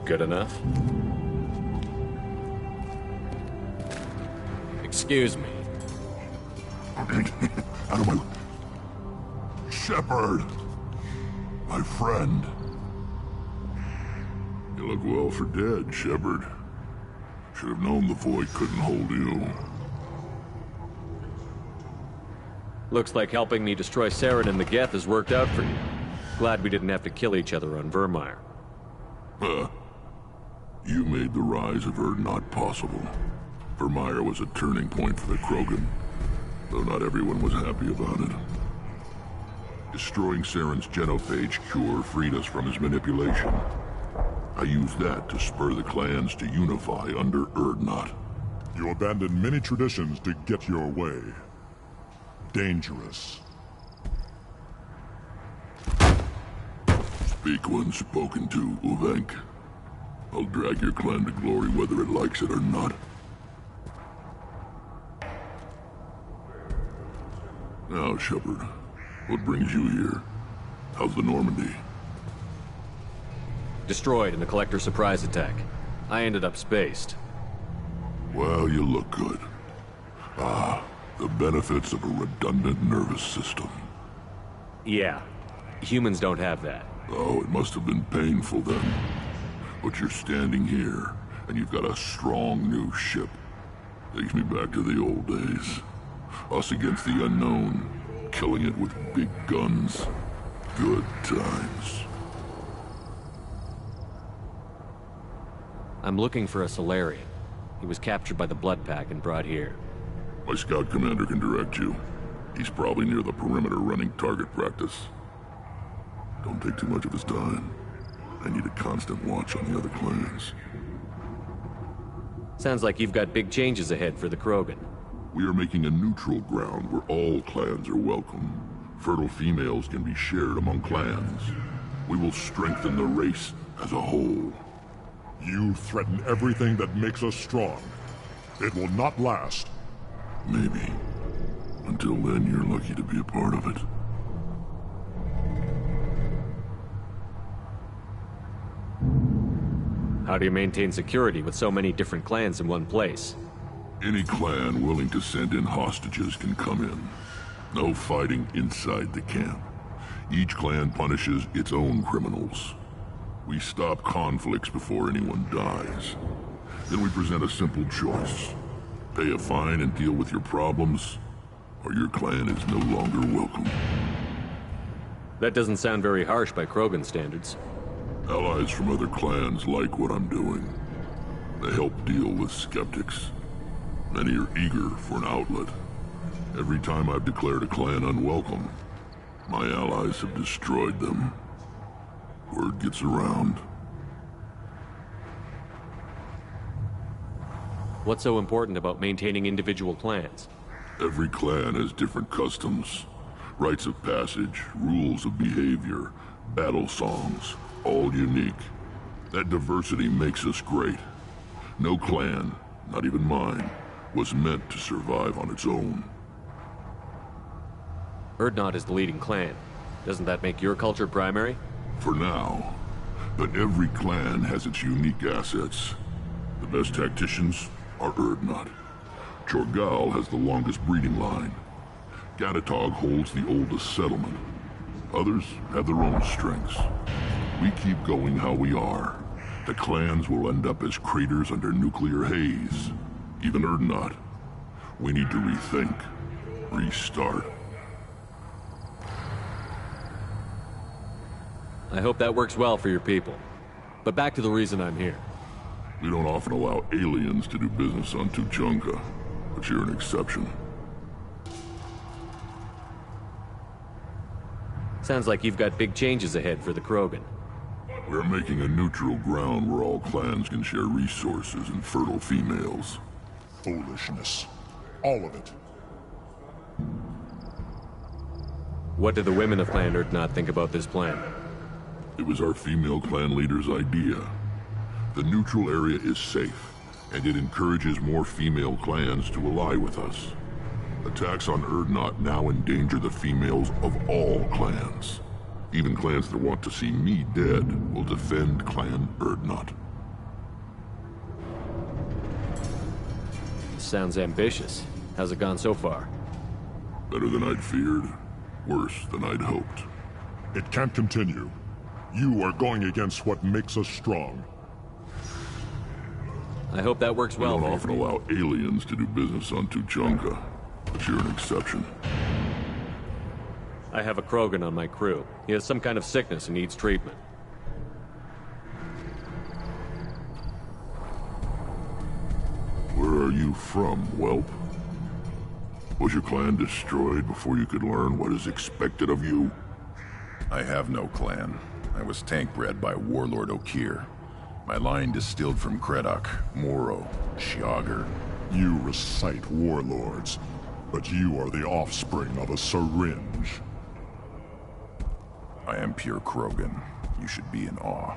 Good enough? Excuse me. Out of my... Shepard! My friend. You look well for dead, Shepard. Should have known the void couldn't hold you. Looks like helping me destroy Saren and the Geth has worked out for you. Glad we didn't have to kill each other on Vermeer. You made the rise of Erdnot possible. Vermeer was a turning point for the Krogan, though not everyone was happy about it. Destroying Saren's genophage cure freed us from his manipulation. I used that to spur the clans to unify under Erdnot. You abandoned many traditions to get your way. Dangerous. Speak when spoken to, Uvenk. I'll drag your clan to glory whether it likes it or not. Now, Shepard, what brings you here? How's the Normandy? Destroyed in the Collector surprise attack. I ended up spaced. Well, you look good. Ah, the benefits of a redundant nervous system. Yeah. Humans don't have that. Oh, it must have been painful then. But you're standing here, and you've got a strong new ship. Takes me back to the old days. Us against the unknown, killing it with big guns. Good times. I'm looking for a Solarian. He was captured by the Blood Pack and brought here. My scout commander can direct you. He's probably near the perimeter running target practice. Don't take too much of his time. I need a constant watch on the other clans. Sounds like you've got big changes ahead for the Krogan. We are making a neutral ground where all clans are welcome. Fertile females can be shared among clans. We will strengthen the race as a whole. You threaten everything that makes us strong. It will not last. Maybe. Until then, you're lucky to be a part of it. How do you maintain security with so many different clans in one place? Any clan willing to send in hostages can come in. No fighting inside the camp. Each clan punishes its own criminals. We stop conflicts before anyone dies. Then we present a simple choice. Pay a fine and deal with your problems, or your clan is no longer welcome. That doesn't sound very harsh by Krogan standards. Allies from other clans like what I'm doing. They help deal with skeptics. Many are eager for an outlet. Every time I've declared a clan unwelcome, my allies have destroyed them. Word gets around. What's so important about maintaining individual clans? Every clan has different customs, rites of passage, rules of behavior, battle songs, all unique. That diversity makes us great. No clan, not even mine, was meant to survive on its own. Urdnot is the leading clan. Doesn't that make your culture primary? For now. But every clan has its unique assets. The best tacticians are Urdnot. Chorgal has the longest breeding line. Gatatog holds the oldest settlement. Others have their own strengths. We keep going how we are. The clans will end up as craters under nuclear haze. Even Urdnot. We need to rethink. Restart. I hope that works well for your people. But back to the reason I'm here. We don't often allow aliens to do business on Tuchanka, but you're an exception. Sounds like you've got big changes ahead for the Krogan. We're making a neutral ground where all clans can share resources and fertile females. Foolishness. All of it. What do the women of Clan Urdnot think about this plan? It was our female clan leader's idea. The neutral area is safe, and it encourages more female clans to ally with us. Attacks on Urdnot now endanger the females of all clans. Even clans that want to see me dead will defend Clan Urdnot. Sounds ambitious. How's it gone so far? Better than I'd feared. Worse than I'd hoped. It can't continue. You are going against what makes us strong. I hope that works well. We don't often allow aliens to do business on Tuchanka, but you're an exception. I have a Krogan on my crew. He has some kind of sickness and needs treatment. Where are you from, whelp? Was your clan destroyed before you could learn what is expected of you? I have no clan. I was tank bred by Warlord Okir. My line distilled from Kredok, Moro, Shiagar. You recite warlords, but you are the offspring of a syringe. I am pure Krogan. You should be in awe.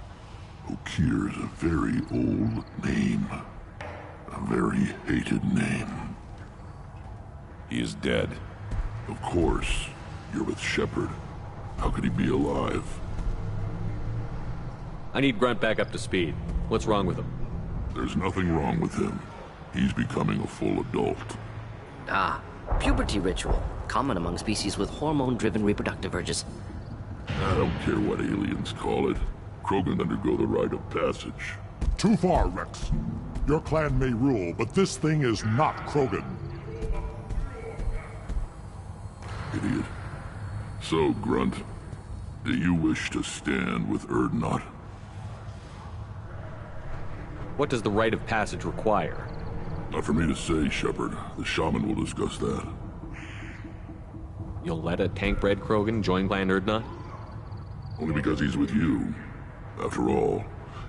Okir is a very old name. A very hated name. He is dead. Of course. You're with Shepard. How could he be alive? I need Grunt back up to speed. What's wrong with him? There's nothing wrong with him. He's becoming a full adult. Ah, puberty ritual. Common among species with hormone-driven reproductive urges. I don't care what aliens call it. Krogan undergo the rite of passage. Too far, Rex. Your clan may rule, but this thing is not Krogan. Idiot. So, Grunt, do you wish to stand with Urdnot? What does the rite of passage require? Not for me to say, Shepard. The shaman will discuss that. You'll let a tank-bred Krogan join Clan Urdnot? Only because he's with you. After all,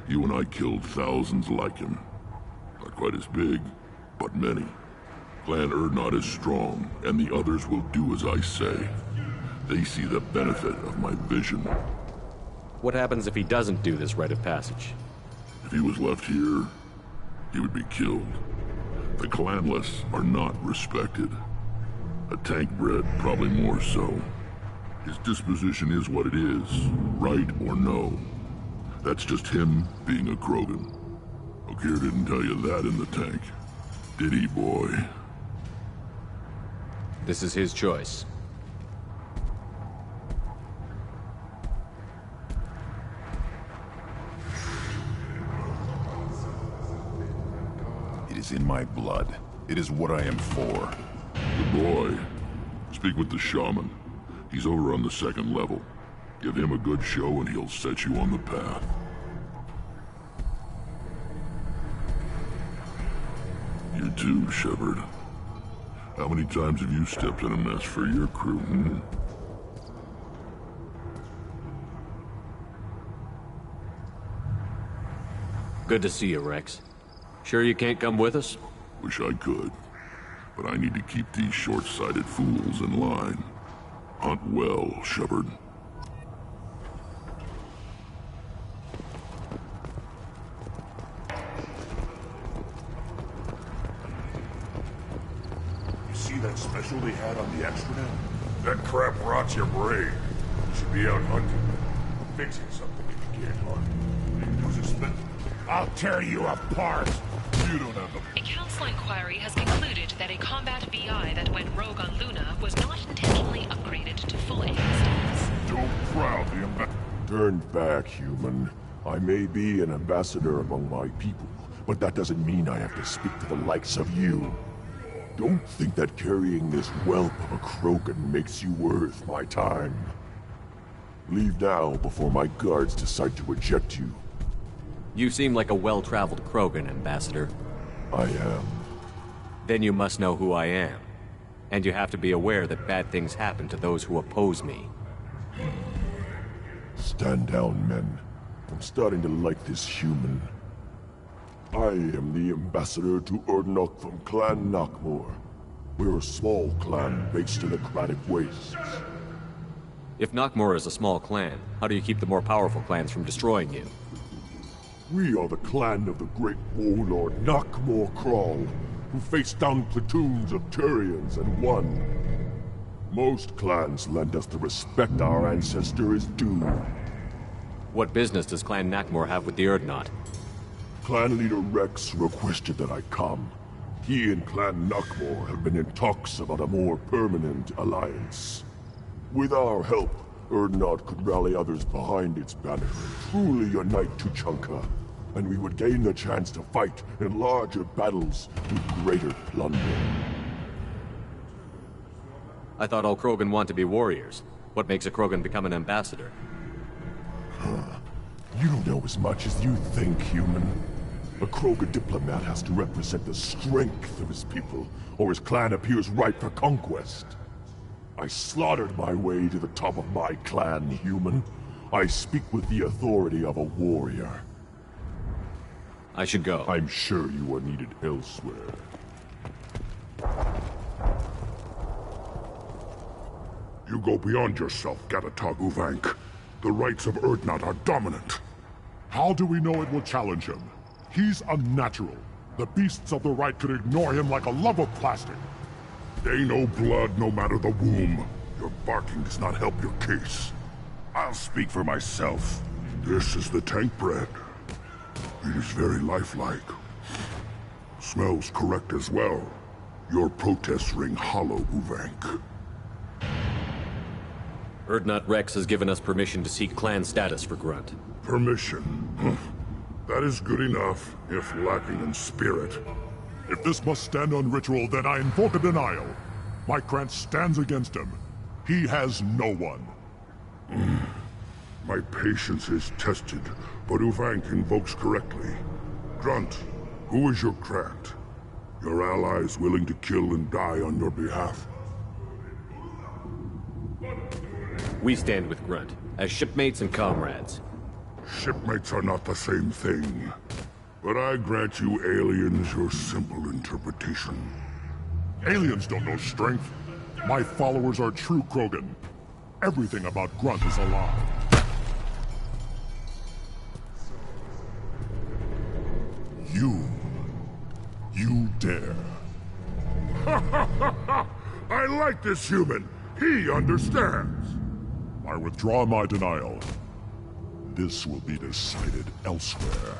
you and I killed thousands like him. Not quite as big, but many. Clan Erdnot is strong, and the others will do as I say. They see the benefit of my vision. What happens if he doesn't do this rite of passage? If he was left here, he would be killed. The clanless are not respected. A tank bred, probably more so. His disposition is what it is, right or no. That's just him being a Krogan. Okeer didn't tell you that in the tank, did he, boy? This is his choice. It is in my blood. It is what I am for. Good boy. Speak with the shaman. He's over on the second level. Give him a good show and he'll set you on the path. You too, Shepard. How many times have you stepped in a mess for your crew, hmm? Good to see you, Rex. Sure you can't come with us? Wish I could. But I need to keep these short-sighted fools in line. Hunt well, Shepard. You see that special they had on the extranet? That crap rots your brain. You should be out hunting. Fixing something if you can't hunt. I'll tear you apart! You don't have the... A council inquiry has concluded that a combat BI that went rogue on Luna was not intentionally upgraded to full AI status. Don't crowd the Turn back, human. I may be an ambassador among my people, but that doesn't mean I have to speak to the likes of you. Don't think that carrying this whelp of a Krogan makes you worth my time. Leave now before my guards decide to eject you. You seem like a well-traveled Krogan, Ambassador. I am. Then you must know who I am. And you have to be aware that bad things happen to those who oppose me. Stand down, men. I'm starting to like this human. I am the ambassador to Erdnot from Clan Nakmor. We're a small clan based in the Kratic Wastes. If Nakmor is a small clan, how do you keep the more powerful clans from destroying you? We are the clan of the great warlord Nakmor Kral, who faced down platoons of Turians and won. Most clans lend us the respect our ancestor is due. What business does Clan Nakmor have with the Erdnot? Clan leader Rex requested that I come. He and Clan Nakmor have been in talks about a more permanent alliance. With our help, Erdnot could rally others behind its banner and truly unite Tuchanka, and we would gain the chance to fight in larger battles with greater plunder. I thought all Krogan want to be warriors. What makes a Krogan become an ambassador? You don't know as much as you think, human. A Krogan diplomat has to represent the strength of his people, or his clan appears ripe for conquest. I slaughtered my way to the top of my clan, human. I speak with the authority of a warrior. I should go. I'm sure you are needed elsewhere. You go beyond yourself, Gatatog Uvank. The rights of Erdnot are dominant. How do we know it will challenge him? He's unnatural. The beasts of the right could ignore him like a lump of plastic. They know blood no matter the womb. Your barking does not help your case. I'll speak for myself. This is the tank bread. It is very lifelike. Smells correct as well. Your protests ring hollow, Uvank. Erdnot Rex has given us permission to seek clan status for Grunt. Permission? That is good enough, if lacking in spirit. If this must stand on ritual, then I invoke a denial. My clan stands against him. He has no one. My patience is tested, but Uvank invokes correctly. Grunt, who is your Krant? Your allies willing to kill and die on your behalf? We stand with Grunt. as shipmates and comrades. Shipmates are not the same thing. But I grant you aliens your simple interpretation. Aliens don't know strength. My followers are true Krogan. Everything about Grunt is a lie. You dare. I like this human. He understands. I withdraw my denial. This will be decided elsewhere.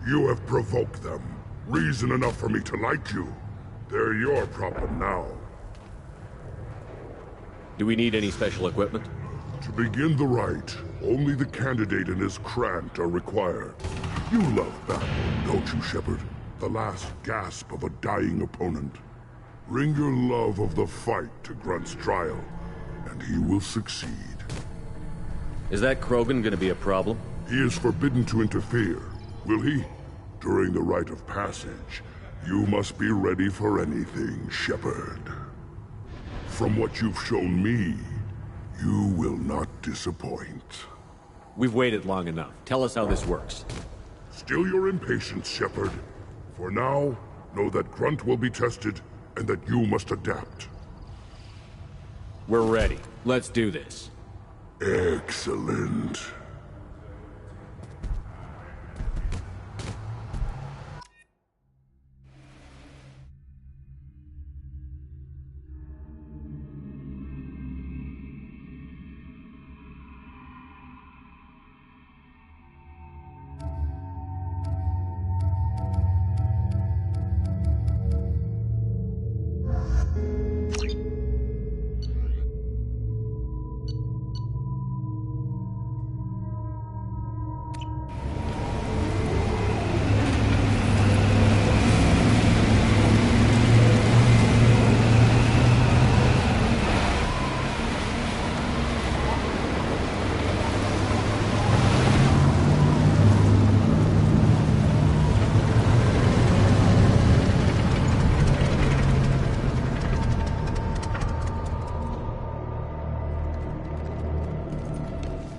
You have provoked them. Reason enough for me to like you. They're your problem now. Do we need any special equipment? To begin the rite, only the candidate and his Krant are required. You love battle, don't you, Shepard? The last gasp of a dying opponent. Bring your love of the fight to Grunt's trial, and he will succeed. Is that Krogan gonna be a problem? He is forbidden to interfere, will he? During the rite of passage, you must be ready for anything, Shepard. From what you've shown me, you will not disappoint. We've waited long enough. Tell us how this works. Still your impatience, Shepard. For now, know that Grunt will be tested, and that you must adapt. We're ready. Let's do this. Excellent.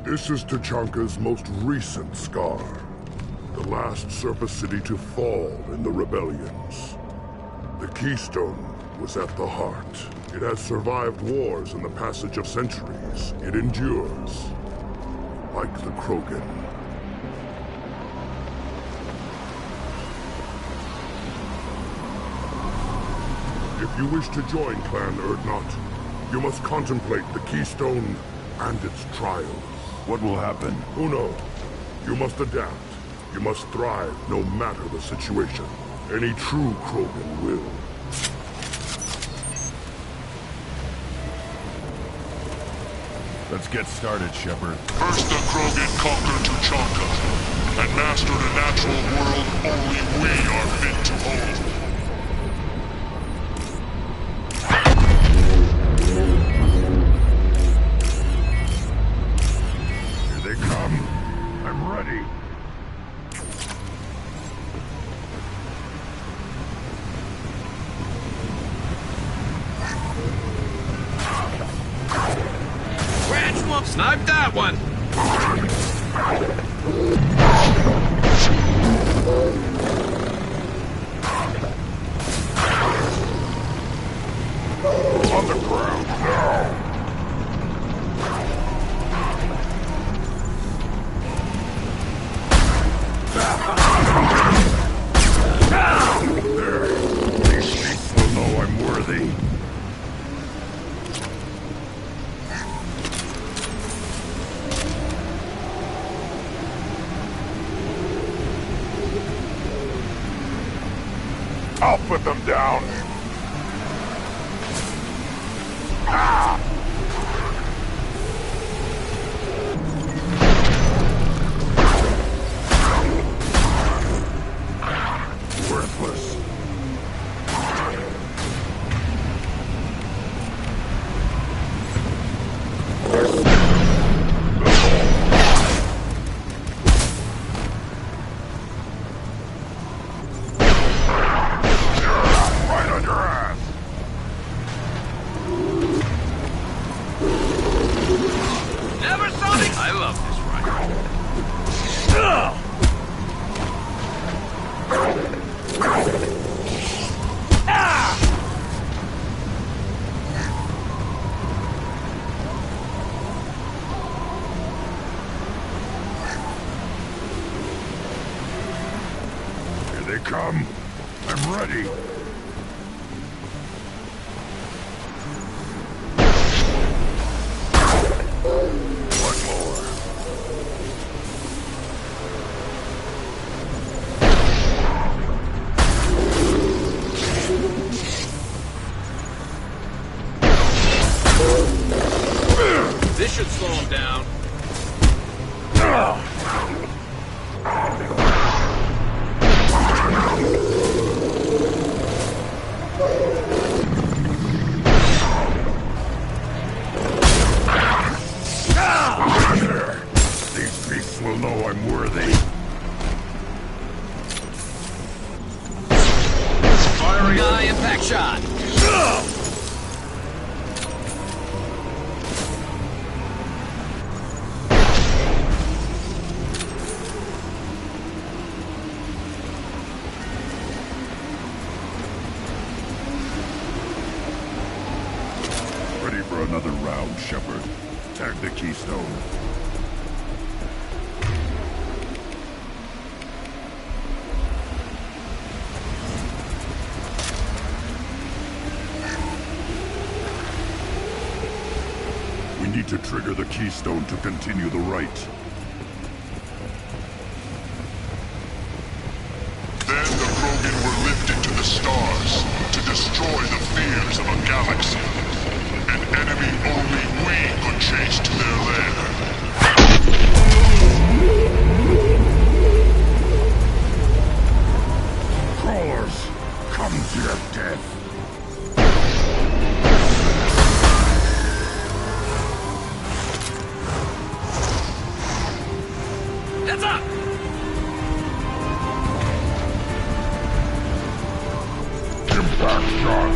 This is Tachanka's most recent scar. The last surface city to fall in the rebellions. The Keystone was at the heart. It has survived wars and the passage of centuries. It endures. Like the Krogan. If you wish to join Clan Erdnot, you must contemplate the Keystone and its trials. What will happen? Who knows? You must adapt. You must thrive no matter the situation. Any true Krogan will. Let's get started, Shepard. First the Krogan conquered Tachanka, and mastered a natural world only we are fit to hold. I'm ready. Snipe that one! On the ground now! These sheep will know I'm worthy. I'll put them down! Ah! Worthless. Right under Never saw me. I love this ride. Here they come. I'm ready. This should slow him down. These beasts will know I'm worthy. Firing high impact shot. Ready for another round, Shepard. Tag the keystone. We need to trigger the keystone to continue the rite. Then the Krogan were lifted to the stars to destroy the fears of a galaxy. An enemy only we could chase to their lair. Crawlers, come to your death. Heads up! Impact shot.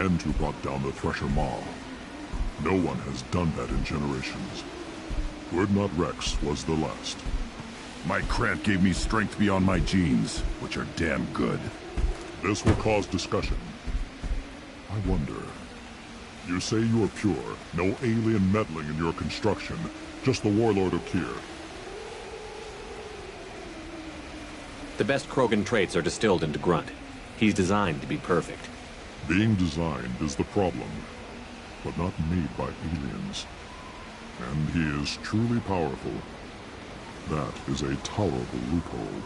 and who brought down the Thresher Maw. No one has done that in generations. Urdnot Rex was the last. My Krant gave me strength beyond my genes, which are damn good. This will cause discussion. I wonder. You say you are pure, no alien meddling in your construction, just the warlord of Kier. The best Krogan traits are distilled into Grunt. He's designed to be perfect. Being designed is the problem, but not made by aliens. And he is truly powerful. That is a tolerable loophole.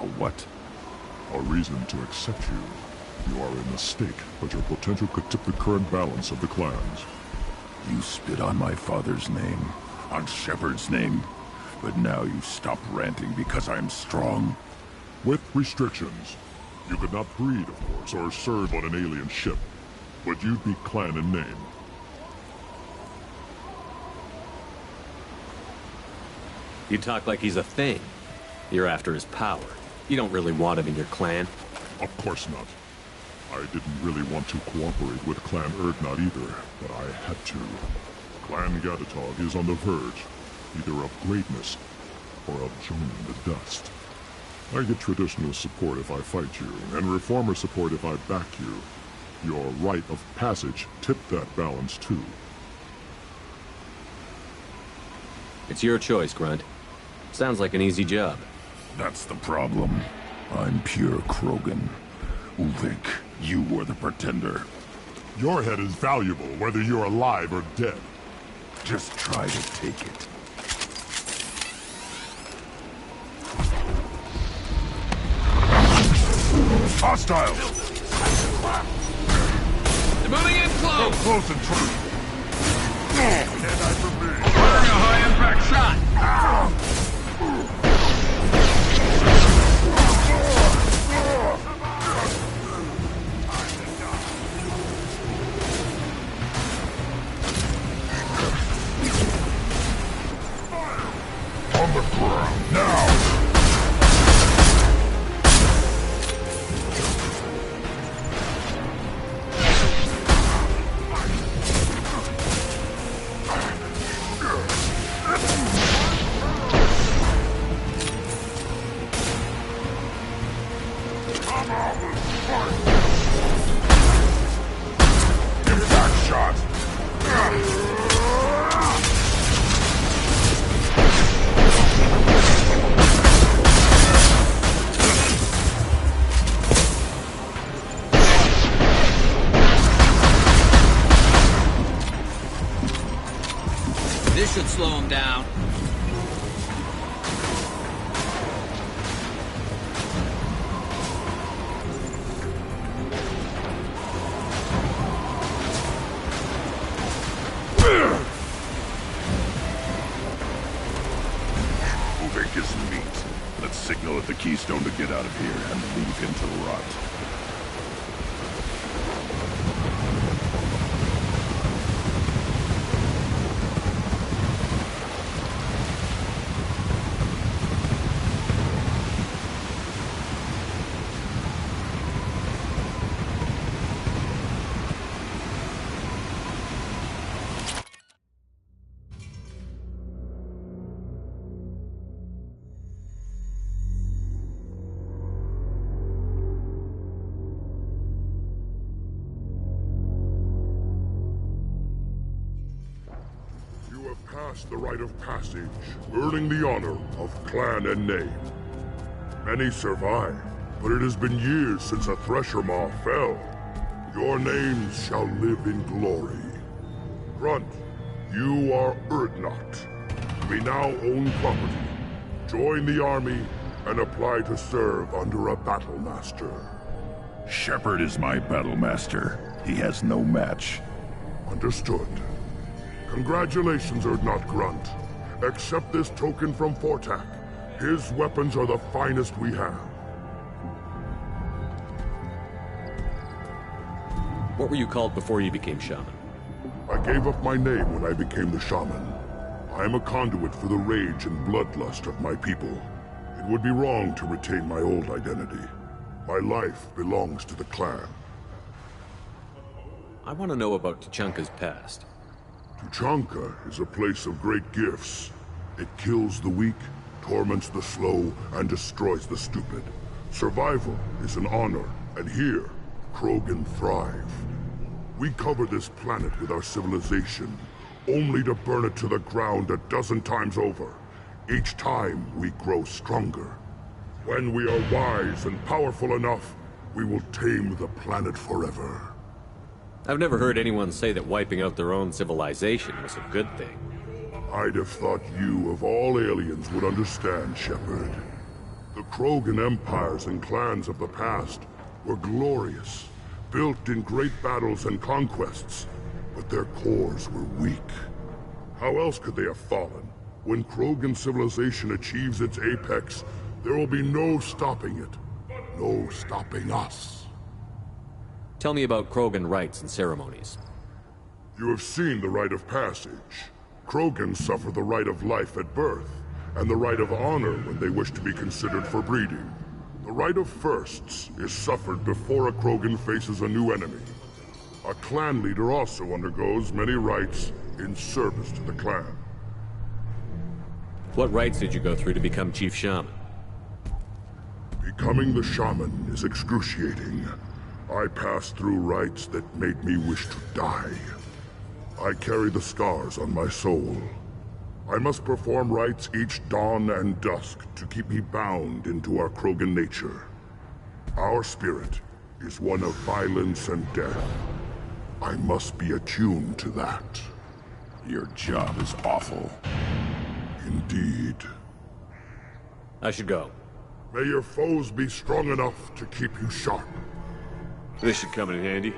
A what? A reason to accept you. You are a mistake, but your potential could tip the current balance of the clans. You spit on my father's name, on Shepard's name, but now you stop ranting because I'm strong. With restrictions. You could not breed, of course, or serve on an alien ship, but you'd be clan in name. You talk like he's a thing. You're after his power. You don't really want him in your clan. Of course not. I didn't really want to cooperate with Clan Urdnot either, but I had to. Clan Gatatog is on the verge, either of greatness or of joining the dust. I get traditional support if I fight you, and reformer support if I back you. Your rite of passage tipped that balance too. It's your choice, Grunt. Sounds like an easy job. That's the problem. I'm pure Krogan. Ulvik, you were the pretender. Your head is valuable, whether you're alive or dead. Just try to take it. Hostile! They're moving in close! Go close and try. Can't I for me? Firing a high-impact shot! On the ground, now! Impact shot! This should slow him down. Ulvik is meat. Let's signal at the Keystone to get out of here and leave him to rot. The rite of passage, earning the honor of clan and name. Many survive, but it has been years since a Thresher Maw fell. Your names shall live in glory. Grunt, you are Urdnot. We now own property. Join the army and apply to serve under a battle master. Shepard is my battle master. He has no match. Understood. Congratulations, Urdnot Grunt. Accept this token from Fortak. His weapons are the finest we have. What were you called before you became shaman? I gave up my name when I became the shaman. I am a conduit for the rage and bloodlust of my people. It would be wrong to retain my old identity. My life belongs to the clan. I want to know about Tuchanka's past. Tuchanka is a place of great gifts. It kills the weak, torments the slow, and destroys the stupid. Survival is an honor, and here, Krogan thrive. We cover this planet with our civilization, only to burn it to the ground 12 times over. Each time, we grow stronger. When we are wise and powerful enough, we will tame the planet forever. I've never heard anyone say that wiping out their own civilization was a good thing. I'd have thought you, of all aliens, would understand, Shepard. The Krogan empires and clans of the past were glorious, built in great battles and conquests, but their cores were weak. How else could they have fallen? When Krogan civilization achieves its apex, there will be no stopping it. No stopping us. Tell me about Krogan rites and ceremonies. You have seen the rite of passage. Krogan suffer the rite of life at birth, and the rite of honor when they wish to be considered for breeding. The rite of firsts is suffered before a Krogan faces a new enemy. A clan leader also undergoes many rites in service to the clan. What rites did you go through to become Chief Shaman? Becoming the shaman is excruciating. I passed through rites that made me wish to die. I carry the scars on my soul. I must perform rites each dawn and dusk to keep me bound into our Krogan nature. Our spirit is one of violence and death. I must be attuned to that. Your job is awful. Indeed. I should go. May your foes be strong enough to keep you sharp. This should come in handy.